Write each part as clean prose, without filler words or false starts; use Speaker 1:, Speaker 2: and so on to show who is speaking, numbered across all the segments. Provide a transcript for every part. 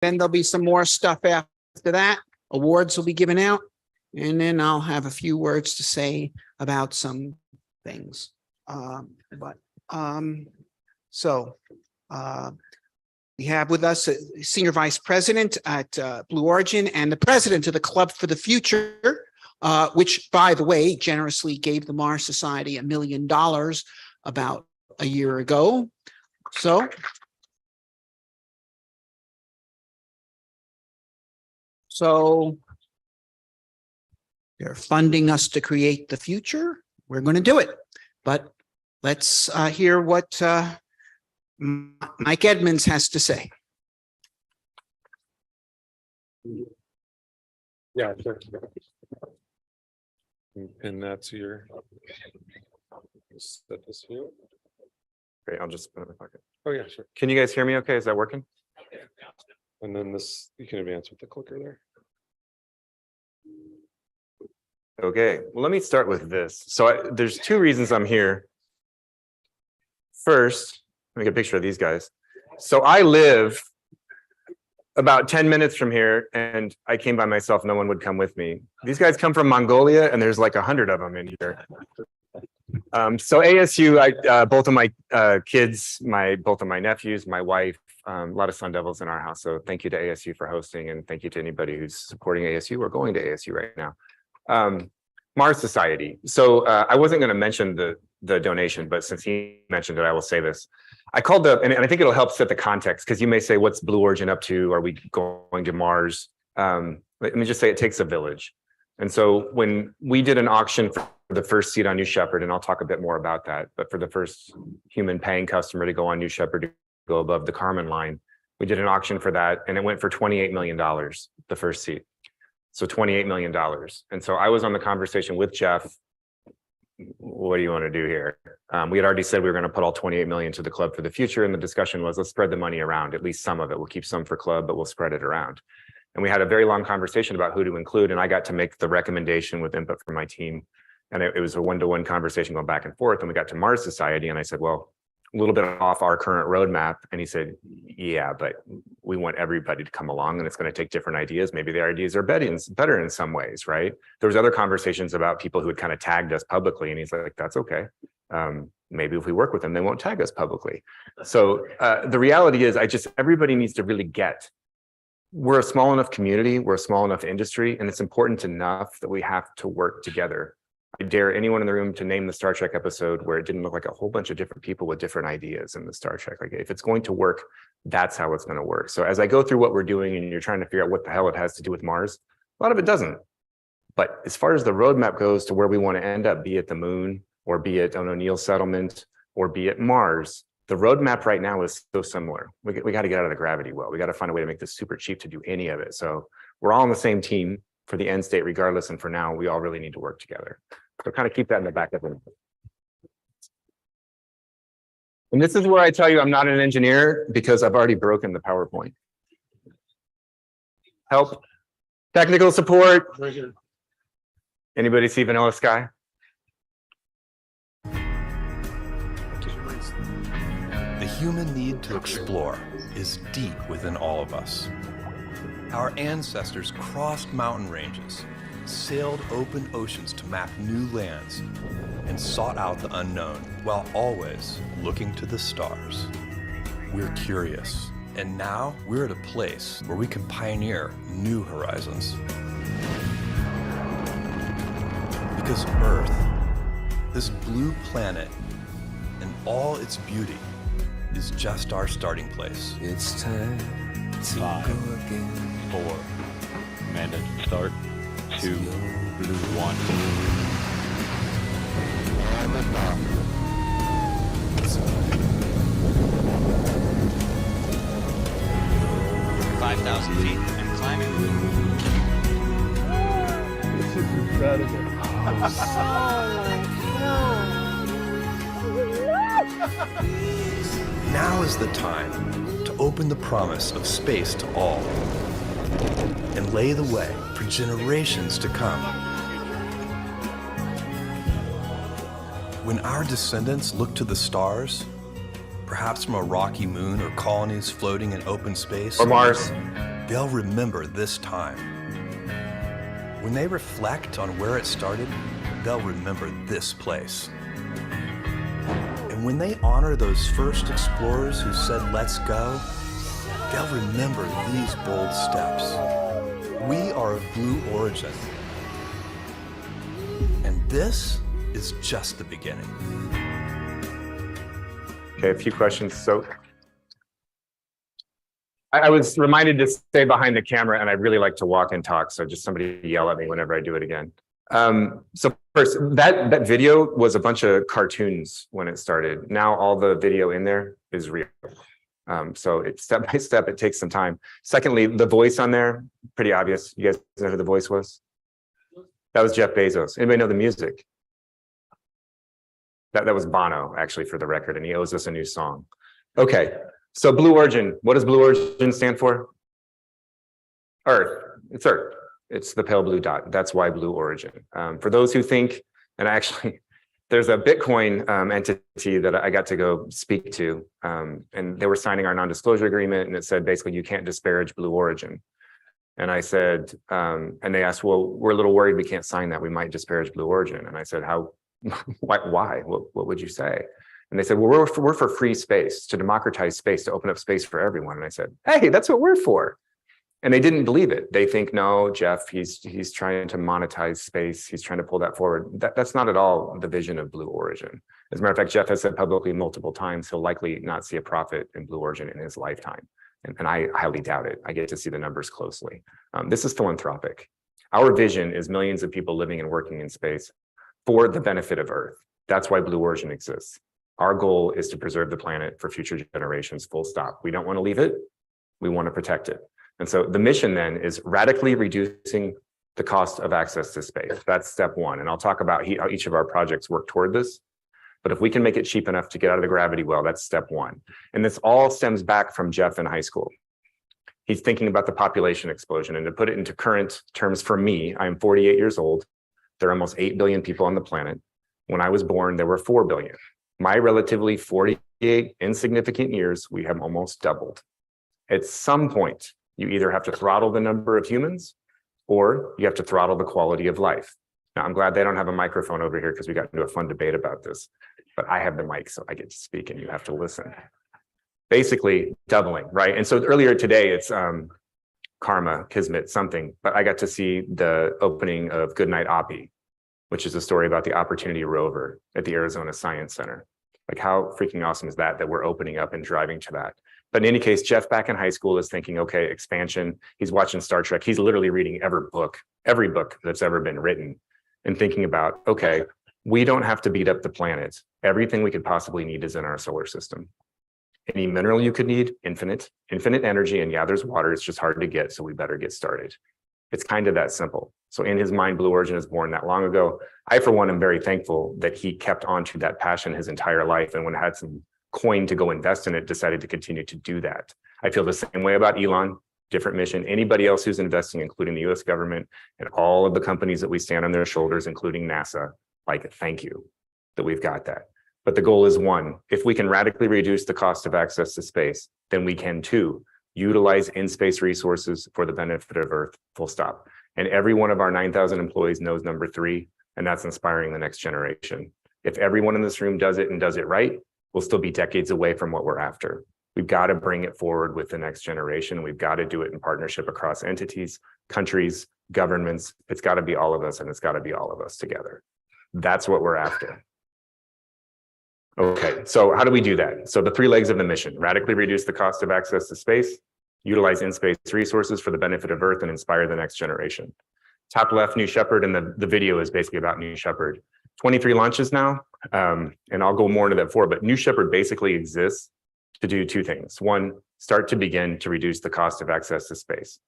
Speaker 1: then there'll be some more stuff after that. Awards will be given out. And then I'll have a few words to say about some things. We have with us a senior vice president at Blue Origin and the president of the Club for the Future, which, by the way, generously gave the Mars Society $1 million about a year ago. So they're funding us to create the future. We're going to do it. But let's hear what Mike Edmonds has to say.
Speaker 2: Yeah, sure. And that's your set this here.
Speaker 3: Great, I'll just put it in my pocket.
Speaker 2: Oh, yeah, sure.
Speaker 3: Can you guys hear me okay? Is that working?
Speaker 2: And then this, you can advance with the clicker there.
Speaker 3: Okay, well, let me start with this. So there's two reasons I'm here. First, let me get a picture of these guys. So I live about 10 minutes from here, and I came by myself. No one would come with me. These guys come from Mongolia, and there's like 100 of them in here. So ASU, both of my kids, both of my nephews, my wife, a lot of Sun Devils in our house. So thank you to ASU for hosting, and thank you to anybody who's supporting ASU or going to ASU right now. Mars Society. So I wasn't going to mention the donation, but since he mentioned it, I will say this. I called and I think it'll help set the context, because you may say, what's Blue Origin up to? Are we going to Mars? Let me just say it takes a village. And so when we did an auction for the first seat on New Shepard, and I'll talk a bit more about that, but for the first human paying customer to go on New Shepard to go above the Kármán line, we did an auction for that, and it went for $28 million, the first seat. So $28 million. And so I was on the conversation with Jeff. What do you want to do here? We had already said we were going to put all 28 million to the Club for the Future. And the discussion was, let's spread the money around, at least some of it. We'll keep some for Club, but we'll spread it around. And we had a very long conversation about who to include. And I got to make the recommendation with input from my team. And it was a one-to-one conversation going back and forth. And we got to Mars Society. And I said, well, a little bit off our current roadmap. And he said, yeah, but we want everybody to come along, and it's going to take different ideas. Maybe the ideas are better in some ways, right? There was other conversations about people who had kind of tagged us publicly, and he's like, that's okay. Maybe if we work with them, they won't tag us publicly. So the reality is, everybody needs to really get, we're a small enough community, we're a small enough industry, and it's important enough that we have to work together. I dare anyone in the room to name the Star Trek episode where it didn't look like a whole bunch of different people with different ideas in the Star Trek. Like, if it's going to work, that's how it's going to work. So as I go through what we're doing and you're trying to figure out what the hell it has to do with Mars, a lot of it doesn't. But as far as the roadmap goes to where we want to end up, be it the moon, or be it an O'Neill settlement, or be it Mars, the roadmap right now is so similar. We got to get out of the gravity well. We got to find a way to make this super cheap to do any of it. So we're all on the same team for the end state regardless. And for now, we all really need to work together. So kind of keep that in the back of it. And this is where I tell you I'm not an engineer, because I've already broken the PowerPoint. Help. Technical support. Anybody see Vanilla Sky?
Speaker 4: The human need to explore is deep within all of us. Our ancestors crossed mountain ranges, sailed open oceans to map new lands, and sought out the unknown while always looking to the stars. We're curious, and now we're at a place where we can pioneer new horizons. Because Earth, this blue planet, and all its beauty is just our starting place.
Speaker 5: It's time to go again.
Speaker 6: 4. Amanda, start. 2, 1.
Speaker 5: I'm at the
Speaker 7: 5,000 feet and climbing.
Speaker 2: This is incredible.
Speaker 4: Now is the time to open the promise of space to all and lay the way for generations to come. When our descendants look to the stars, perhaps from a rocky moon or colonies floating in open space,
Speaker 3: Or Mars.
Speaker 4: they'll remember this time. When they reflect on where it started, they'll remember this place. And when they honor those first explorers who said, "Let's go," they'll remember these bold steps. We are of Blue Origin. And this is just the beginning.
Speaker 3: Okay, a few questions. So I was reminded to stay behind the camera, and I really like to walk and talk. So just somebody yell at me whenever I do it again. So first, that video was a bunch of cartoons when it started. Now all the video in there is real. So it's step by step, it takes some time. Secondly, the voice on there, pretty obvious. You guys know who the voice was? That was Jeff Bezos. Anybody know the music? That was Bono, actually, for the record, and he owes us a new song. Okay, so Blue Origin. What does Blue Origin stand for? Earth. It's Earth. It's the pale blue dot. That's why Blue Origin. For those who think, and actually, there's a Bitcoin entity that I got to go speak to, and they were signing our non-disclosure agreement, and it said basically you can't disparage Blue Origin. And I said, and they asked, well, we're a little worried we can't sign that. We might disparage Blue Origin. And I said, how? Why? What would you say? And they said, well, we're for free space, to democratize space, to open up space for everyone. And I said, hey, that's what we're for. And they didn't believe it. They think, no, Jeff, he's trying to monetize space. He's trying to pull that forward. That's not at all the vision of Blue Origin. As a matter of fact, Jeff has said publicly multiple times, he'll likely not see a profit in Blue Origin in his lifetime. And I highly doubt it. I get to see the numbers closely. This is philanthropic. Our vision is millions of people living and working in space for the benefit of Earth. That's why Blue Origin exists. Our goal is to preserve the planet for future generations, full stop. We don't want to leave it. We want to protect it. And so the mission then is radically reducing the cost of access to space. That's step one. And I'll talk about how each of our projects work toward this. But if we can make it cheap enough to get out of the gravity well, that's step one. And this all stems back from Jeff in high school. He's thinking about the population explosion. And to put it into current terms for me, I'm 48 years old. There are almost 8 billion people on the planet. When I was born, there were 4 billion. My relatively 48 insignificant years, we have almost doubled. At some point, you either have to throttle the number of humans or you have to throttle the quality of life. Now, I'm glad they don't have a microphone over here because we got into a fun debate about this, but I have the mic, so I get to speak and you have to listen. Basically, doubling, right? And so earlier today, it's karma, kismet, something, but I got to see the opening of Goodnight Oppie, which is a story about the Opportunity rover at the Arizona Science Center. Like, how freaking awesome is that we're opening up and driving to that? But in any case, Jeff back in high school is thinking, okay, expansion. He's watching Star Trek. He's literally reading every book that's ever been written and thinking about, okay, we don't have to beat up the planet. Everything we could possibly need is in our solar system. Any mineral you could need, infinite energy. And yeah, there's water. It's just hard to get. So we better get started. It's kind of that simple. So in his mind, Blue Origin is born that long ago. I, for one, am very thankful that he kept on to that passion his entire life. And when had some coin to go invest in it, decided to continue to do that. I feel the same way about Elon, different mission. Anybody else who's investing, including the US government and all of the companies that we stand on their shoulders, including NASA, like, thank you that we've got that. But the goal is one, if we can radically reduce the cost of access to space, then we can too utilize in-space resources for the benefit of Earth, full stop. And every one of our 9,000 employees knows number 3, and that's inspiring the next generation. If everyone in this room does it and does it right, we'll still be decades away from what we're after. We've got to bring it forward with the next generation. We've got to do it in partnership across entities, countries, governments. It's got to be all of us, and it's got to be all of us together. That's what we're after. Okay, so how do we do that? So the 3 legs of the mission: radically reduce the cost of access to space, utilize in-space resources for the benefit of Earth, and inspire the next generation. Top left, New Shepard, and the video is basically about New Shepard. 23 launches now, and I'll go more into that but New Shepard basically exists to do 2 things. One, start to begin to reduce the cost of access to space.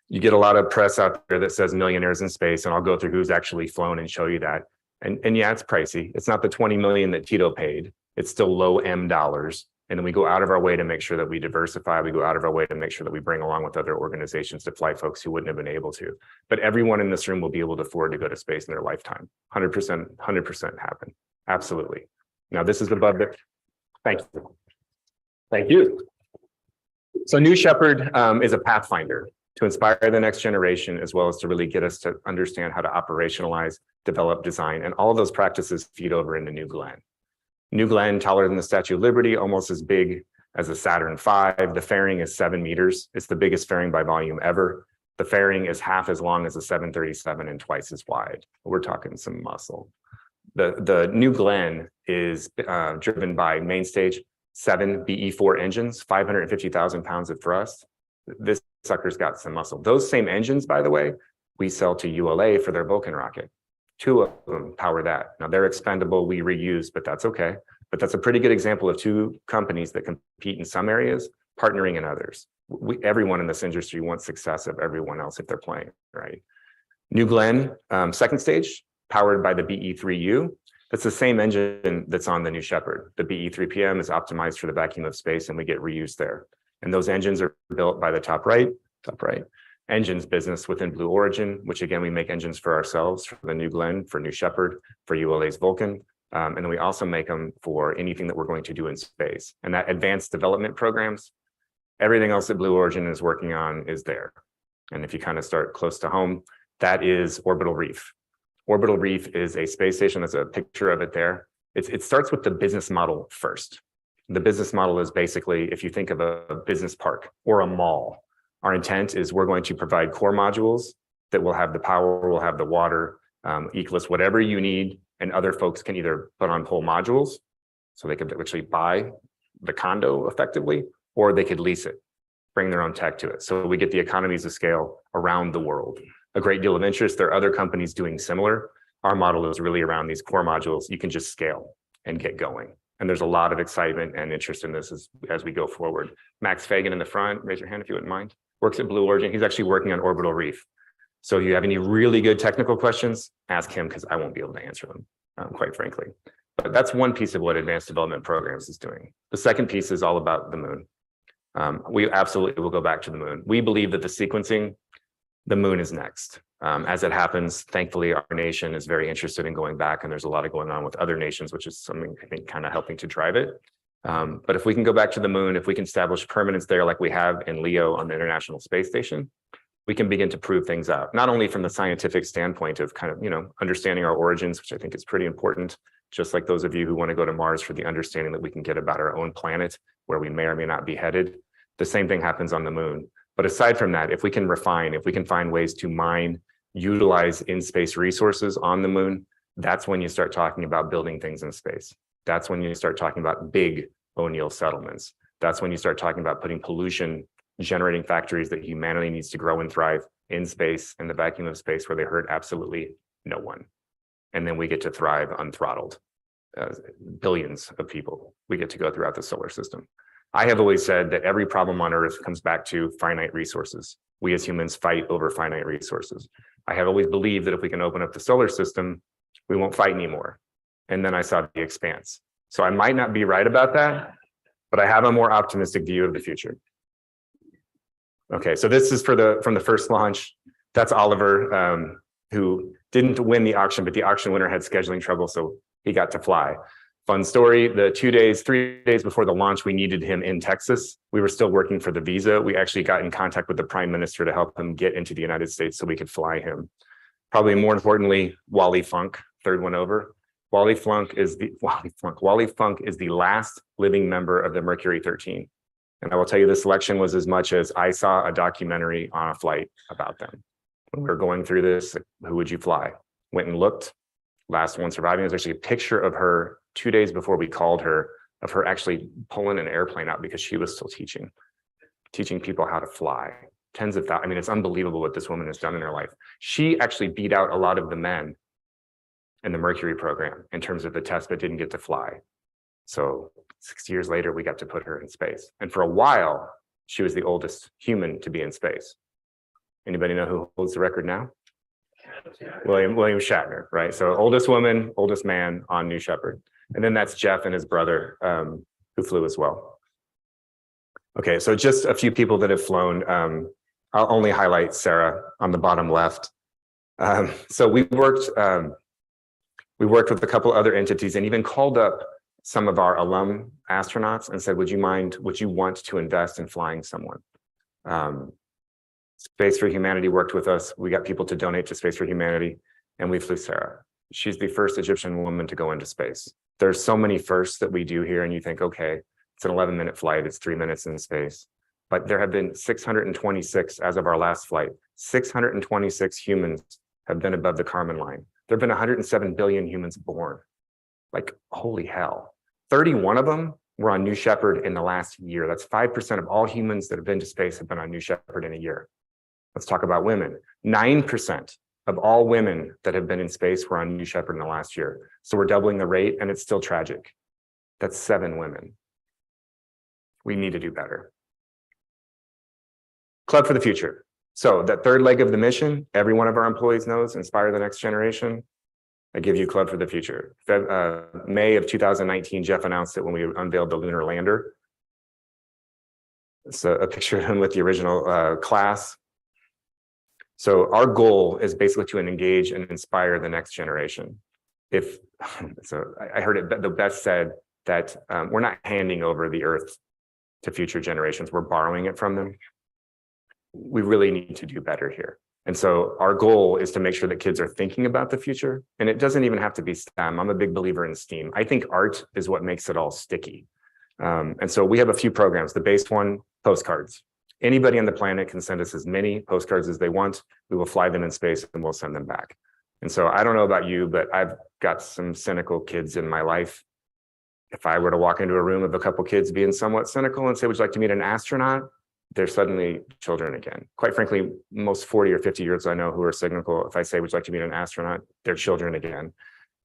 Speaker 3: You get a lot of press out there that says millionaires in space, and I'll go through who's actually flown and show you that. And yeah, it's pricey. It's not the 20 million that Tito paid. It's still low M dollars. And then we go out of our way to make sure that we diversify. We go out of our way to make sure that we bring along with other organizations to fly folks who wouldn't have been able to. But everyone in this room will be able to afford to go to space in their lifetime. 100% happen. Absolutely. Now, this is above it. Thank you. Thank you. So New Shepard is a pathfinder. to inspire the next generation, as well as to really get us to understand how to operationalize, develop, design, and all of those practices feed over into New Glenn. New Glenn, taller than the Statue of Liberty, almost as big as a Saturn V. The fairing is 7 meters. It's the biggest fairing by volume ever. The fairing is half as long as a 737 and twice as wide. We're talking some muscle. The New Glenn is driven by main stage 7 BE4 engines, 550,000 pounds of thrust. This sucker's got some muscle. Those same engines, by the way, we sell to ULA for their Vulcan rocket. 2 of them power that. Now they're expendable, we reuse, but that's okay. But that's a pretty good example of 2 companies that compete in some areas, partnering in others. Everyone in this industry wants success of everyone else if they're playing, right? New Glenn, second stage, powered by the BE3U. That's the same engine that's on the New Shepard. The BE3PM is optimized for the vacuum of space, and we get reused there. And those engines are built by the top right, engines business within Blue Origin, which again, we make engines for ourselves, for the New Glenn, for New Shepard, for ULA's Vulcan. And then we also make them for anything that we're going to do in space. And that advanced development programs, everything else that Blue Origin is working on is there. And if you kind of start close to home, that is Orbital Reef. Orbital Reef is a space station. There's a picture of it there. It starts with the business model first. The business model is basically, if you think of a business park or a mall, our intent is we're going to provide core modules that will have the power, will have the water, Eclipse, whatever you need, and other folks can either put on pole modules, so they could actually buy the condo effectively, or they could lease it, bring their own tech to it. So we get the economies of scale around the world. A great deal of interest. There are other companies doing similar. Our model is really around these core modules. You can just scale and get going. And there's a lot of excitement and interest in this as we go forward. Max Fagan in the front, raise your hand if you wouldn't mind, works at Blue Origin. He's actually working on Orbital Reef. So if you have any really good technical questions, ask him, because I won't be able to answer them, quite frankly. But that's one piece of what Advanced Development Programs is doing. The second piece is all about the moon. We absolutely will go back to the moon. We believe that the sequencing, the moon is next. As it happens, thankfully, our nation is very interested in going back, and there's a lot of going on with other nations, which is something I think kind of helping to drive it. But if we can go back to the moon, if we can establish permanence there like we have in LEO on the International Space Station, we can begin to prove things out, not only from the scientific standpoint of kind of, understanding our origins, which I think is pretty important, just like those of you who want to go to Mars, for the understanding that we can get about our own planet, where we may or may not be headed. The same thing happens on the moon. But aside from that, if we can refine, if we can find ways to mine, utilize in-space resources on the moon, that's when you start talking about building things in space. That's when you start talking about big O'Neill settlements. That's when you start talking about putting pollution generating factories that humanity needs to grow and thrive in space, in the vacuum of space, where they hurt absolutely no one. And then we get to thrive unthrottled. Billions of people we get to go throughout the solar system. I have always said that every problem on Earth comes back to finite resources. We as humans fight over finite resources. I have always believed that if we can open up the solar system, we won't fight anymore. And then I saw the expanse. So I might not be right about that, but I have a more optimistic view of the future. Okay, so this is from the first launch. That's Oliver, who didn't win the auction, but the auction winner had scheduling trouble, so he got to fly. Fun story, 3 days before the launch, we needed him in Texas. We were still working for the visa. We actually got in contact with the Prime Minister to help him get into the United States so we could fly him. Probably more importantly, Wally Funk, third one over. Wally Funk is the last living member of the Mercury 13. And I will tell you, the selection was as much as I saw a documentary on a flight about them. When we were going through this, who would you fly? Went and looked. Last one surviving. There's actually a picture of her 2 days before we called her, of her actually pulling an airplane out because she was still teaching people how to fly. Tens of thousands. I mean, it's unbelievable what this woman has done in her life. She actually beat out a lot of the men in the Mercury program in terms of the test, but didn't get to fly. So 6 years later, we got to put her in space. And for a while, she was the oldest human to be in space. Anybody know who holds the record now? William Shatner, right? So oldest woman, oldest man on New Shepard. And then that's Jeff and his brother, who flew as well. Okay, so just a few people that have flown. I'll only highlight Sarah on the bottom left. So we worked with a couple other entities and even called up some of our alum astronauts and said, would you want to invest in flying someone? Space for Humanity worked with us. We got people to donate to Space for Humanity, and we flew Sarah. She's the first Egyptian woman to go into space. There's so many firsts that we do here, and you think, okay, it's an 11-minute flight, it's 3 minutes in space. But there have been 626 as of our last flight. 626 humans have been above the Kármán line. There have been 107 billion humans born. Like, holy hell. 31 of them were on New Shepard in the last year. That's 5% of all humans that have been to space have been on New Shepard in a year. Let's talk about women. 9% of all women that have been in space were on New Shepard in the last year. So we're doubling the rate, and it's still tragic. That's 7 women. We need to do better. Club for the Future. So that third leg of the mission, every one of our employees knows, inspire the next generation. I give you Club for the Future. May of 2019, Jeff announced it when we unveiled the lunar lander. It's a picture of him with the original class. So our goal is basically to engage and inspire the next generation. I heard it the best said that we're not handing over the Earth to future generations, we're borrowing it from them. We really need to do better here. And so our goal is to make sure that kids are thinking about the future. And it doesn't even have to be STEM. I'm a big believer in STEAM. I think art is what makes it all sticky. And so we have a few programs. The base one, postcards. Anybody on the planet can send us as many postcards as they want. We will fly them in space and we'll send them back. And so I don't know about you, but I've got some cynical kids in my life. If I were to walk into a room of a couple kids being somewhat cynical and say, would you like to meet an astronaut? They're suddenly children again. Quite frankly, most 40 or 50 years I know who are cynical, if I say, would you like to meet an astronaut? They're children again.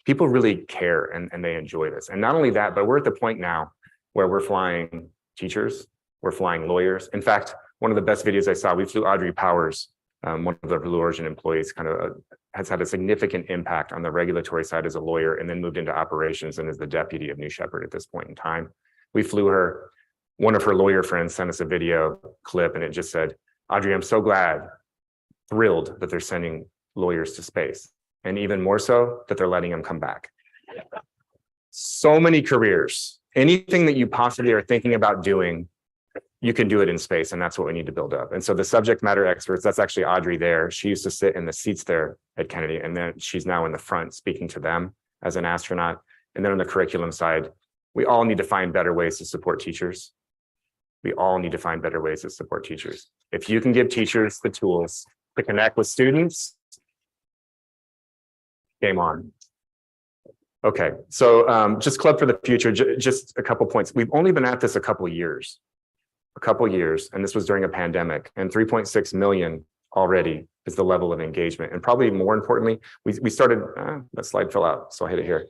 Speaker 3: People really care and they enjoy this. And not only that, but we're at the point now where we're flying teachers, we're flying lawyers. In fact, one of the best videos I saw, we flew Audrey Powers, one of the Blue Origin employees, has had a significant impact on the regulatory side as a lawyer and then moved into operations and is the deputy of New Shepard at this point in time. We flew her. One of her lawyer friends sent us a video clip and it just said, Audrey, I'm so glad, thrilled that they're sending lawyers to space. And even more so that they're letting them come back. So many careers, anything that you possibly are thinking about doing, you can do it in space, and that's what we need to build up. And so the subject matter experts, that's actually Audrey there. She used to sit in the seats there at Kennedy, and then she's now in the front speaking to them as an astronaut. And then on the curriculum side, we all need to find better ways to support teachers. We all need to find better ways to support teachers. If you can give teachers the tools to connect with students, game on. Okay, so just Club for the Future, just a couple points. We've only been at this a couple years, and this was during a pandemic, and 3.6 million already is the level of engagement. And probably more importantly, we started, that slide fell out, so I'll hit it here.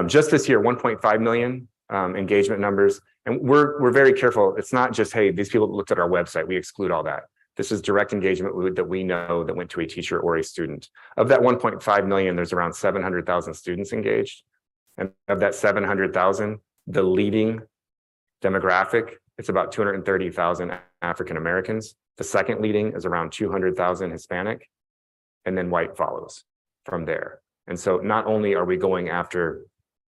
Speaker 3: Just this year, 1.5 million engagement numbers. And we're very careful. It's not just, hey, these people looked at our website, we exclude all that. This is direct engagement that we know that went to a teacher or a student. Of that 1.5 million, there's around 700,000 students engaged. And of that 700,000, the leading demographic, it's about 230,000 African Americans. The second leading is around 200,000 Hispanic, and then white follows from there. And so not only are we going after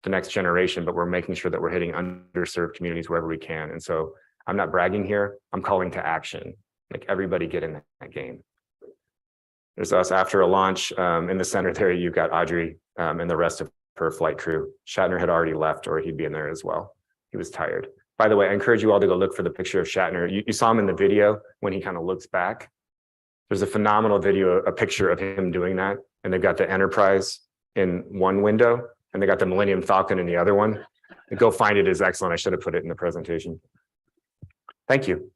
Speaker 3: the next generation, but we're making sure that we're hitting underserved communities wherever we can. And so I'm not bragging here, I'm calling to action. Like, everybody get in that game. There's us after a launch. In the center there, you've got Audrey and the rest of her flight crew. Shatner had already left, or he'd be in there as well. He was tired. By the way, I encourage you all to go look for the picture of Shatner. You saw him in the video when he kind of looks back. There's a phenomenal video, a picture of him doing that. And they've got the Enterprise in one window, and they got the Millennium Falcon in the other one. And go find it, is excellent. I should have put it in the presentation. Thank you.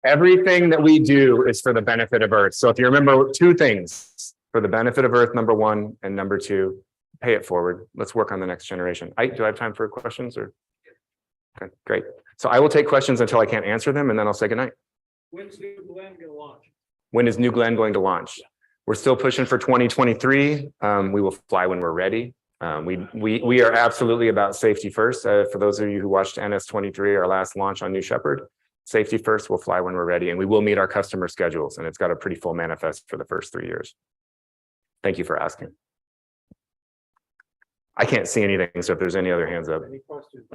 Speaker 3: Everything that we do is for the benefit of Earth. So if you remember two things, for the benefit of Earth, number one, and number two, pay it forward. Let's work on the next generation. Do I have time for questions? Or okay, great. So I will take questions until I can't answer them, and then I'll say goodnight.
Speaker 8: When's New Glenn going to launch?
Speaker 3: When is New Glenn going to launch? We're still pushing for 2023. We will fly when we're ready. We are absolutely about safety first. For those of you who watched NS-23, our last launch on New Shepard, safety first, we'll fly when we're ready, and we will meet our customer schedules, and it's got a pretty full manifest for the first 3 years. Thank you for asking. I can't see anything, so if there's any other hands up.
Speaker 8: Any questions?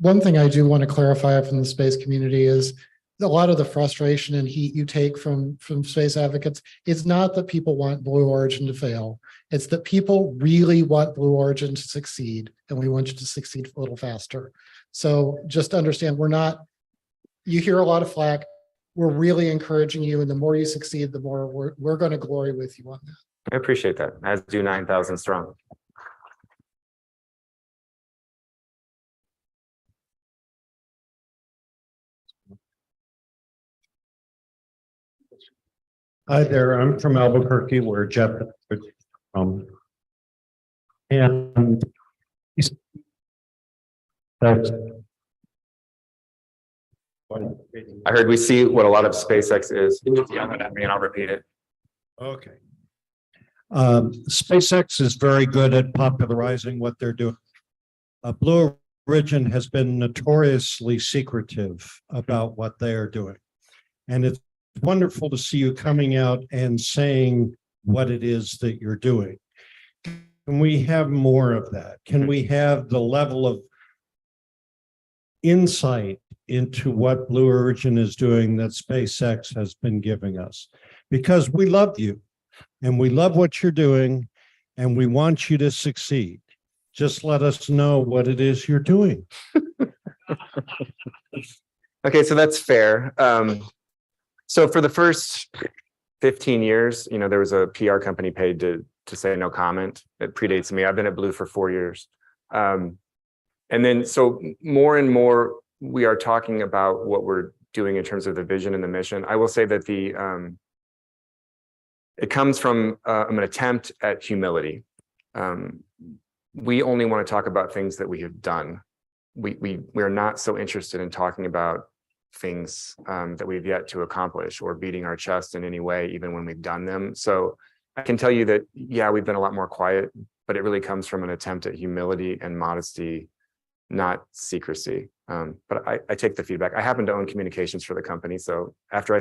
Speaker 9: One thing I do want to clarify from the space community is a lot of the frustration and heat you take from space advocates is not that people want Blue Origin to fail. It's that people really want Blue Origin to succeed, and we want you to succeed a little faster. So just understand, you hear a lot of flack. We're really encouraging you, and the more you succeed, the more we're going to glory with you on that.
Speaker 3: I appreciate that, as do 9,000 strong.
Speaker 10: Hi there, I'm from Albuquerque, where Jeff is from. And
Speaker 3: I heard we see what a lot of SpaceX is. You just yell at me and I'll repeat it.
Speaker 10: okay. SpaceX is very good at popularizing what they're doing. Blue Origin has been notoriously secretive about what they are doing. And it's wonderful to see you coming out and saying what it is that you're doing. Can we have more of that? Can we have the level of insight into what Blue Origin is doing that SpaceX has been giving us? Because we love you and we love what you're doing and we want you to succeed. Just let us know what it is you're doing.
Speaker 3: Okay, so that's fair. So for the first 15 years, there was a PR company paid to say no comment. It predates me. I've been at Blue for 4 years. And then so more and more we are talking about what we're doing in terms of the vision and the mission. I will say that it comes from an attempt at humility. We only want to talk about things that we have done. We are not so interested in talking about things that we've yet to accomplish or beating our chest in any way, even when we've done them. So I can tell you that, yeah, we've been a lot more quiet, but it really comes from an attempt at humility and modesty, not secrecy. But I take the feedback. I happen to own communications for the company. So after I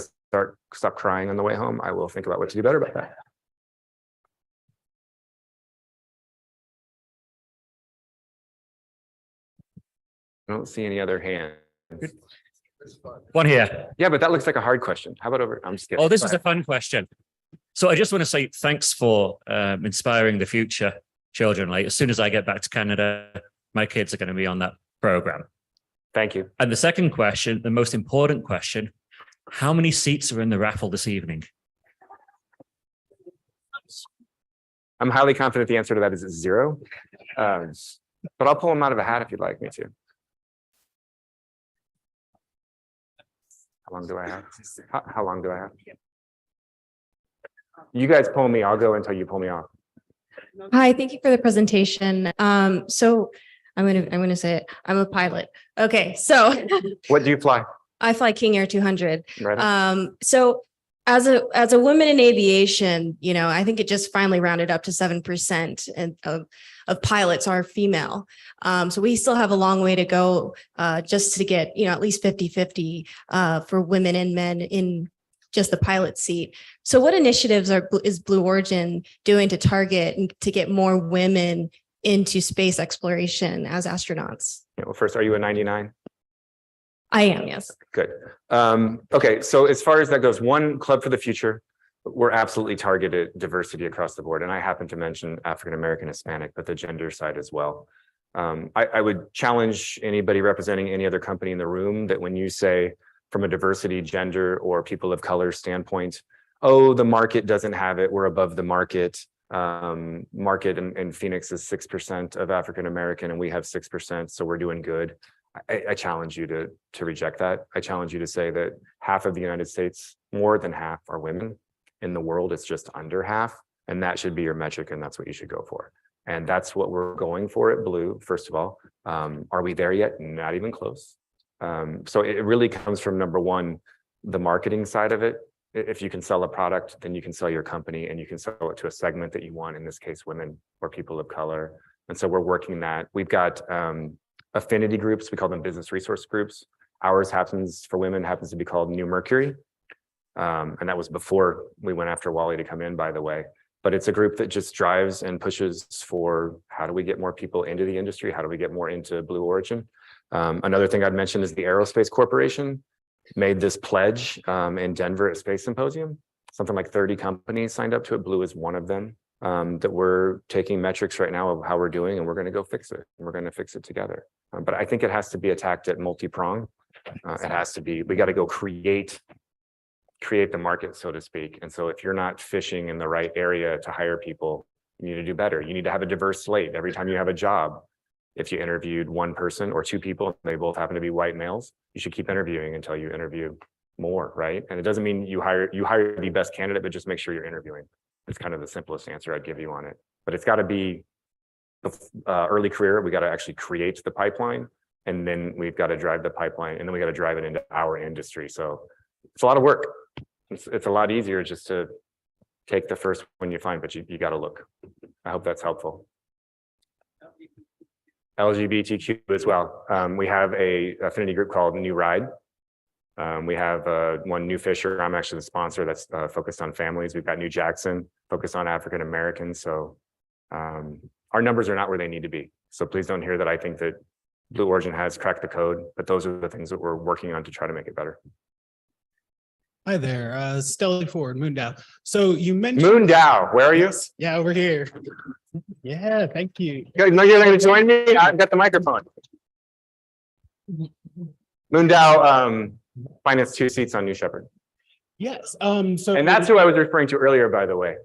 Speaker 3: stop crying on the way home, I will think about what to do better about that. I don't see any other hands.
Speaker 11: One here.
Speaker 3: Yeah, but that looks like a hard question. How about over? I'm just kidding.
Speaker 11: Oh, this is a fun question. So I just want to say thanks for inspiring the future children. Like as soon as I get back to Canada, my kids are going to be on that program.
Speaker 3: Thank you.
Speaker 11: And the second question, the most important question, how many seats are in the raffle this evening?
Speaker 3: I'm highly confident the answer to that is 0. But I'll pull them out of a hat if you'd like me to. How long do I have? How long do I have? You guys pull me, I'll go until you pull me off.
Speaker 12: Hi, thank you for the presentation. So I'm gonna say it. I'm a pilot. Okay, so
Speaker 3: What do you fly?
Speaker 12: I fly King Air 200.
Speaker 3: Right.
Speaker 12: So as a woman in aviation, I think it just finally rounded up to 7% of pilots are female. So we still have a long way to go just to get, at least 50-50 for women and men in just the pilot seat. So what initiatives is Blue Origin doing to target and to get more women into space exploration as astronauts?
Speaker 3: Yeah, well, first, are you a 99?
Speaker 12: I am, yes.
Speaker 3: Good. Okay, so as far as that goes, one, Club for the Future, we're absolutely targeted diversity across the board. And I happen to mention African-American, Hispanic, but the gender side as well. I would challenge anybody representing any other company in the room that when you say from a diversity, gender, or people of color standpoint, oh, the market doesn't have it, we're above the market. Market in Phoenix is 6% of African-American and we have 6%, so we're doing good. I challenge you to reject that. I challenge you to say that half of the United States, more than half, are women. In the world, it's just under half, and that should be your metric, and that's what you should go for. And that's what we're going for at Blue, first of all. Are we there yet? Not even close. So it really comes from, number one, the marketing side of it. If you can sell a product, then you can sell your company, and you can sell it to a segment that you want, in this case, women or people of color. And so we're working that. We've got affinity groups, we call them business resource groups. Ours happens for women happens to be called New Mercury. And that was before we went after Wally to come in, by the way. but it's a group that just drives and pushes for how do we get more people into the industry? How do we get more into Blue Origin? Another thing I'd mention is the Aerospace Corporation made this pledge in Denver at Space Symposium. Something like 30 companies signed up to it. Blue is one of them. That we're taking metrics right now of how we're doing, and we're going to go fix it. We're going to fix it together. But I think it has to be attacked at multi-prong. It has to be, we got to go create the market, so to speak. And so if you're not fishing in the right area to hire people, you need to do better. You need to have a diverse slate. Every time you have a job, if you interviewed one person or two people, and they both happen to be white males, you should keep interviewing until you interview more, right? And it doesn't mean you hire the best candidate, but just make sure you're interviewing. It's kind of the simplest answer I'd give you on it. But it's got to be early career. We got to actually create the pipeline, and then we've got to drive the pipeline, and then we got to drive it into our industry. So it's a lot of work. It's a lot easier just to take the first one you find, but you got to look. I hope that's helpful. LGBTQ as well. We have a affinity group called New Ride. We have one New Fisher. I'm actually the sponsor that's focused on families. We've got New Jackson, focused on African Americans. So our numbers are not where they need to be. So please don't hear that I think that Blue Origin has cracked the code, but those are the things that we're working on to try to make it better.
Speaker 13: Hi there, Stelly Ford, Moondow. So you mentioned
Speaker 3: Moondow, where are you?
Speaker 13: Yeah, over here. Yeah, thank you.
Speaker 3: No, you're not going to join me. I've got the microphone. Moondow financed 2 seats on New Shepard.
Speaker 13: Yes. So
Speaker 3: and that's who I was referring to earlier, by the way.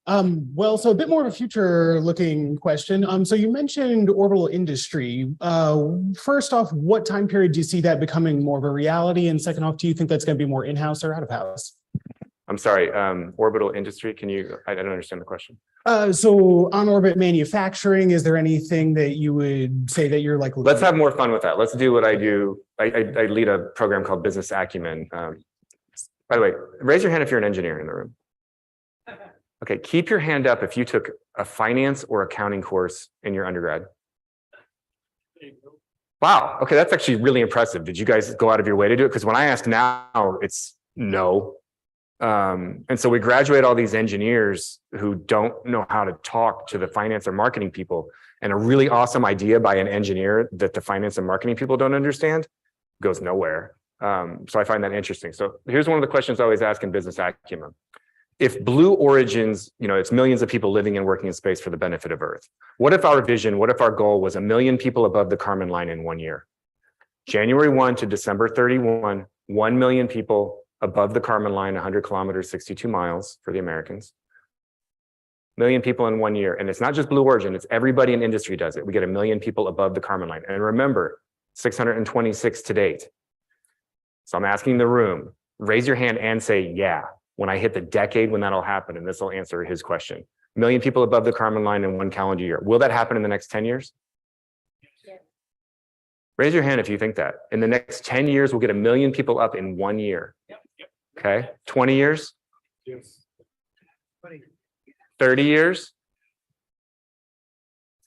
Speaker 13: Well, so a bit more of a future-looking question. So you mentioned orbital industry. First off, what time period do you see that becoming more of a reality? And second off, do you think that's going to be more in-house or out-of-house?
Speaker 3: I'm sorry, orbital industry. Can you? I don't understand the question.
Speaker 13: So on-orbit manufacturing, is there anything that you would say that you're like?
Speaker 3: Let's have more fun with that. Let's do what I do. I lead a program called Business Acumen. By the way, raise your hand if you're an engineer in the room. Okay, keep your hand up if you took a finance or accounting course in your undergrad. Wow, okay, that's actually really impressive. Did you guys go out of your way to do it? Because when I ask now, it's no. And so we graduate all these engineers who don't know how to talk to the finance or marketing people. And a really awesome idea by an engineer that the finance and marketing people don't understand goes nowhere. So I find that interesting. So here's one of the questions I always ask in Business Acumen. If Blue Origins, it's millions of people living and working in space for the benefit of Earth. What if our vision, what if our goal was 1 million people above the Kármán line in 1 year? January 1 to December 31, 1 million people above the Kármán line, 100 kilometers, 62 miles for the Americans. 1 million people in 1 year. And it's not just Blue Origin, it's everybody in industry does it. We get 1 million people above the Kármán line. And remember, 626 to date. So I'm asking the room, raise your hand and say, yeah. When I hit the decade when that'll happen, and this will answer his question. 1 million people above the Kármán line in 1 calendar year. Will that happen in the next 10 years? Yes. Raise your hand if you think that. In the next 10 years, we'll get 1 million people up in 1 year. Yep. Okay, 20 years? Yes. 30 years?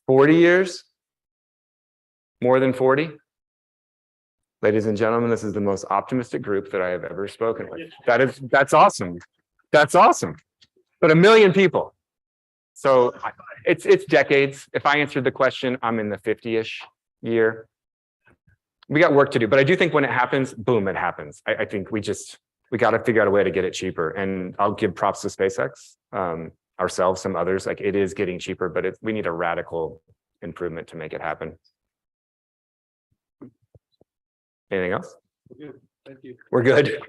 Speaker 3: 40 years? More than 40? Ladies and gentlemen, this is the most optimistic group that I have ever spoken with. That's awesome. That's awesome. But 1 million people. So it's decades. If I answered the question, I'm in the 50-ish year. We got work to do, but I do think when it happens, boom, it happens. I think we got to figure out a way to get it cheaper. And I'll give props to SpaceX, ourselves, some others. Like it is getting cheaper, but we need a radical improvement to make it happen. Anything else?
Speaker 8: We're good. Thank you.
Speaker 3: We're good.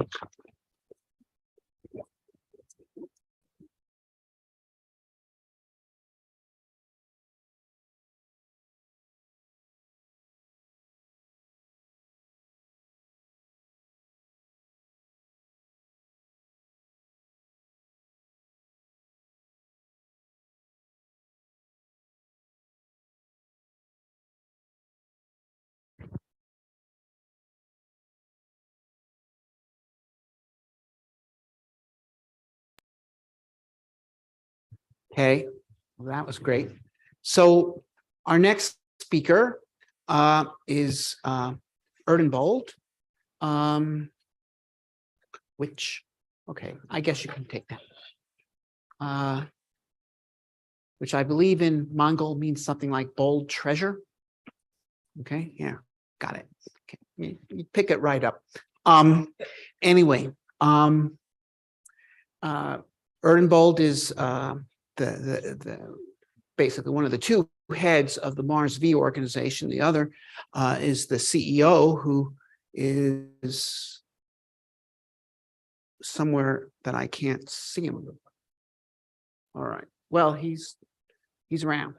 Speaker 1: Okay, well, that was great. So our next speaker is Erdenbold, which, okay, I guess you can take that. which I believe in Mongol means something like bold treasure. Okay, yeah, got it. Okay. You pick it right up. Anyway, Erdenbold is the basically one of the two heads of the Mars V organization. The other is the CEO, who is somewhere that I can't see him. All right. Well, he's around.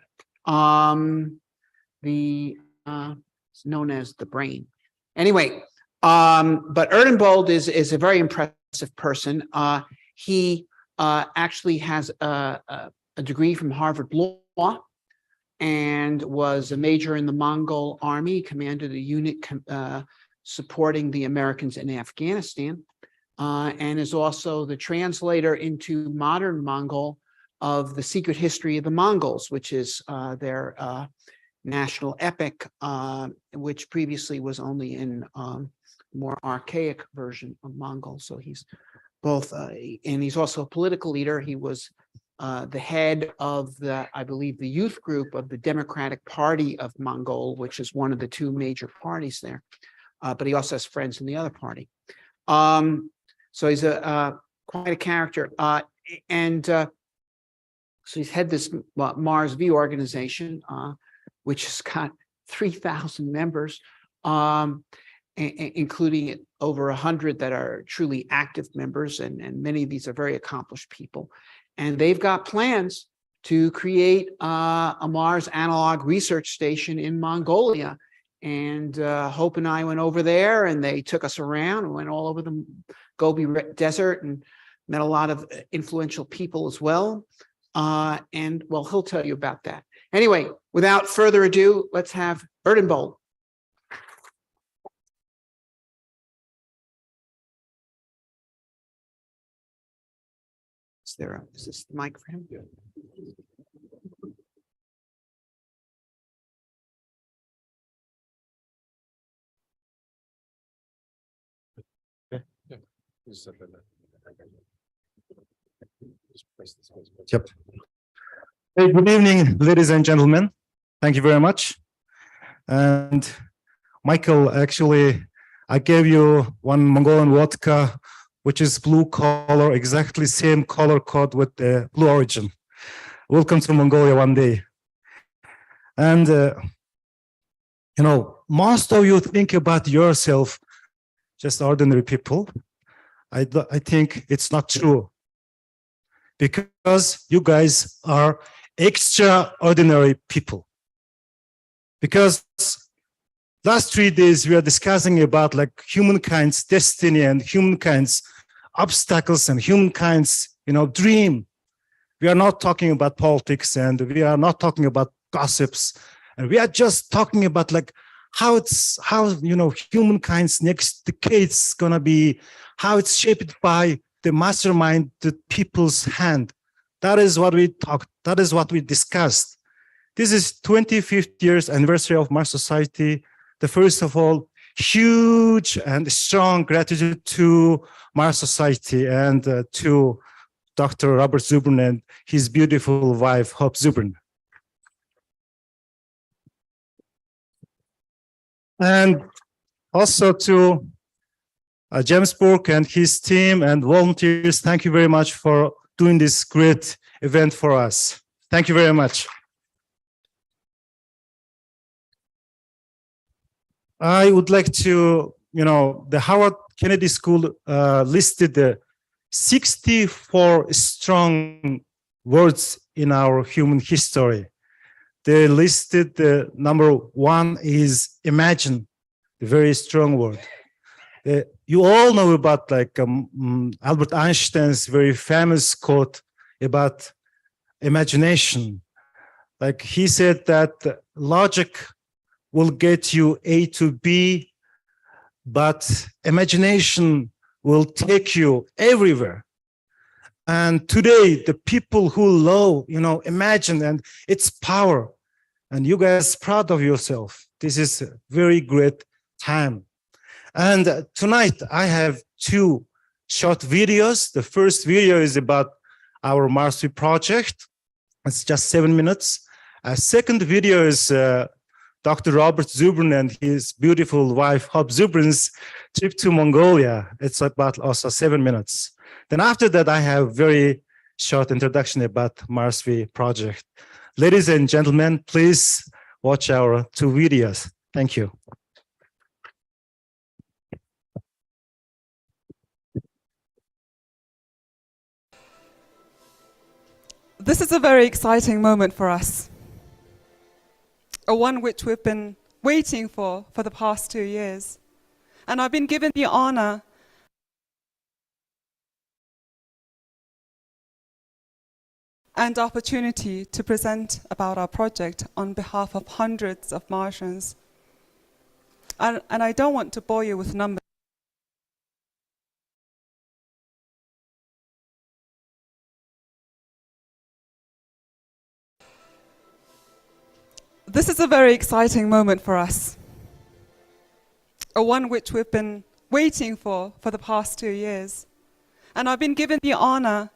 Speaker 1: It's known as the brain. Anyway, but Erdenbold is a very impressive person. He actually has a degree from Harvard Law and was a major in the Mongol army, commanded a unit supporting the Americans in Afghanistan, and is also the translator into modern Mongol of the Secret History of the Mongols, which is their national epic, which previously was only in more archaic version of Mongol. So he's both, and he's also a political leader. He was the head of I believe, the youth group of the Democratic Party of Mongol, which is one of the two major parties there. But he also has friends in the other party. So he's quite a character. So he's had this Mars V organization, which has got 3,000 members, including over 100 that are truly active members, and many of these are very accomplished people. And they've got plans to create a Mars analog research station in Mongolia. And Hope and I went over there, and they took us around and went all over the Gobi Desert and met a lot of influential people as well. And well, he'll tell you about that. Anyway, without further ado, let's have Erdenbold. Is this the mic for him?
Speaker 2: Yeah.
Speaker 14: Yep. Hey, good evening, ladies and gentlemen. Thank you very much. And Michael, actually, I gave you one Mongolian vodka, which is blue color, exactly same color code with the blue origin. Welcome to Mongolia one day. And, most of you think about yourself, just ordinary people. I think it's not true, because you guys are extraordinary people. Because last 3 days we are discussing about like humankind's destiny and humankind's obstacles and humankind's dream. We are not talking about politics, and we are not talking about gossips, and we are just talking about like how humankind's next decade's gonna be, how it's shaped by the mastermind, the people's hand. That is what we talked. That is what we discussed. This is 25th years anniversary of Mars Society. The first of all, huge and strong gratitude to Mars Society and to Dr. Robert Zubrin and his beautiful wife, Hope Zubrin. And also to James Burke and his team and volunteers, thank you very much for doing this great event for us. Thank you very much. I would like to, the Howard Kennedy School listed the 64 strong words in our human history. They listed the number 1 is imagine, the very strong word. You all know about like Albert Einstein's very famous quote about imagination. Like he said that logic will get you A to B, but imagination will take you everywhere. And today, the people who love, imagine and its power, and you guys proud of yourself. This is a very great time. And tonight I have 2 short videos. The first video is about our Mars project. It's just 7 minutes. Second video is Dr. Robert Zubrin and his beautiful wife, Hope Zubrin's trip to Mongolia. It's about also 7 minutes. Then after that, I have very short introduction about Mars V project. Ladies and gentlemen, please watch our 2 videos. Thank you.
Speaker 15: This is a very exciting moment for us, a one which we've been waiting for the past 2 years. And I've been given the honor and opportunity to present about our project on behalf of hundreds of Martians. And I don't want to bore you with numbers. This is a very exciting moment for us, a one which we've been waiting for the past 2 years. And I've been given the honor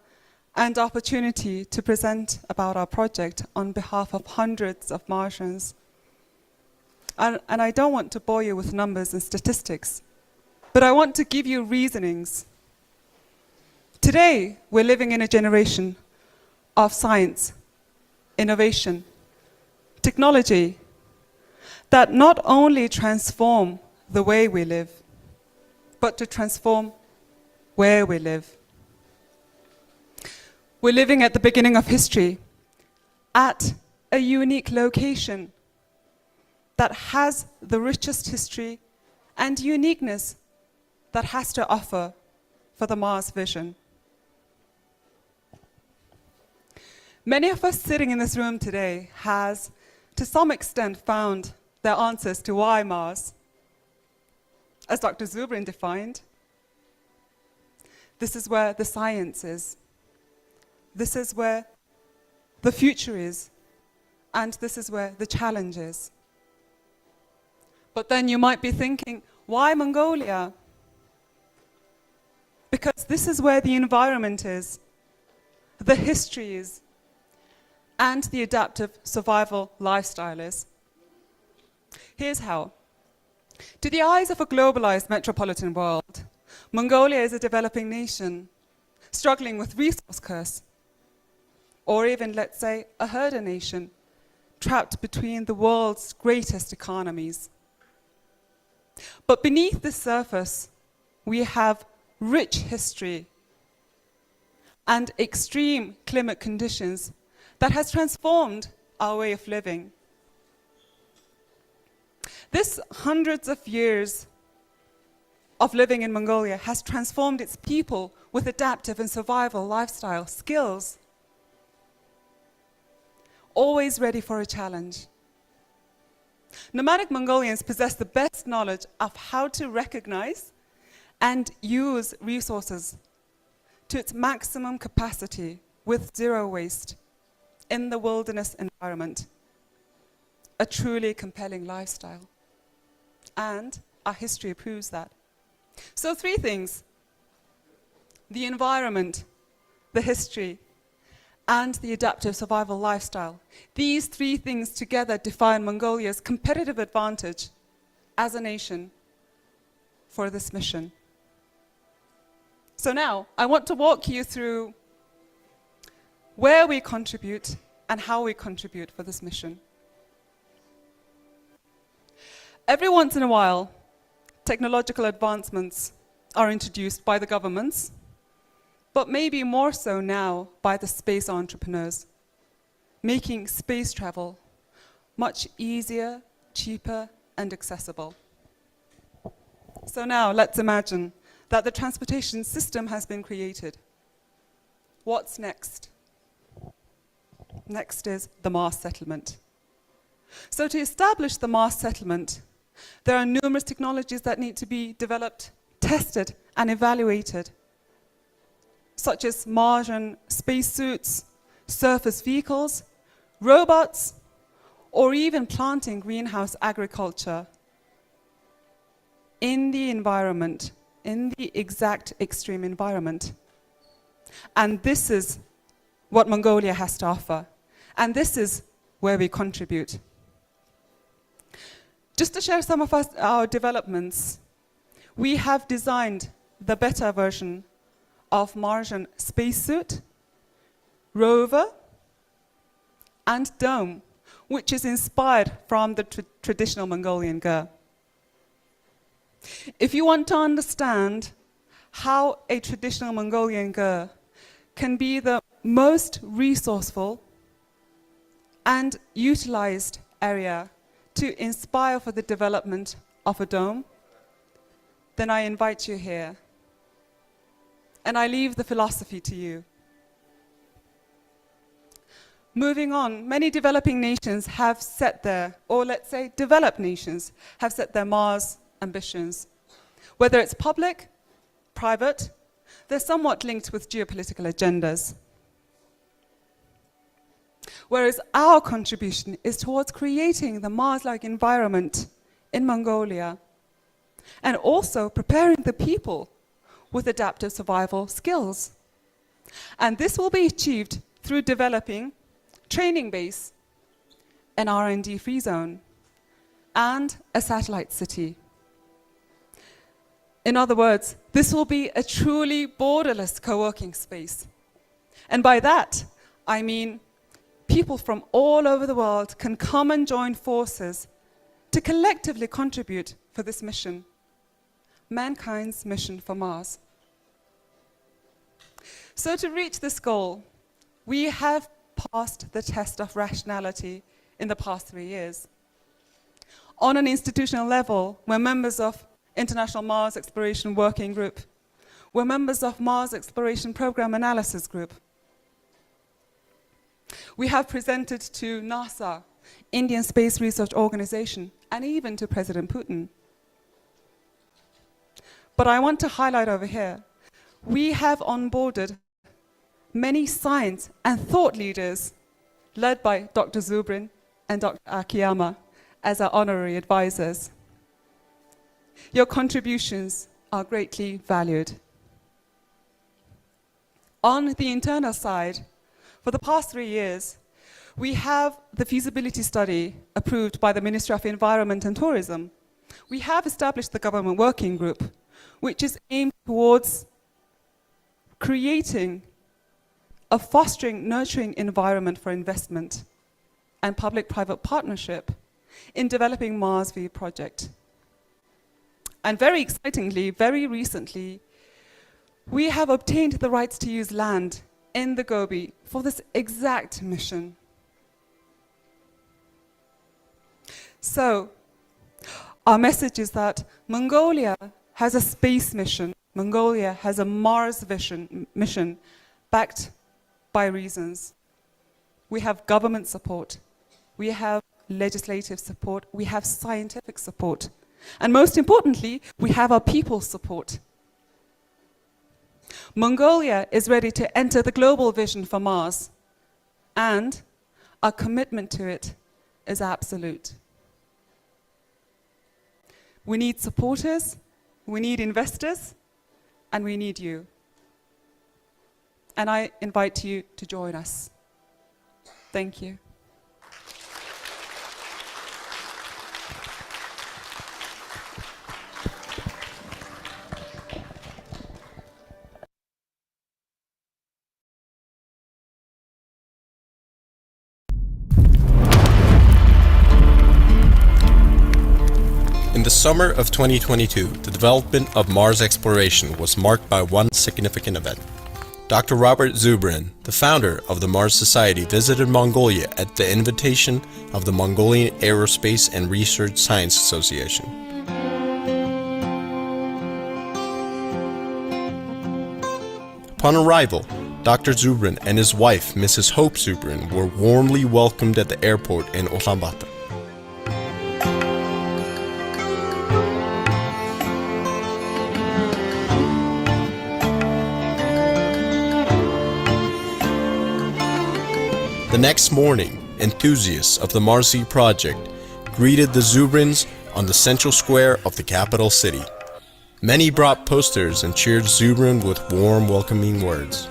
Speaker 15: and opportunity to present about our project on behalf of hundreds of Martians. And I don't want to bore you with numbers and statistics, but I want to give you reasonings. Today, we're living in a generation of science, innovation, technology that not only transform the way we live, but to transform where we live. We're living at the beginning of history, at a unique location that has the richest history and uniqueness that has to offer for the Mars vision. Many of us sitting in this room today has, to some extent, found their answers to why Mars. As Dr. Zubrin defined, this is where the science is. This is where the future is. And this is where the challenge is. But then you might be thinking, why Mongolia? Because this is where the environment is, the history is, and the adaptive survival lifestyle is. Here's how. To the eyes of a globalized metropolitan world, Mongolia is a developing nation, struggling with resource curse, or even, let's say, a herder nation, trapped between the world's greatest economies. But beneath the surface, we have rich history and extreme climate conditions that has transformed our way of living. This hundreds of years of living in Mongolia has transformed its people with adaptive and survival lifestyle skills, always ready for a challenge. Nomadic Mongolians possess the best knowledge of how to recognize and use resources to its maximum capacity with zero waste in the wilderness environment. A truly compelling lifestyle. And our history proves that. So 3 things: the environment, the history, and the adaptive survival lifestyle. These 3 things together define Mongolia's competitive advantage as a nation for this mission. So now, I want to walk you through where we contribute and how we contribute for this mission. Every once in a while, technological advancements are introduced by the governments, but maybe more so now by the space entrepreneurs, making space travel much easier, cheaper, and accessible. So now let's imagine that the transportation system has been created. What's next? Next is the Mars settlement. So to establish the Mars settlement, there are numerous technologies that need to be developed, tested, and evaluated, such as Martian spacesuits, surface vehicles, robots, or even planting greenhouse agriculture in the environment, in the exact extreme environment. And this is what Mongolia has to offer. And this is where we contribute. Just to share some of our developments, we have designed the beta version of Martian spacesuit, rover, and dome, which is inspired from the traditional Mongolian ger. If you want to understand how a traditional Mongolian ger can be the most resourceful and utilized area to inspire for the development of a dome, then I invite you here. And I leave the philosophy to you. Moving on, many developing nations have set their, or let's say developed nations, have set their Mars ambitions. Whether it's public, private, they're somewhat linked with geopolitical agendas. Whereas our contribution is towards creating the Mars-like environment in Mongolia and also preparing the people with adaptive survival skills. And this will be achieved through developing training base, an R&D free zone, and a satellite city. In other words, this will be a truly borderless co-working space. And by that, I mean people from all over the world can come and join forces to collectively contribute for this mission, mankind's mission for Mars. So to reach this goal, we have passed the test of rationality in the past 3 years. On an institutional level, we're members of International Mars Exploration Working Group. We're members of Mars Exploration Program Analysis Group. We have presented to NASA, Indian Space Research Organization, and even to President Putin. But I want to highlight over here, we have onboarded many science and thought leaders led by Dr. Zubrin and Dr. Akiyama as our honorary advisors. Your contributions are greatly valued. On the internal side, for the past 3 years, we have the feasibility study approved by the Ministry of Environment and Tourism. We have established the government working group, which is aimed towards creating a fostering, nurturing environment for investment and public-private partnership in developing Mars V project. And very excitingly, very recently, we have obtained the rights to use land in the Gobi for this exact mission. So, our message is that Mongolia has a space mission. Mongolia has a Mars mission backed by reasons. We have government support. We have legislative support. We have scientific support. And most importantly, we have our people's support. Mongolia is ready to enter the global vision for Mars, and our commitment to it is absolute. We need supporters, we need investors, and we need you. And I invite you to join us. Thank you.
Speaker 16: In the summer of 2022, the development of Mars exploration was marked by one significant event. Dr. Robert Zubrin, the founder of the Mars Society, visited Mongolia at the invitation of the Mongolian Aerospace and Research Science Association. Upon arrival, Dr. Zubrin and his wife, Mrs. Hope Zubrin, were warmly welcomed at the airport in Ulaanbaatar. The next morning, enthusiasts of the Mars V project greeted the Zubrins on the central square of the capital city. Many brought posters and cheered Zubrin with warm, welcoming words.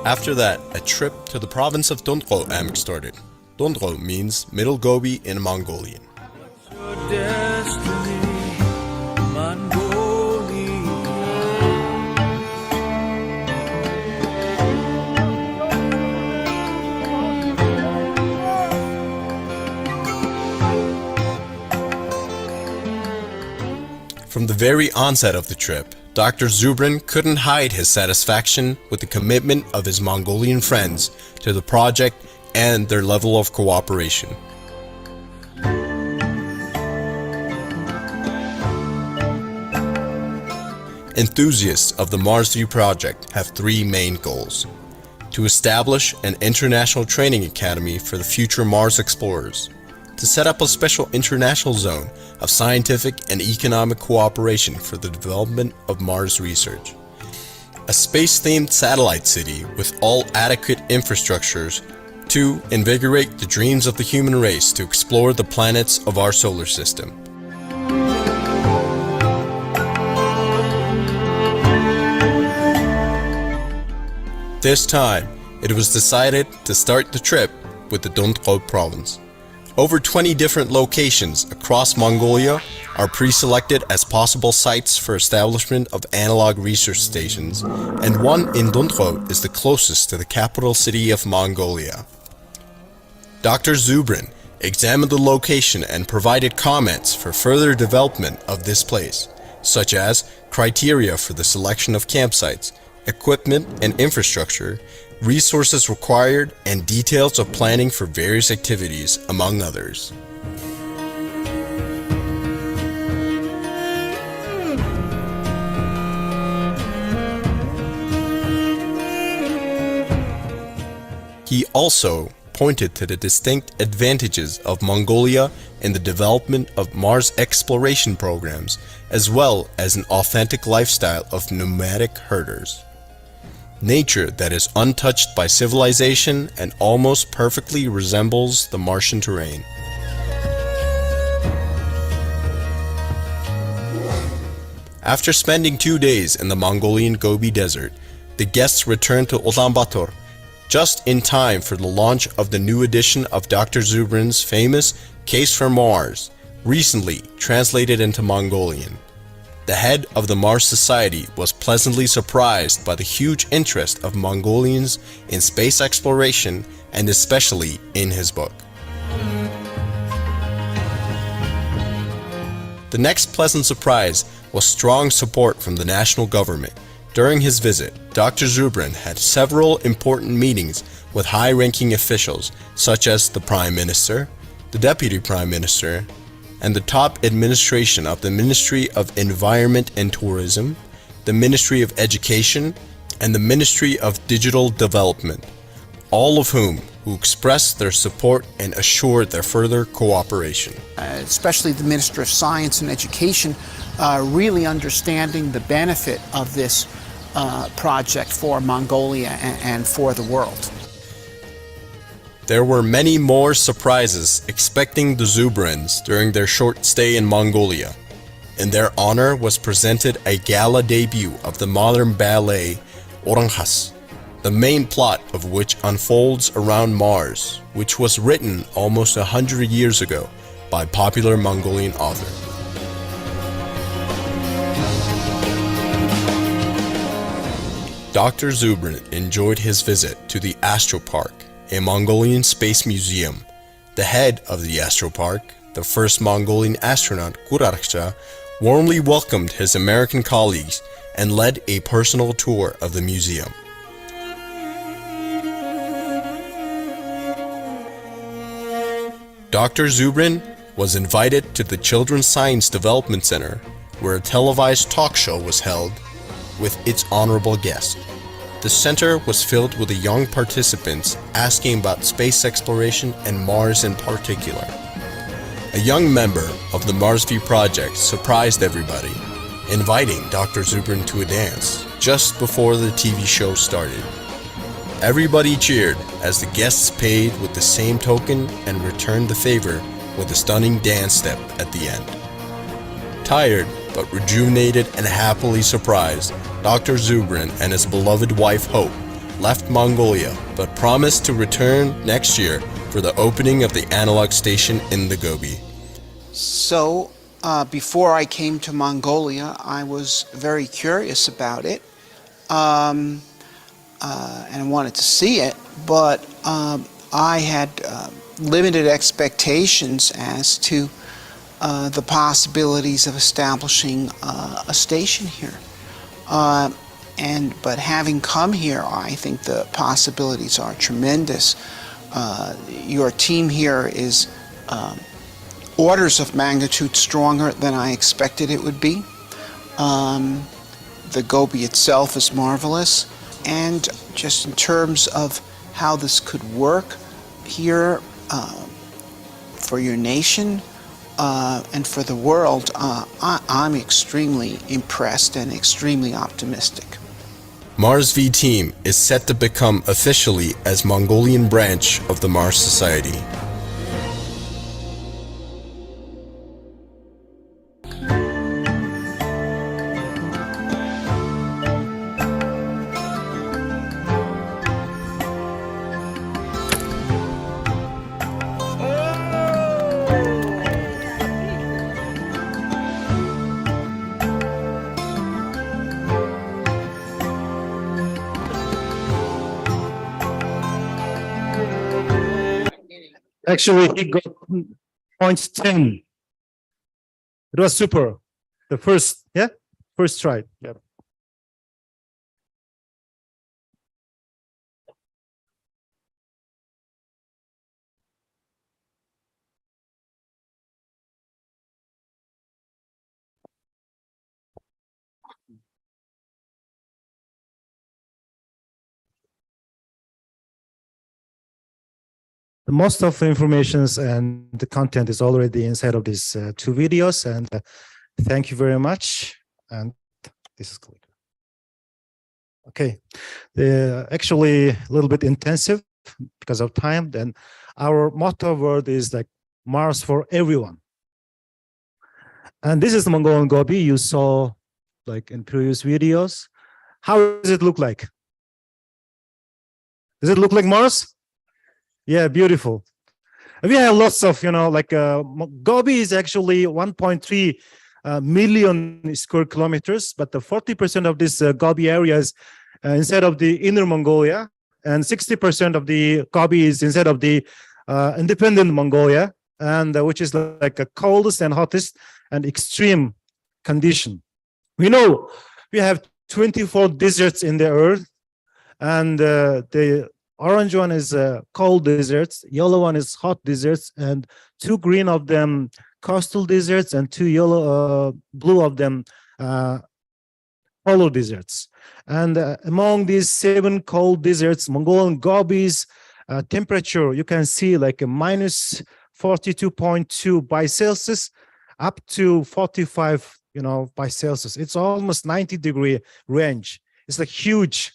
Speaker 16: After that, a trip to the province of Dondro started. Dondro means Middle Gobi in Mongolian. From the very onset of the trip, Dr. Zubrin couldn't hide his satisfaction with the commitment of his Mongolian friends to the project and their level of cooperation. Enthusiasts of the Mars View project have three main goals: to establish an international training academy for the future Mars explorers, to set up a special international zone of scientific and economic cooperation for the development of Mars research, a space-themed satellite city with all adequate infrastructures to invigorate the dreams of the human race to explore the planets of our solar system. This time, it was decided to start the trip with the Dondro province. Over 20 different locations across Mongolia are pre-selected as possible sites for establishment of analog research stations, and one in Dondro is the closest to the capital city of Mongolia. Dr. Zubrin examined the location and provided comments for further development of this place, such as criteria for the selection of campsites, equipment and infrastructure, resources required, and details of planning for various activities, among others. He also pointed to the distinct advantages of Mongolia in the development of Mars exploration programs, as well as an authentic lifestyle of nomadic herders. Nature that is untouched by civilization and almost perfectly resembles the Martian terrain. After spending 2 days in the Mongolian Gobi Desert, the guests returned to Ulaanbaatar just in time for the launch of the new edition of Dr. Zubrin's famous Case for Mars, recently translated into Mongolian. The head of the Mars Society was pleasantly surprised by the huge interest of Mongolians in space exploration, and especially in his book. The next pleasant surprise was strong support from the national government. During his visit, Dr. Zubrin had several important meetings with high-ranking officials such as the Prime Minister, the Deputy Prime Minister, and the top administration of the Ministry of Environment and Tourism, the Ministry of Education, and the Ministry of Digital Development, all of whom expressed their support and assured their further cooperation.
Speaker 1: Especially the Minister of Science and Education, really understanding the benefit of this project for Mongolia and for the world.
Speaker 16: There were many more surprises expecting the Zubrins during their short stay in Mongolia. In their honor was presented a gala debut of the modern ballet Oranghas, the main plot of which unfolds around Mars, which was written almost 100 years ago by popular Mongolian author. Dr. Zubrin enjoyed his visit to the Astropark, a Mongolian space museum. The head of the Astropark, the first Mongolian astronaut Gurakhcha, warmly welcomed his American colleagues and led a personal tour of the museum. Dr. Zubrin was invited to the Children's Science Development Center, where a televised talk show was held with its honorable guest. The center was filled with the young participants asking about space exploration and Mars in particular. A young member of the Mars View project surprised everybody, inviting Dr. Zubrin to a dance just before the TV show started. Everybody cheered as the guests paid with the same token and returned the favor with a stunning dance step at the end. Tired but rejuvenated and happily surprised, Dr. Zubrin and his beloved wife Hope left Mongolia, but promised to return next year for the opening of the analog station in the Gobi.
Speaker 1: So, before I came to Mongolia, I was very curious about it, and I wanted to see it, but I had limited expectations as to the possibilities of establishing a station here. But having come here, I think the possibilities are tremendous. Your team here is orders of magnitude stronger than I expected it would be. The Gobi itself is marvelous, and just in terms of how this could work here for your nation and for the world, I'm extremely impressed and extremely optimistic.
Speaker 16: Mars V Team is set to become officially as Mongolian branch of the Mars Society.
Speaker 14: Actually, he got points 10. It was super. The first, yeah, first try. Yeah. Most of the informations and the content is already inside of these two videos, and thank you very much. And this is clear. Okay, they're actually a little bit intensive because of time. Then our motto word is like Mars for everyone. And this is the Mongolian Gobi you saw like in previous videos. How does it look like? Does it look like Mars? Yeah, beautiful. We have lots of, like Gobi is actually 1.3 million square kilometers, but the 40% of this Gobi area is inside of the Inner Mongolia, and 60% of the Gobi is inside of the independent Mongolia, and which is like the coldest and hottest and extreme condition. We know we have 24 deserts in the earth, and the orange one is cold deserts, yellow one is hot deserts, and two green of them coastal deserts, and two blue of them polar deserts. And among these 7 cold deserts, Mongolian Gobi's temperature, you can see like a minus 42.2 by Celsius up to 45, by Celsius. It's almost 90-degree range. It's a huge,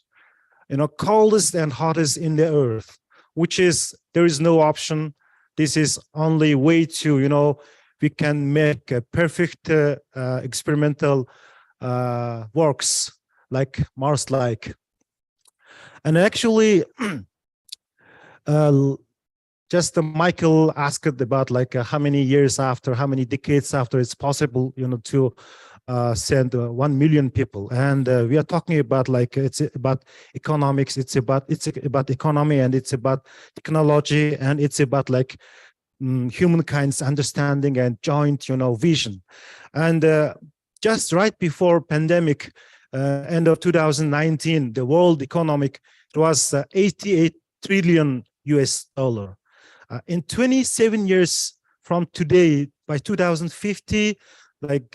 Speaker 14: coldest and hottest in the earth, which is, there is no option. This is only way to, we can make a perfect experimental works like Mars-like. And actually, just Michael asked about like how many years after, how many decades after it's possible, to send 1 million people. And we are talking about like it's about economics, it's about economy, and it's about technology, and it's about like humankind's understanding and joint vision. And just right before pandemic, end of 2019, the world economic, it was 88 trillion US dollar. In 27 years from today, by 2050, like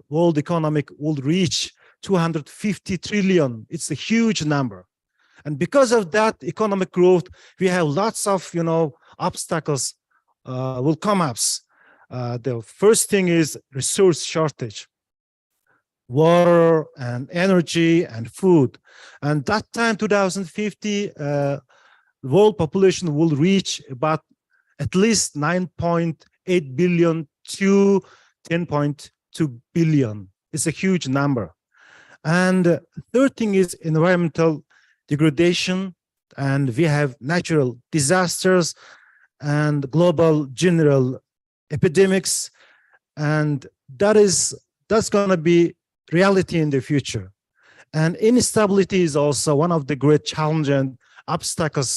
Speaker 14: world economic will reach 250 trillion. It's a huge number. And because of that economic growth, we have lots of, obstacles will come up. The first thing is resource shortage, water and energy and food. And that time, 2050, world population will reach about at least 9.8 billion to 10.2 billion. It's a huge number. And third thing is environmental degradation, and we have natural disasters and global general epidemics, and that's going to be reality in the future. And instability is also one of the great challenges and obstacles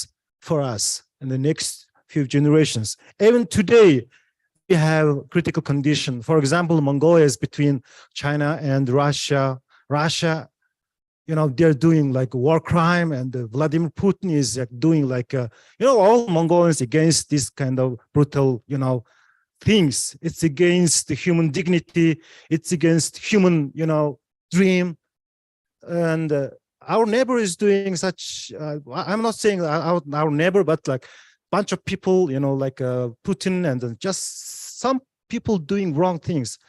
Speaker 14: for us in the next few generations. Even today, we have critical condition. For example, Mongolia is between China and Russia. Russia, they're doing like war crime, and Vladimir Putin is doing like, all Mongolians against this kind of brutal, things. It's against the human dignity. It's against human, dream. And our neighbor is doing such, I'm not saying our neighbor, but like bunch of people, like Putin and just some people doing wrong things.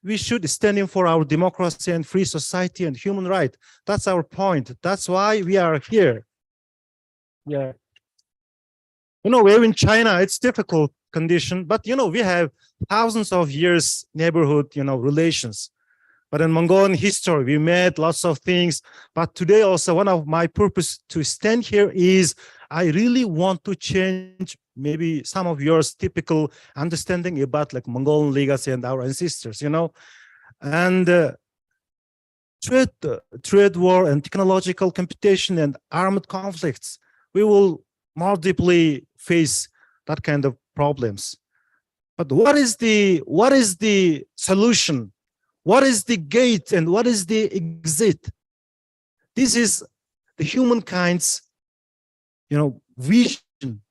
Speaker 14: We should stand in for our democracy and free society and human right. That's our point. That's why we are here. Yeah. We're in China, it's difficult condition, but we have thousands of years neighborhood, relations. But in Mongolian history, we made lots of things. But today also, one of my purpose to stand here is I really want to change maybe some of yours typical understanding about like Mongolian legacy and our ancestors, and trade war and technological competition and armed conflicts. We will more deeply face that kind of problems. But what is the solution? What is the gate and what is the exit? This is the humankind's, vision.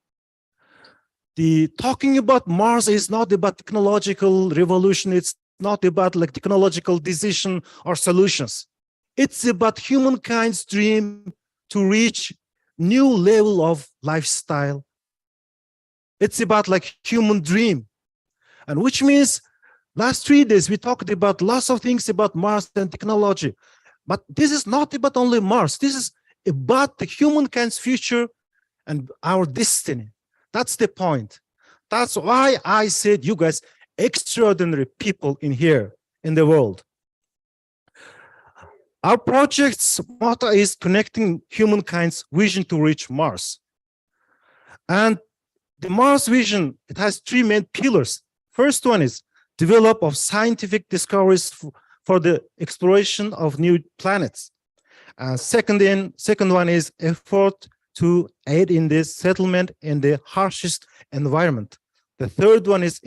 Speaker 14: The talking about Mars is not about technological revolution. It's not about like technological decision or solutions. It's about humankind's dream to reach new level of lifestyle. It's about like human dream, and which means last 3 days, we talked about lots of things about Mars and technology, but this is not about only Mars. This is about the humankind's future and our destiny. That's the point. That's why I said you guys, extraordinary people in here in the world. Our project's motto is connecting humankind's vision to reach Mars. And the Mars vision, it has 3 main pillars. First one is develop of scientific discoveries for the exploration of new planets. Second one is effort to aid in this settlement in the harshest environment. The third one is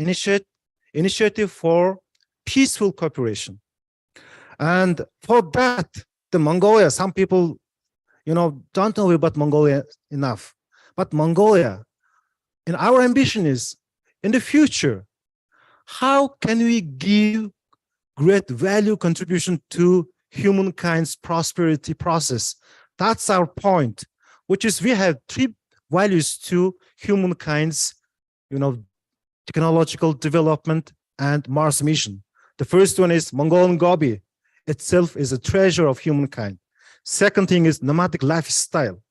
Speaker 14: initiative for peaceful cooperation. And for that, the Mongolia, some people, don't know about Mongolia enough. But Mongolia, and our ambition is, in the future, how can we give great value contribution to humankind's prosperity process? That's our point, which is we have 3 values to humankind's, technological development and Mars mission. The first one is Mongolian Gobi itself is a treasure of humankind. Second thing is nomadic lifestyle.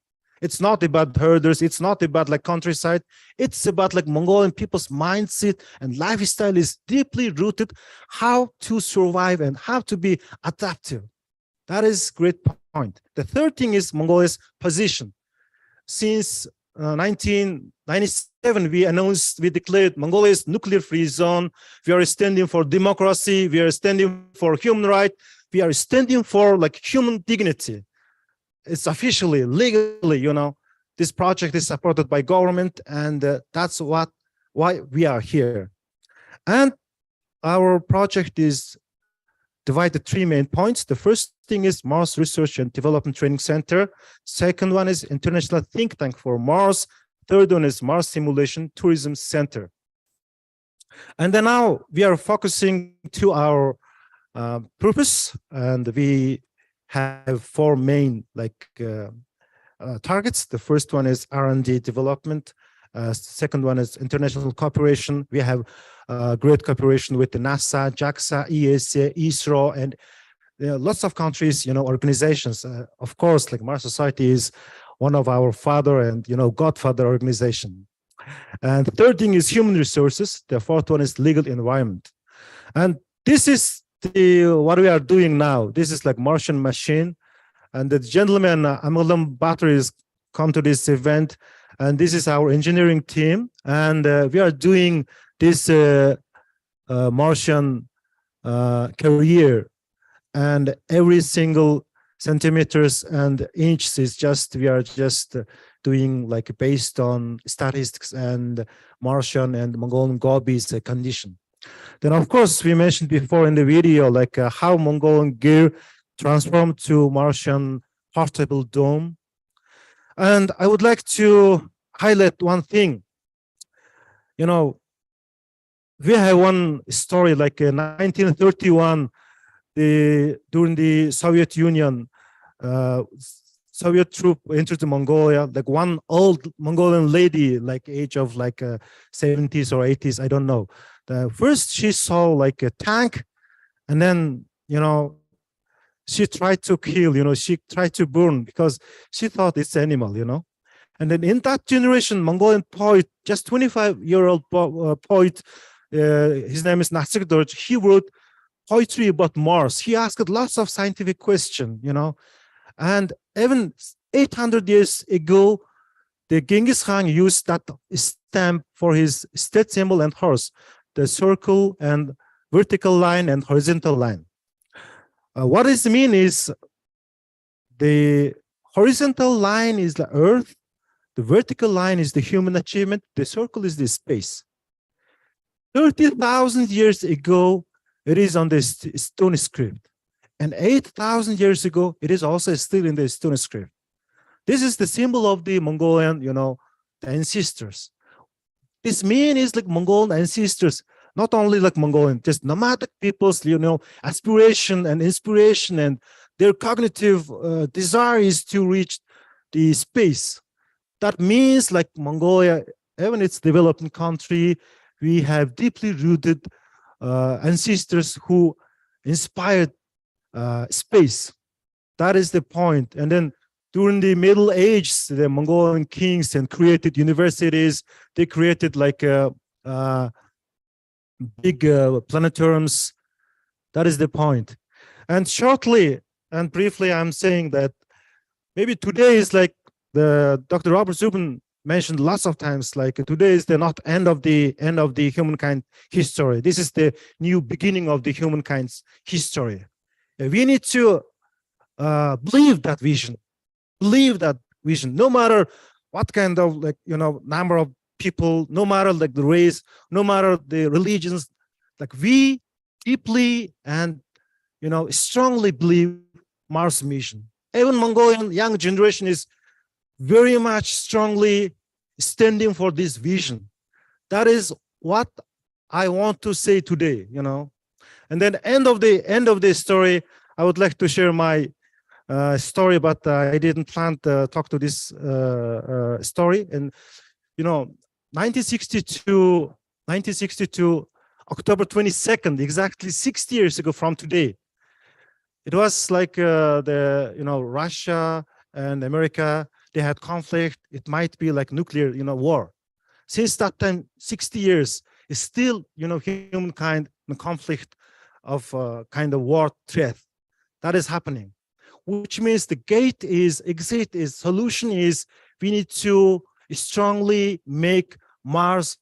Speaker 14: It's not about herders. It's not about like countryside. It's about like Mongolian people's mindset and lifestyle is deeply rooted how to survive and how to be adaptive. That is great point. The third thing is Mongolia's position. Since 1997, we declared Mongolia's nuclear-free zone. We are standing for democracy. We are standing for human rights. We are standing for like human dignity. It's officially, legally, this project is supported by government, and that's why we are here. And our project is divided 3 main points. The first thing is Mars Research and Development Training Center. Second one is International Think Tank for Mars. Third one is Mars Simulation Tourism Center. And then now we are focusing to our purpose, and we have 4 main targets. The first one is R&D development. Second one is international cooperation. We have great cooperation with the NASA, JAXA, ESA, ISRO, and lots of countries, organizations. Of course, like Mars Society is one of our father and, godfather organization. And the third thing is human resources. The fourth one is legal environment. And this is what we are doing now. This is like Martian machine. And the gentleman, Amalam Battery, is come to this event. And this is our engineering team. And we are doing this Martian career. And every single centimeters and inches is just, we are just doing like based on statistics and Martian and Mongolian Gobi's condition. Then of course, we mentioned before in the video, like how Mongolian gear transformed to Martian portable dome. And I would like to highlight one thing. You know, we have one story like in 1931, during the Soviet Union, Soviet troop entered Mongolia, like one old Mongolian lady, like age of like 70s or 80s, I don't know. First she saw like a tank, and then, you know, she tried to kill, you know, she tried to burn because she thought it's animal, you know. And then in that generation, Mongolian poet, just 25-year-old poet, his name is Nasir Dorj, he wrote poetry about Mars. He asked lots of scientific questions, you know. And even 800 years ago, the Genghis Khan used that stamp for his state symbol and horse, the circle and vertical line and horizontal line. What does it mean is the horizontal line is the earth, the vertical line is the human achievement, the circle is the space. 30,000 years ago, it is on the stone script. And 8,000 years ago, it is also still in the stone script. This is the symbol of the Mongolian, you know, the ancestors. This mean is like Mongolian ancestors, not only like Mongolian, just nomadic people's, you know, aspiration and inspiration, and their cognitive desire is to reach the space. That means like Mongolia, even its developing country, we have deeply rooted ancestors who inspired space. That is the point. And then during the Middle Ages, the Mongolian kings and created universities. They created like big planetariums. That is the point. And shortly and briefly, I'm saying that maybe today is like the Dr. Robert Zubin mentioned lots of times, like today is the not end of the humankind history. This is the new beginning of the humankind's history. We need to believe that vision, no matter what kind of, like, you know, number of people, no matter like the race, no matter the religions, like we deeply and, you know, strongly believe Mars mission. Even Mongolian young generation is very much strongly standing for this vision. That is what I want to say today, you know. And then end of the story, I would like to share my story, but I didn't plan to talk to this story. And, you know, 1962, October 22nd, exactly 60 years ago from today, it was like the, you know, Russia and America, they had conflict. It might be like nuclear, you know, war. Since that time, 60 years, is still, you know, humankind in conflict of kind of war threat. That is happening, which means the exit is, solution is we need to strongly make Mars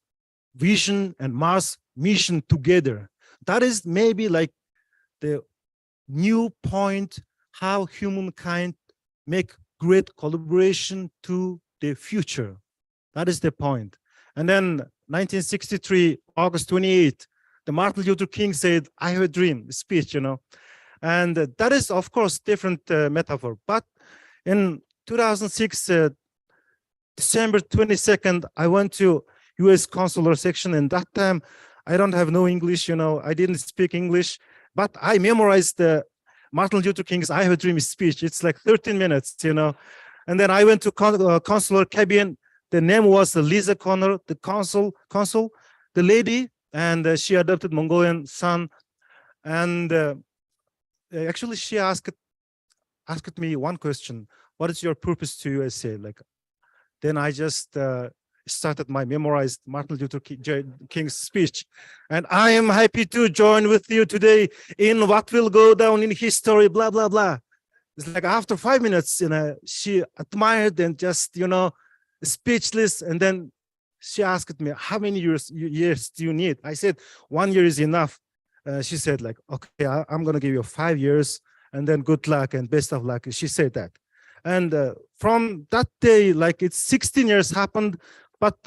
Speaker 14: vision and Mars mission together. That is maybe like the new point, how humankind make great collaboration to the future. That is the point. And then 1963, August 28th, the Martin Luther King said, "I have a dream," speech, you know. And that is, of course, different metaphor. But in 2006, December 22nd, I went to US consular section. And that time, I don't have no English, you know, I didn't speak English, but I memorized Martin Luther King's "I Have a Dream" speech. It's like 13 minutes, you know. And then I went to consular cabin. The name was Lisa Connor, the consul, the lady, and she adopted Mongolian son. And actually, she asked me one question: "What is your purpose to USA?" Like, then I just started my memorized Martin Luther King's speech. And I am happy to join with you today in what will go down in history, blah, blah, blah. It's like after 5 minutes, she admired and just, speechless. And then she asked me, how many years do you need? I said, 1 year is enough. She said like, okay, I'm going to give you 5 years and then good luck and best of luck. She said that. And from that day, like it's 16 years happened. But,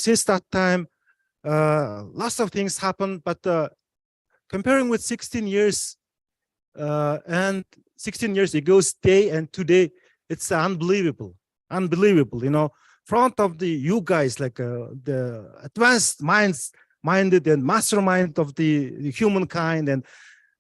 Speaker 14: since that time, lots of things happened. But comparing with 16 years and 16 years ago's day and today, it's unbelievable, front of you guys, like the advanced minded and mastermind of the humankind. And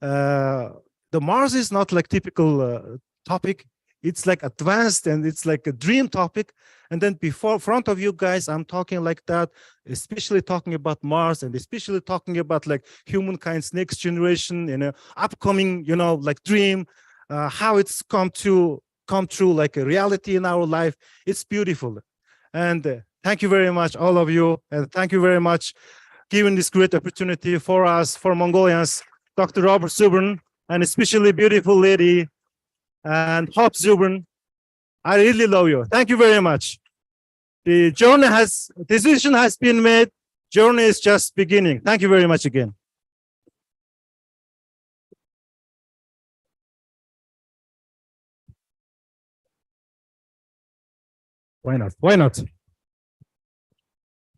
Speaker 14: the Mars is not like typical topic. It's like advanced and it's like a dream topic. And then front of you guys, I'm talking like that, especially talking about Mars and especially talking about like humankind's next generation, upcoming, like dream, how it's come true like a reality in our life. It's beautiful. And thank you very much, all of you. And thank you very much giving this great opportunity for us, for Mongolians, Dr. Robert Zubrin, and especially beautiful lady, and Hope Zubrin. I really love you. Thank you very much. The decision has been made. Journey is just beginning. Thank you very much again. Why not? Why not?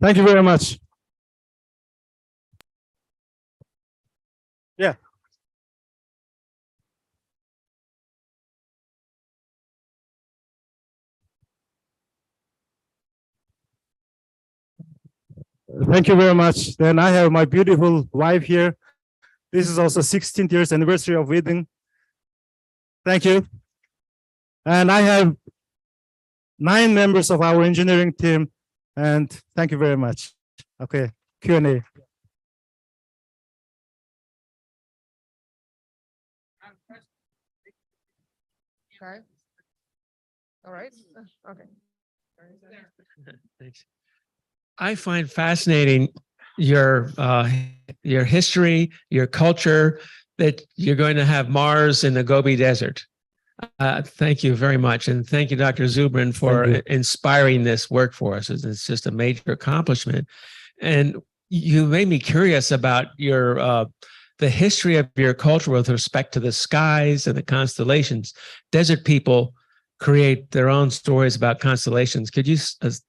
Speaker 14: Thank you very much. Yeah. Thank you very much. Then I have my beautiful wife here. This is also 16th years anniversary of wedding. Thank you. And I have 9 members of our engineering team. And thank you very much. Okay, Q&A.
Speaker 9: Okay. All right. Okay.
Speaker 17: Thanks. I find fascinating your history, your culture, that you're going to have Mars in the Gobi Desert. Thank you very much. And thank you, Dr. Zubrin, for inspiring this work for us. It's just a major accomplishment. And you made me curious about the history of your culture with respect to the skies and the constellations. Desert people create their own stories about constellations. Could you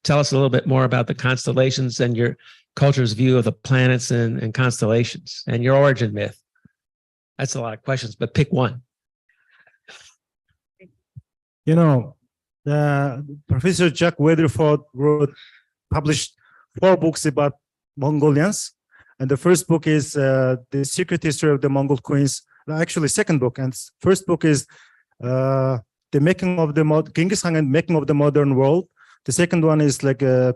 Speaker 17: tell us a little bit more about the constellations and your culture's view of the planets and constellations and your origin myth? That's a lot of questions, but pick one.
Speaker 14: Professor Jack Weatherford published 4 books about Mongolians. And the first book is The Secret History of the Mongol Queens. Actually, second book. And first book is The Making of the Genghis Khan and Making of the Modern World. The second one is like The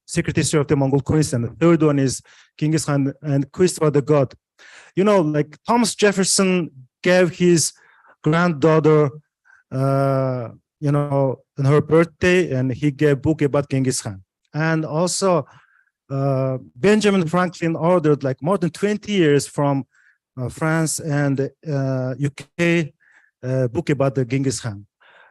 Speaker 14: Secret History of the Mongol Queens. And the third one is Genghis Khan and Quest for the God. Like Thomas Jefferson gave his granddaughter, on her birthday, and he gave a book about Genghis Khan. And also, Benjamin Franklin ordered like more than 20 years from France and UK book about the Genghis Khan.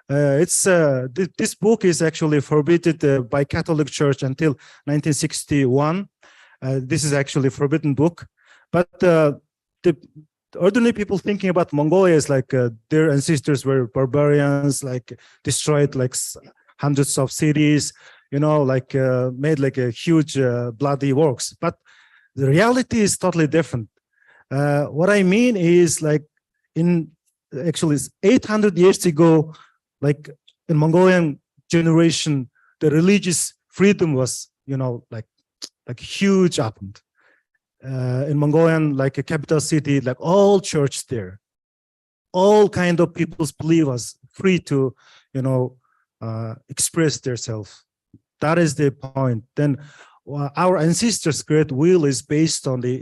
Speaker 14: This book is actually forbidden by Catholic Church until 1961. This is actually a forbidden book, but the ordinary people thinking about Mongolia is like their ancestors were barbarians, like destroyed like hundreds of cities, made like a huge bloody works. But the reality is totally different. What I mean is like actually 800 years ago, like in Mongolian generation, the religious freedom was, like huge happened. In Mongolian, like a capital city, like all church there, all kind of people's belief was free to, express themselves. That is the point. Then our ancestors' great will is based on the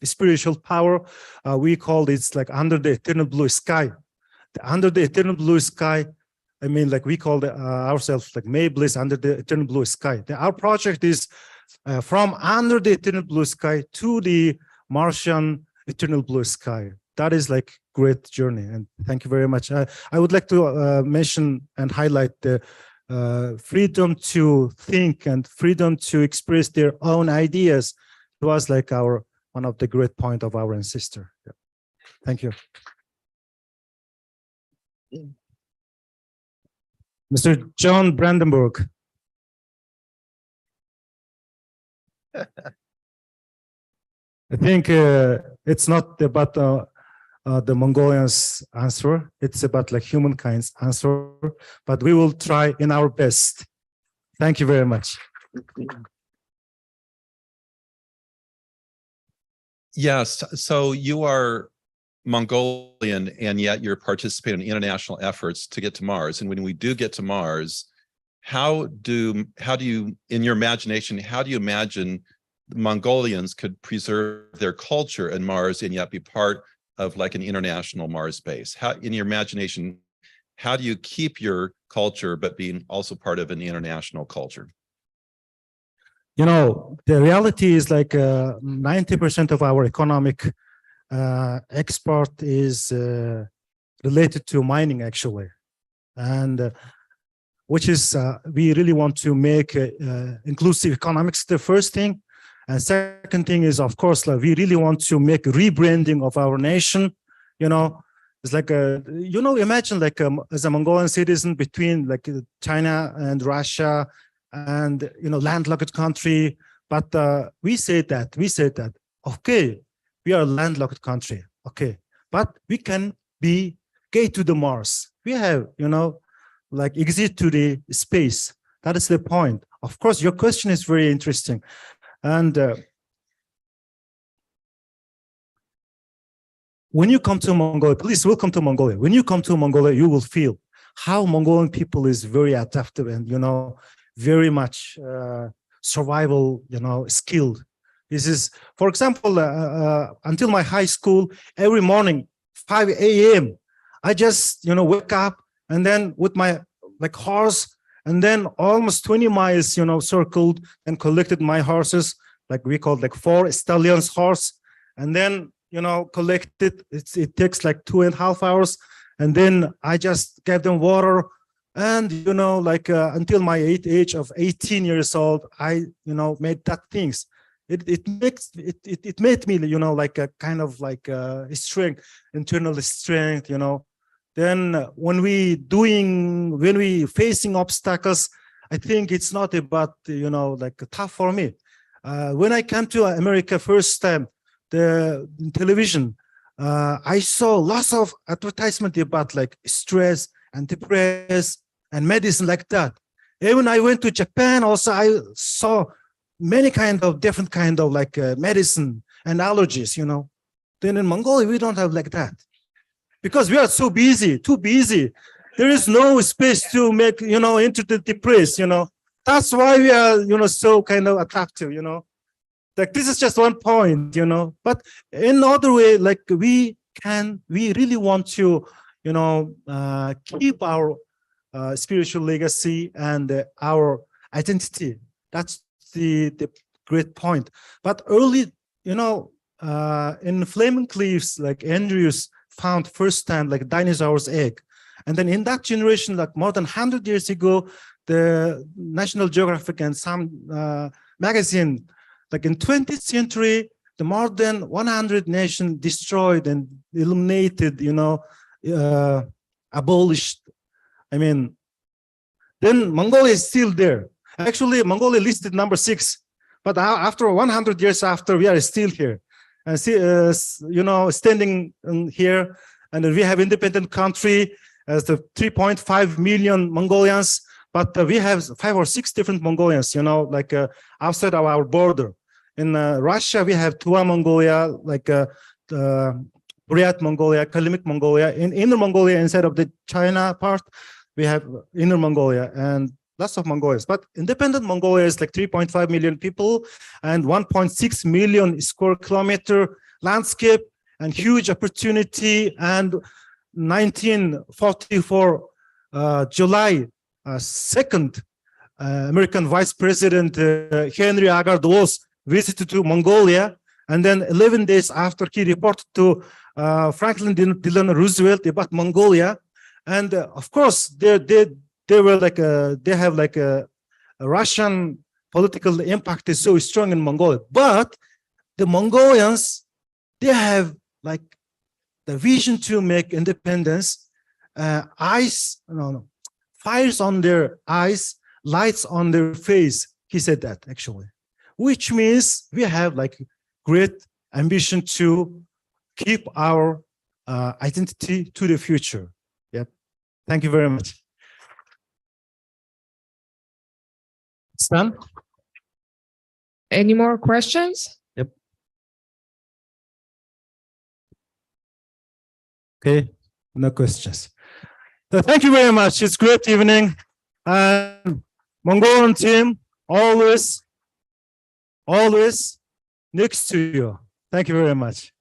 Speaker 14: spiritual power. We call it like under the eternal blue sky. Under the eternal blue sky, I mean, like we call ourselves like may bliss under the eternal blue sky. Our project is from under the eternal blue sky to the Martian eternal blue sky. that is like great journey. And thank you very much. I would like to mention and highlight the freedom to think and freedom to express their own ideas. It was like one of the great point of our ancestor. Yeah. Thank you. Mr. John Brandenburg. I think it's not about the Mongolians' answer. It's about like humankind's answer, but we will try in our best. Thank you very much.
Speaker 18: Yes, so you are Mongolian, and yet you're participating in international efforts to get to Mars. And when we do get to Mars, how do you, in your imagination, how do you imagine Mongolians could preserve their culture in Mars and yet be part of like an international Mars base? How, in your imagination, how do you keep your culture but being also part of an international culture?
Speaker 14: You know, the reality is like 90% of our economic export is related to mining, actually, and which is we really want to make inclusive economics the first thing, and second thing is, of course, like, we really want to make rebranding of our nation. You know, it's like you know, imagine like as a Mongolian citizen between like China and Russia, and you know, landlocked country, but we said that okay, we are a landlocked country, okay, but we can be get to the Mars. We have, you know, like exit to the space. That is the point. Of course, your question is very interesting, and when you come to Mongolia, please welcome to Mongolia. When you come to Mongolia, you will feel how Mongolian people is very adaptive and, you know, very much survival, you know, skilled. This is, for example, until my high school, every morning, 5 a.m., I just, you know, wake up and then with my like horse, and then almost 20 miles, you know, circled and collected my horses, like we call like 4 stallions horse, and then, you know, collected. It takes like 2.5 hours, and then I just gave them water. And, you know, like until my age of 18 years old, I, you know, made that things. It made me, you know, like a kind of like strength, internal strength, you know. Then when we facing obstacles, I think it's not about, you know, like tough for me. When I came to America first time, the television, I saw lots of advertisement about like stress and depression and medicine like that. Even I went to Japan, also I saw many different kind of like medicine and allergies, you know. Then in Mongolia, we don't have like that because we are so busy, too busy. There is no space to make, you know, into the depressed, you know. That's why we are, you know, so kind of attractive, you know. Like this is just one point, you know. But in other way, like we really want to, you know, keep our spiritual legacy and our identity. That's the great point. But early, you know, in Flaming Cliffs, like Andrews found first time like dinosaur's egg, and then in that generation, like more than 100 years ago, the National Geographic and some magazine, like in 20th century, the more than 100 nations destroyed and eliminated, you know, abolished. I mean, then Mongolia is still there. Actually, Mongolia listed number 6, but after 100 years after, we are still here, and see, you know, standing here, and we have independent country as the 3.5 million Mongolians, but we have 5 or 6 different Mongolians, you know, like outside of our border. In Russia, we have Tula Mongolia, like Buryat Mongolia, Kalymyk Mongolia. In Inner Mongolia, inside of the China part, we have Inner Mongolia and lots of Mongolians. But independent Mongolia is like 3.5 million people and 1.6 million square kilometer landscape and huge opportunity. And 1944, July 2nd, American Vice President Henry Agar Dulles visited to Mongolia, And then 11 days after, he reported to Franklin Delano Roosevelt about Mongolia. And of course, they were like they have like a Russian political impact is so strong in Mongolia. But the Mongolians, they have like the vision to make independence, fires on their eyes, lights on their face. He said that actually, which means we have like great ambition to keep our identity to the future. Yep. Thank you very much. Stan?
Speaker 19: Any more questions?
Speaker 14: Yep. Okay, no questions. So thank you very much. It's great evening. And Mongolian team, always next to you. Thank you very much.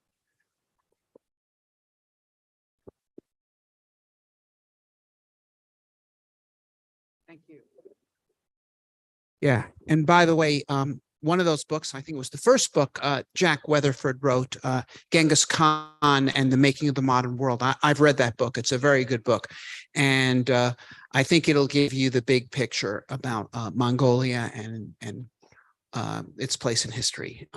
Speaker 1: Thank you. Yeah, and by the way, one of those books, I think it was the first book, Jack Weatherford wrote, Genghis Khan and the Making of the Modern World. I've read that book. It's a very good book. And I think it'll give you the big picture about Mongolia and its place in history.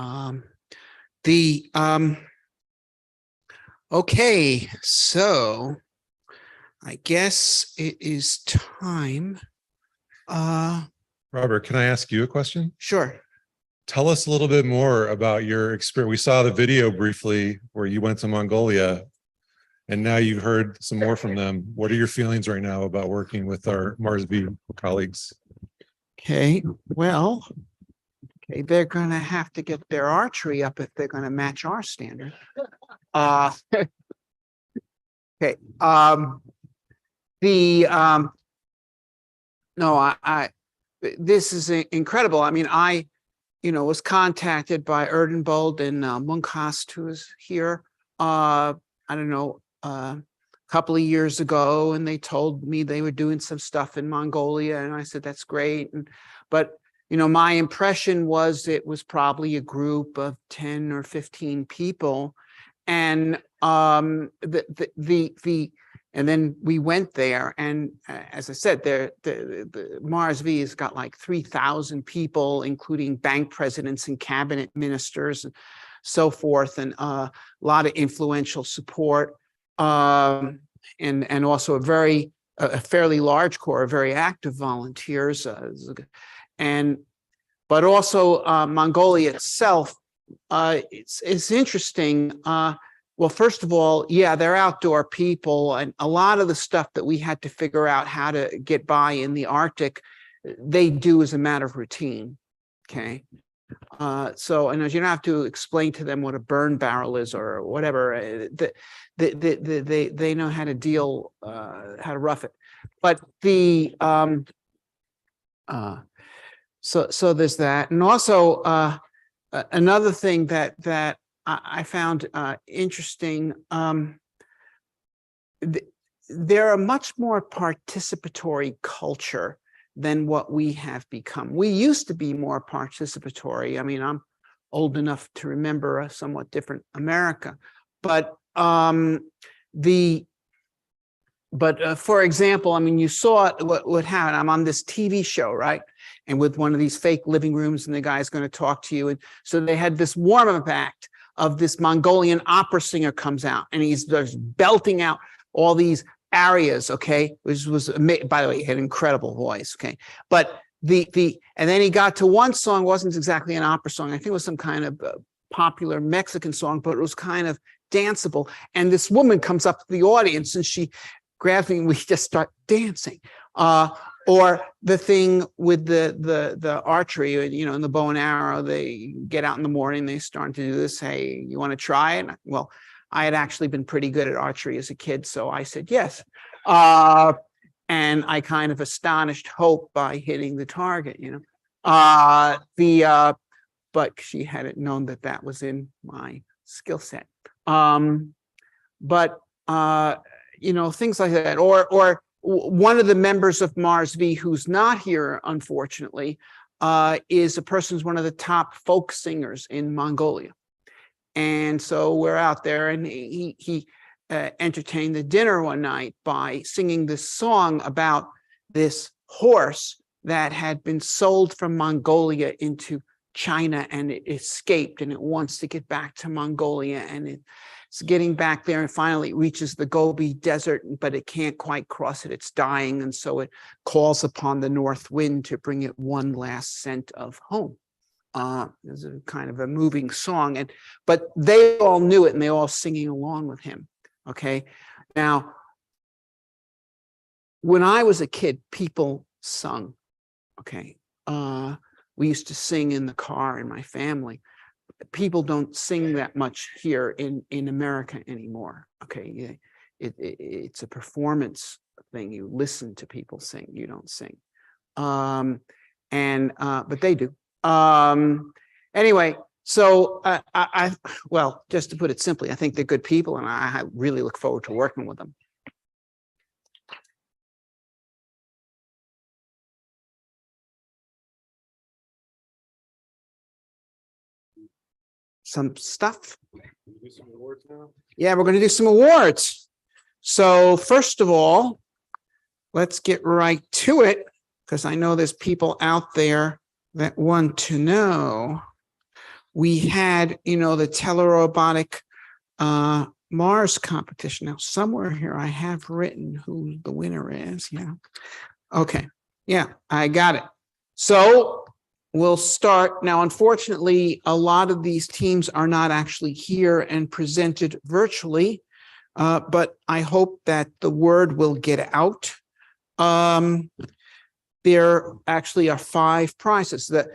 Speaker 1: Okay, so I guess it is time.
Speaker 2: Robert, can I ask you a question?
Speaker 1: Sure.
Speaker 2: Tell us a little bit more about your experience. We saw the video briefly where you went to Mongolia, and now you've heard some more from them. What are your feelings right now about working with our Mars V colleagues?
Speaker 1: Okay, well, okay, they're going to have to get their archery up if they're going to match our standard. Okay, no, this is incredible. I mean, I was contacted by Erdenbold and Munkhast, who is here, I don't know, a couple of years ago, and they told me they were doing some stuff in Mongolia, and I said, that's great. But my impression was it was probably a group of 10 or 15 people. And and then we went there, and as I said, the Mars V has got like 3,000 people, including bank presidents and cabinet ministers and so forth, and a lot of influential support, and also a fairly large core of very active volunteers, but also Mongolia itself. It's interesting. Well, first of all, yeah, they're outdoor people, and a lot of the stuff that we had to figure out how to get by in the Arctic, they do as a matter of routine. Okay. So, and as you don't have to explain to them what a burn barrel is or whatever, they know how to deal, how to rough it. But so there's that. And also another thing that I found interesting, they're a much more participatory culture than what we have become. We used to be more participatory. I mean, I'm old enough to remember a somewhat different America, but for example, I mean, you saw what happened. I'm on this TV show, right? And with one of these fake living rooms, and the guy's going to talk to you. And so they had this warm-up act of this Mongolian opera singer comes out, and he's just belting out all these arias, okay, which was, by the way, he had an incredible voice, okay. But and then he got to one song, wasn't exactly an opera song. I think it was some kind of popular Mexican song, but it was kind of danceable. And this woman comes up to the audience, and she grabs me, and we just start dancing. Or the thing with the archery, in the bow and arrow, they get out in the morning, they start to do this. Hey, you want to try it? Well, I had actually been pretty good at archery as a kid, so I said yes. And I kind of astonished Hope by hitting the target, but she hadn't known that was in my skill set. But things like that, or one of the members of Mars V who's not here, unfortunately, is a person who's one of the top folk singers in Mongolia. And so we're out there, and he entertained the dinner one night by singing this song about this horse that had been sold from Mongolia into China, and it escaped, and it wants to get back to Mongolia, and it's getting back there, and finally it reaches the Gobi Desert, but it can't quite cross it. It's dying, and so it calls upon the north wind to bring it one last scent of home. It's a kind of a moving song, but they all knew it, and they all singing along with him. Okay, now when I was a kid, people sung. Okay, we used to sing in the car in my family. People don't sing that much here in America anymore. Okay, it's a performance thing. You listen to people sing, you don't sing. But they do. Anyway, so well, just to put it simply, I think they're good people, and I really look forward to working with them. Some stuff. Yeah, we're going to do some awards. So first of all, let's get right to it, because I know there's people out there that want to know. We had, the telerobotic Mars competition. Now, somewhere here I have written who the winner is. Yeah. Okay. Yeah, I got it. So we'll start. Now, unfortunately, a lot of these teams are not actually here and presented virtually, but I hope that the word will get out. There actually are 5 prizes. The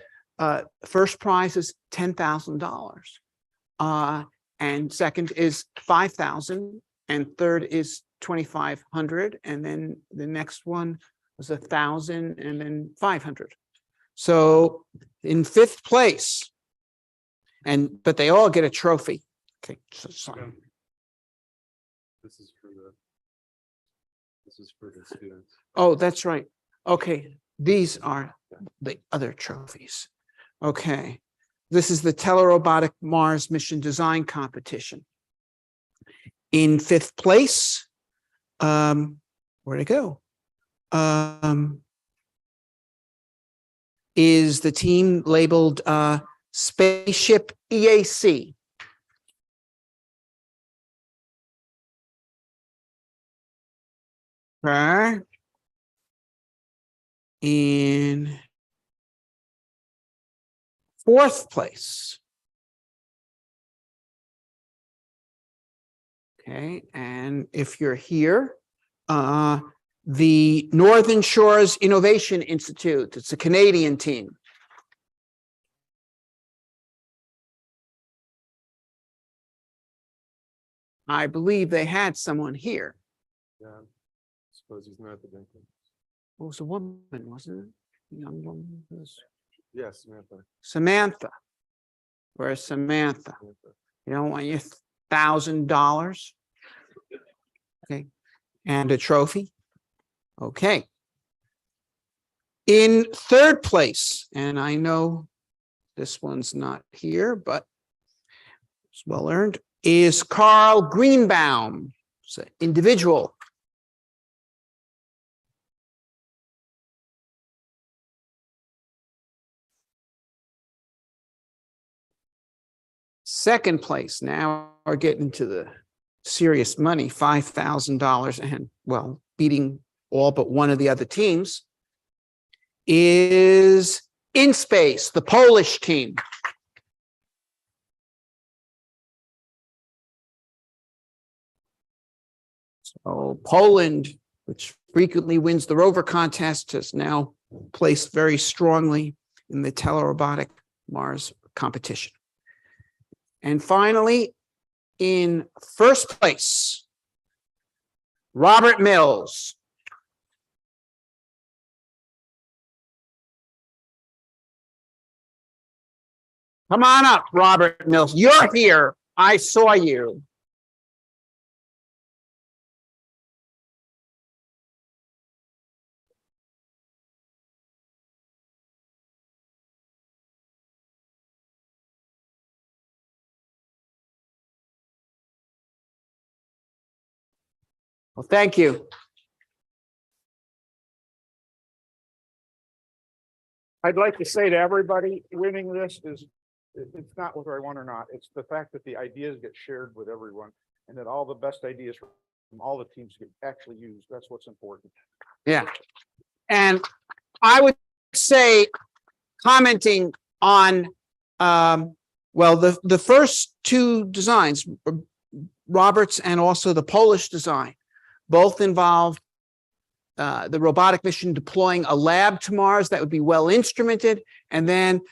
Speaker 1: first prize is $10,000, and second is $5,000, and third is $2,500, and then the next one was $1,000, and then $500. So in 5th place, but they all get a trophy. Okay, so sorry.
Speaker 2: This is for the students.
Speaker 1: Oh, that's right. Okay, these are the other trophies. Okay, this is the telerobotic Mars mission design competition. In 5th place, where'd it go? Is the team labeled Spaceship EAC. Okay. In 4th place. Okay, and if you're here, the Northern Shores Innovation Institute, it's a Canadian team. I believe they had someone here.
Speaker 2: Yeah, I suppose he's not the banquet.
Speaker 1: It was a woman, wasn't it? A young woman.
Speaker 2: Yes, Samantha.
Speaker 1: Samantha. Where's Samantha? You don't want your $1,000. Okay. And a trophy. Okay. In 3rd place, and I know this one's not here, but it's well earned, is Carl Greenbaum. It's an individual. Second place, now we're getting to the serious money, $5,000, and well, beating all but one of the other teams, is In Space, the Polish team. So Poland, which frequently wins the rover contest, has now placed very strongly in the telerobotic Mars competition. And finally, in 1st place, Robert Mills. Come on up, Robert Mills. You're here. I saw you. Well, thank you.
Speaker 20: I'd like to say to everybody, winning this is, it's not whether I won or not. It's the fact that the ideas get shared with everyone and that all the best ideas from all the teams get actually used. That's what's important.
Speaker 1: Yeah. And I would say, commenting on, well, the first two designs, Robert's and also the Polish design, both involve the robotic mission deploying a lab to Mars that would be well instrumented, and then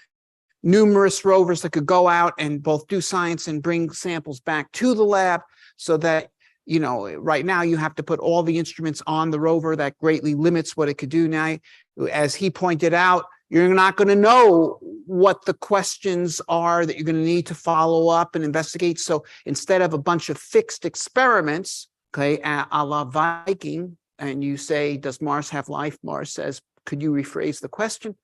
Speaker 1: numerous rovers that could go out and both do science and bring samples back to the lab, so that, you know, right now you have to put all the instruments on the rover. That greatly limits what it could do. Now, as he pointed out, you're not going to know what the questions are that you're going to need to follow up and investigate. So instead of a bunch of fixed experiments, okay, a la Viking, and you say, does Mars have life? Mars says, could you rephrase the question?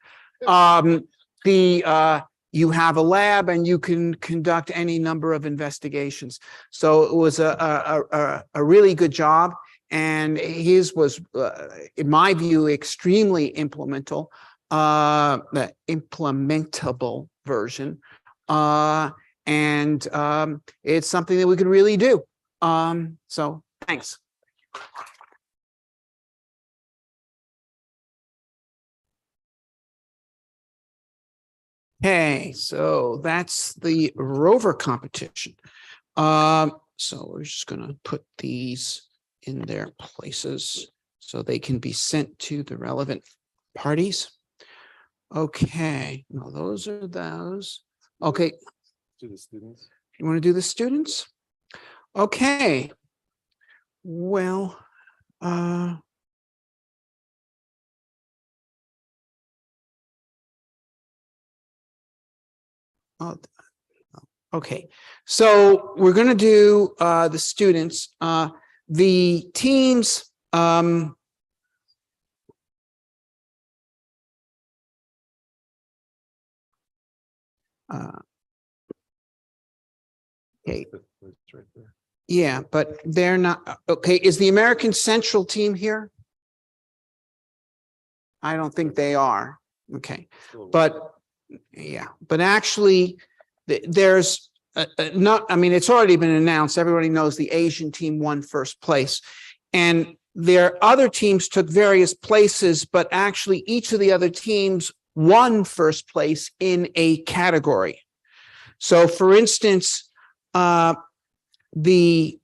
Speaker 1: You have a lab and you can conduct any number of investigations. So it was a really good job. And his was, in my view, extremely implementable version. And it's something that we could really do. So thanks. Okay, so that's the rover competition. So we're just going to put these in their places so they can be sent to the relevant parties. Okay, no, those are those. Okay.
Speaker 2: To the students.
Speaker 1: You want to do the students? Okay. Well, okay, so we're going to do the students. The teams, okay. Yeah, but they're not. Okay, is the American Central team here? I don't think they are. Okay, but yeah, but actually there's not, I mean, it's already been announced. Everybody knows the Asian team won first place, and their other teams took various places, but actually each of the other teams won first place in a category. So for instance, the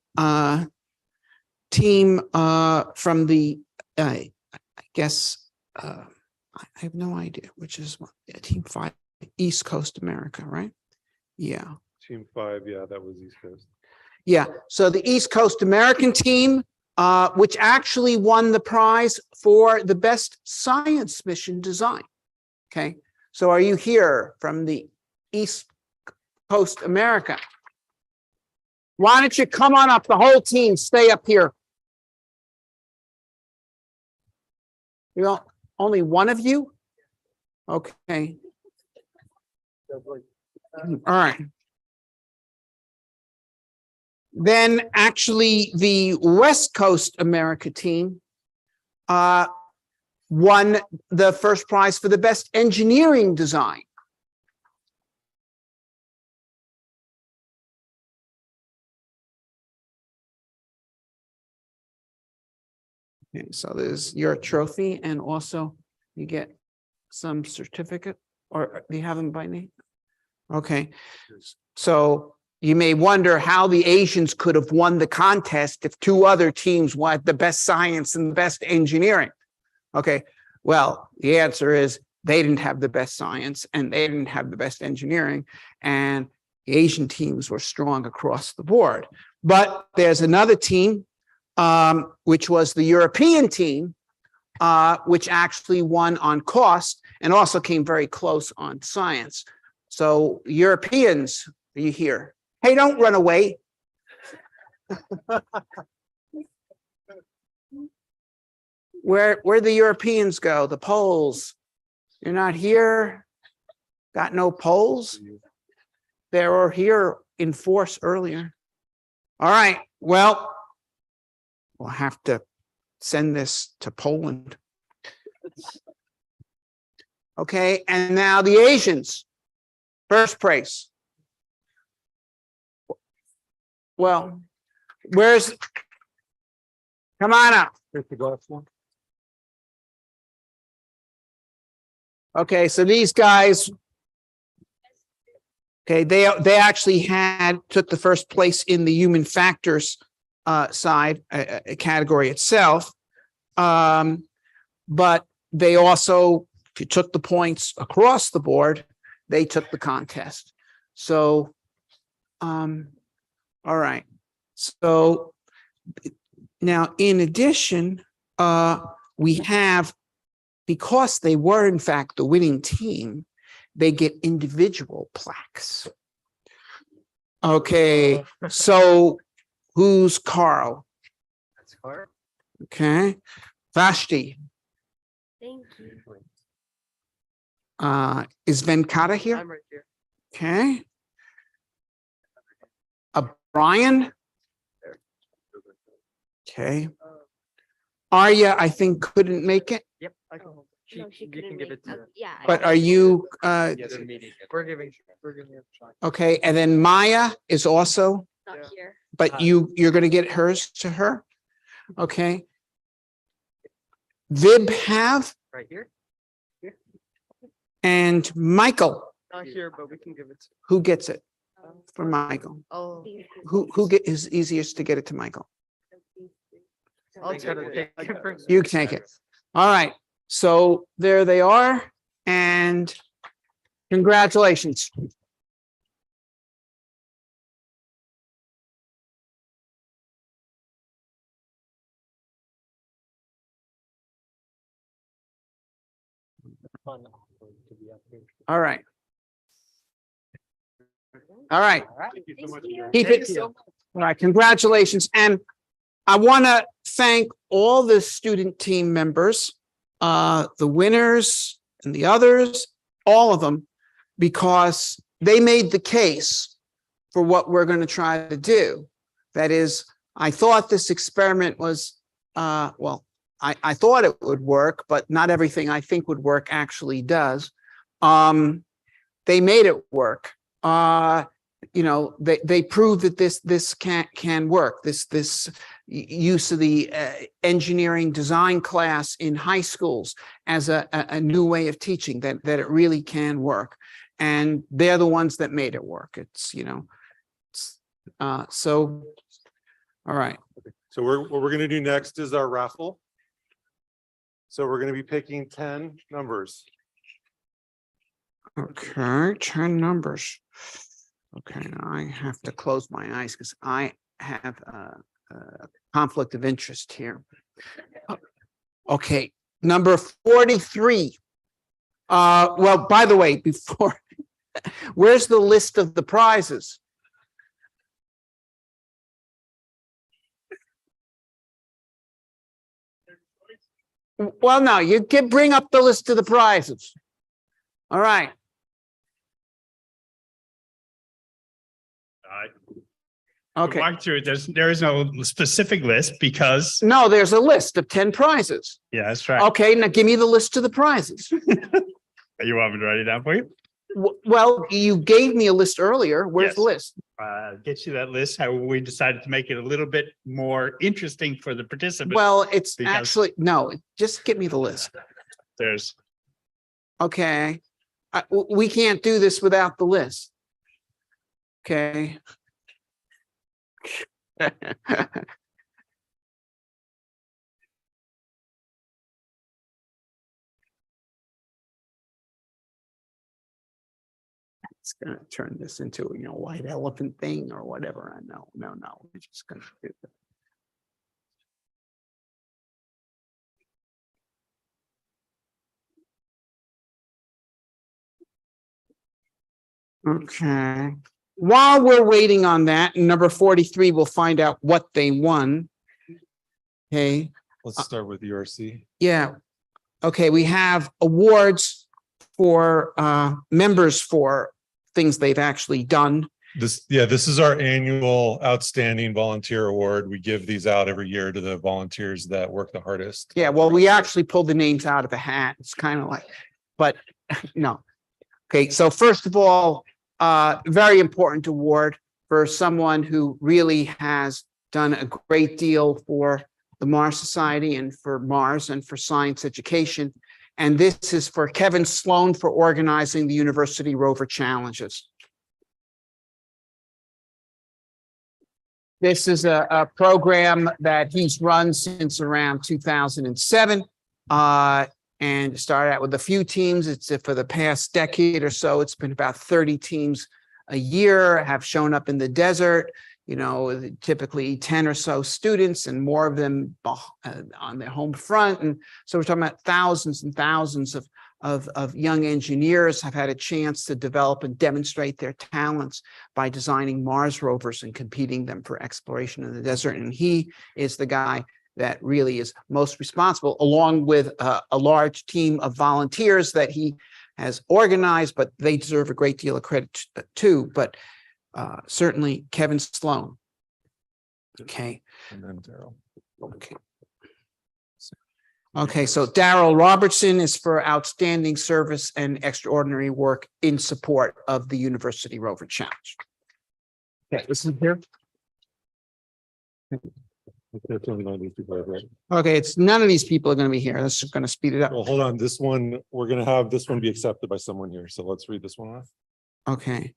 Speaker 1: team from the, I guess, I have no idea, which is what, team 5, East Coast America, right? Yeah.
Speaker 2: Team 5, yeah, that was East Coast.
Speaker 1: Yeah, so the East Coast American team, which actually won the prize for the best science mission design. Okay, so are you here from the East Coast America? Why don't you come on up, the whole team, stay up here. You know, only one of you? Okay. All right. Then actually the West Coast America team won the first prize for the best engineering design. Okay, so there's your trophy, and also you get some certificate, or do you have them by name? Okay, so you may wonder how the Asians could have won the contest if two other teams won the best science and the best engineering. Okay, well, the answer is they didn't have the best science and they didn't have the best engineering, and the Asian teams were strong across the board. But there's another team, which was the European team, which actually won on cost and also came very close on science. So Europeans, are you here? Hey, don't run away. Where'd the Europeans go? The Poles. You're not here? Got no Poles? They were here in force earlier. All right, well, We'll have to send this to Poland. Okay, and now the Asians. First place. Well, where's, come on up. Okay, so these guys, okay, they actually took the first place in the human factors side category itself. But they also, if you took the points across the board, they took the contest. So, all right. So now, in addition, we have, because they were in fact the winning team, they get individual plaques. Okay, so who's Carl?
Speaker 5: That's Carl.
Speaker 1: Okay, Vashti.
Speaker 5: Thank you.
Speaker 1: Is Venkata here?
Speaker 5: I'm right here.
Speaker 1: Okay. Brian. Okay. Arya, I think, couldn't make it.
Speaker 5: Yep. I can. No, she couldn't give it to her. Yeah.
Speaker 1: But are you
Speaker 5: Yes, we're giving it a shot.
Speaker 1: okay? And then Maya is also,
Speaker 5: Not here.
Speaker 1: but you're going to get hers to her. Okay. Vib have
Speaker 5: Right here. Here.
Speaker 1: and Michael.
Speaker 5: Not here, but we can give it to.
Speaker 1: Who gets it for Michael?
Speaker 5: Oh.
Speaker 1: Who is easiest to get it to Michael?
Speaker 5: I'll try to take it.
Speaker 1: You take it. All right. So there they are, and congratulations. All right. All right. Keep it. All right. Congratulations. And I want to thank all the student team members, the winners and the others, all of them, because they made the case for what we're going to try to do. That is, I thought this experiment was, well, I thought it would work, but not everything I think would work actually does. They made it work. You know, they proved that this can work. This use of the engineering design class in high schools as a new way of teaching, that it really can work. And they're the ones that made it work. It's, you know, so, all right.
Speaker 2: So what we're going to do next is our raffle. So we're going to be picking 10 numbers.
Speaker 1: Okay, 10 numbers. Okay, now I have to close my eyes because I have a conflict of interest here. Okay, number 43. Well, by the way, before, where's the list of the prizes? Well, no, you can bring up the list of the prizes. All right. Okay.
Speaker 21: Walk through it. There is no specific list because.
Speaker 1: No, there's a list of 10 prizes.
Speaker 21: Yeah, that's right.
Speaker 1: Okay, now give me the list of the prizes.
Speaker 21: You want me to write it down for you?
Speaker 1: Well, you gave me a list earlier. Where's the list?
Speaker 21: Get you that list. How we decided to make it a little bit more interesting for the participants.
Speaker 1: Well, it's actually, no, just give me the list.
Speaker 21: There's.
Speaker 1: Okay. We can't do this without the list. Okay. It's going to turn this into, you know, white elephant thing or whatever. No. We're just going to do that. Okay. While we're waiting on that, number 43, we'll find out what they won. Okay.
Speaker 2: Let's start with URC.
Speaker 1: Yeah. Okay. We have awards for members for things they've actually done.
Speaker 2: This is our annual Outstanding Volunteer Award. We give these out every year to the volunteers that work the hardest.
Speaker 1: Yeah, well, we actually pulled the names out of a hat. It's kind of like, but no. Okay, so first of all, very important award for someone who really has done a great deal for the Mars Society and for Mars and for science education. And this is for Kevin Sloan for organizing the University Rover Challenges. This is a program that he's run since around 2007 and started out with a few teams. It's for the past decade or so, it's been about 30 teams a year have shown up in the desert, you know, typically 10 or so students and more of them on their home front. And so we're talking about thousands and thousands of young engineers have had a chance to develop and demonstrate their talents by designing Mars rovers and competing them for exploration in the desert. And he is the guy that really is most responsible, along with a large team of volunteers that he has organized, but they deserve a great deal of credit too. But certainly Kevin Sloan. Okay.
Speaker 2: And then Daryl.
Speaker 1: Okay. Okay, so Daryl Robertson is for outstanding service and extraordinary work in support of the University Rover Challenge. Okay, this is here. Okay, it's none of these people are going to be here. That's just going to speed it up.
Speaker 2: Well, hold on. This one, we're going to have this one be accepted by someone here. So let's read this one off.
Speaker 1: Okay.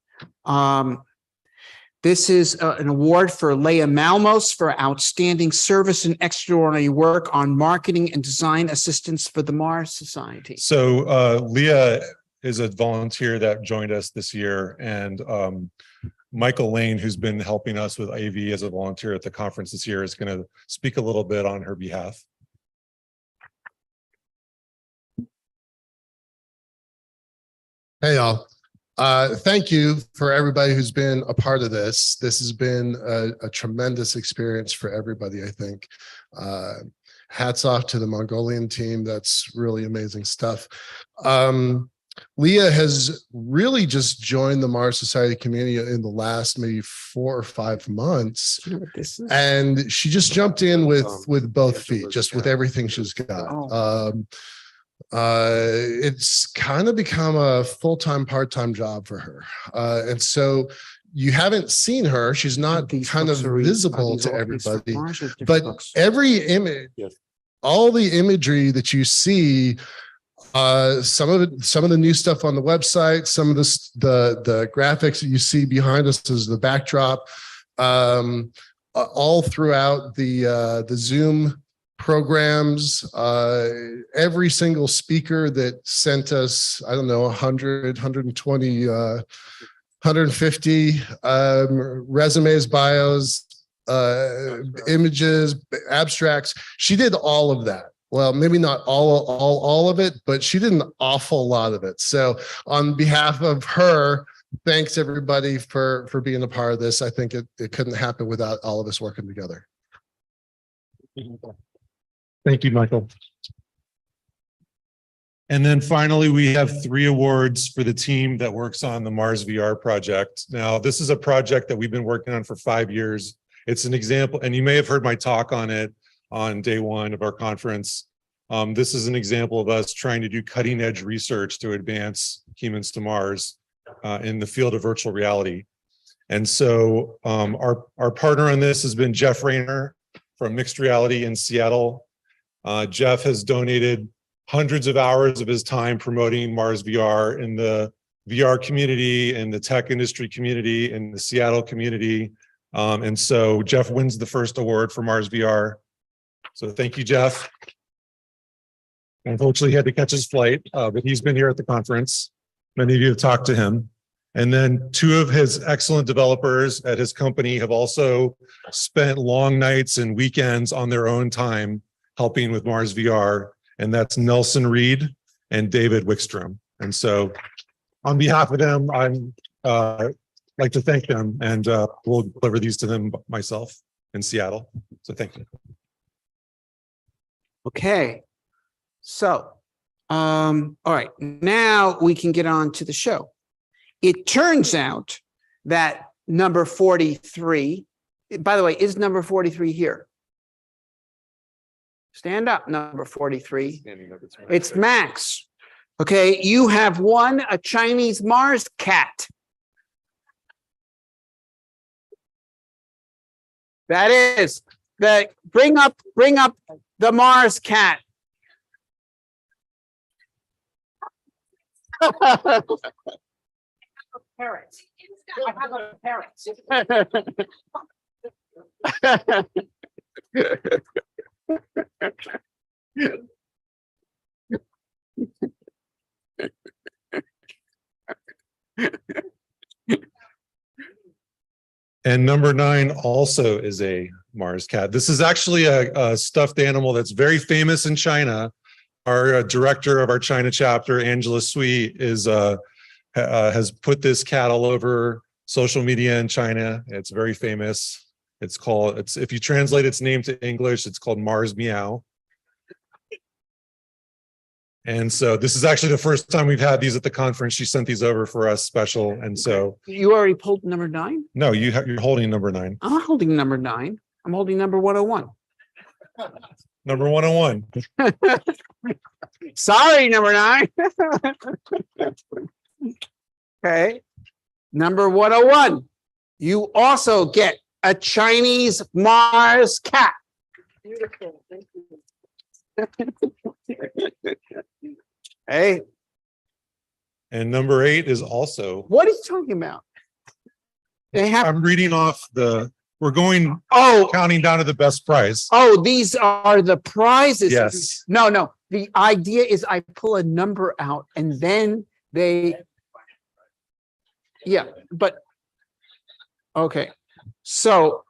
Speaker 1: This is an award for Leah Malmos for outstanding service and extraordinary work on marketing and design assistance for the Mars Society.
Speaker 2: So Leah is a volunteer that joined us this year, and Michael Lane, who's been helping us with AV as a volunteer at the conference this year, is going to speak a little bit on her behalf.
Speaker 6: Hey, y'all. Thank you for everybody who's been a part of this. This has been a tremendous experience for everybody, I think. Hats off to the Mongolian team. That's really amazing stuff. Leah has really just joined the Mars Society community in the last maybe 4 or 5 months. And she just jumped in with both feet, just with everything she's got. It's kind of become a full-time, part-time job for her. And so you haven't seen her. She's not kind of visible to everybody, but every image, all the imagery that you see, some of the new stuff on the website, some of the graphics that you see behind us is the backdrop, all throughout the Zoom programs, every single speaker that sent us, I don't know, 100, 120, 150 resumes, bios, images, abstracts. She did all of that. Well, maybe not all of it, but she did an awful lot of it. So on behalf of her, thanks everybody for being a part of this. I think it couldn't happen without all of us working together.
Speaker 2: Thank you, Michael. And then finally, we have 3 awards for the team that works on the Mars VR project. Now, this is a project that we've been working on for 5 years. It's an example, and you may have heard my talk on it on day 1 of our conference. This is an example of us trying to do cutting edge research to advance humans to Mars in the field of virtual reality. And so our partner on this has been Jeff Rayner from Mixed Reality in Seattle. Jeff has donated hundreds of hours of his time promoting Mars VR in the VR community, in the tech industry community, in the Seattle community. And so Jeff wins the first award for Mars VR. So thank you, Jeff. Unfortunately, he had to catch his flight, but he's been here at the conference. Many of you have talked to him. And then 2 of his excellent developers at his company have also spent long nights and weekends on their own time helping with Mars VR, and that's Nelson Reed and David Wickstrom. And so on behalf of them, I'm like to thank them, and we'll deliver these to them myself in Seattle. So thank you.
Speaker 1: Okay. So, all right, now we can get on to the show. It turns out that number 43. By the way, is number 43 here? Stand up, number 43. It's Max. Okay, you have won a Chinese Mars cat. That is the bring up the Mars cat.
Speaker 5: Parrot. I have a parrot.
Speaker 2: And number 9 also is a Mars cat. This is actually a stuffed animal that's very famous in China. Our director of our China chapter, Angela Sui, has put this cat all over social media in China. It's very famous. If you translate its name to English, it's called Mars Meow. And so this is actually the first time we've had these at the conference. She sent these over for us special. And so
Speaker 1: you already pulled number 9?
Speaker 2: No, you're holding number 9.
Speaker 1: I'm not holding number 9. I'm holding number 101.
Speaker 2: Number 101.
Speaker 1: Sorry, number 9. Okay. Number 101. You also get a Chinese Mars cat.
Speaker 5: Beautiful. Thank you.
Speaker 1: Hey.
Speaker 2: And number 8 is also.
Speaker 1: What are you talking about?
Speaker 2: I'm reading off we're going counting down to the best prize.
Speaker 1: Oh, these are the prizes.
Speaker 2: Yes.
Speaker 1: No. The idea is I pull a number out and then but okay. So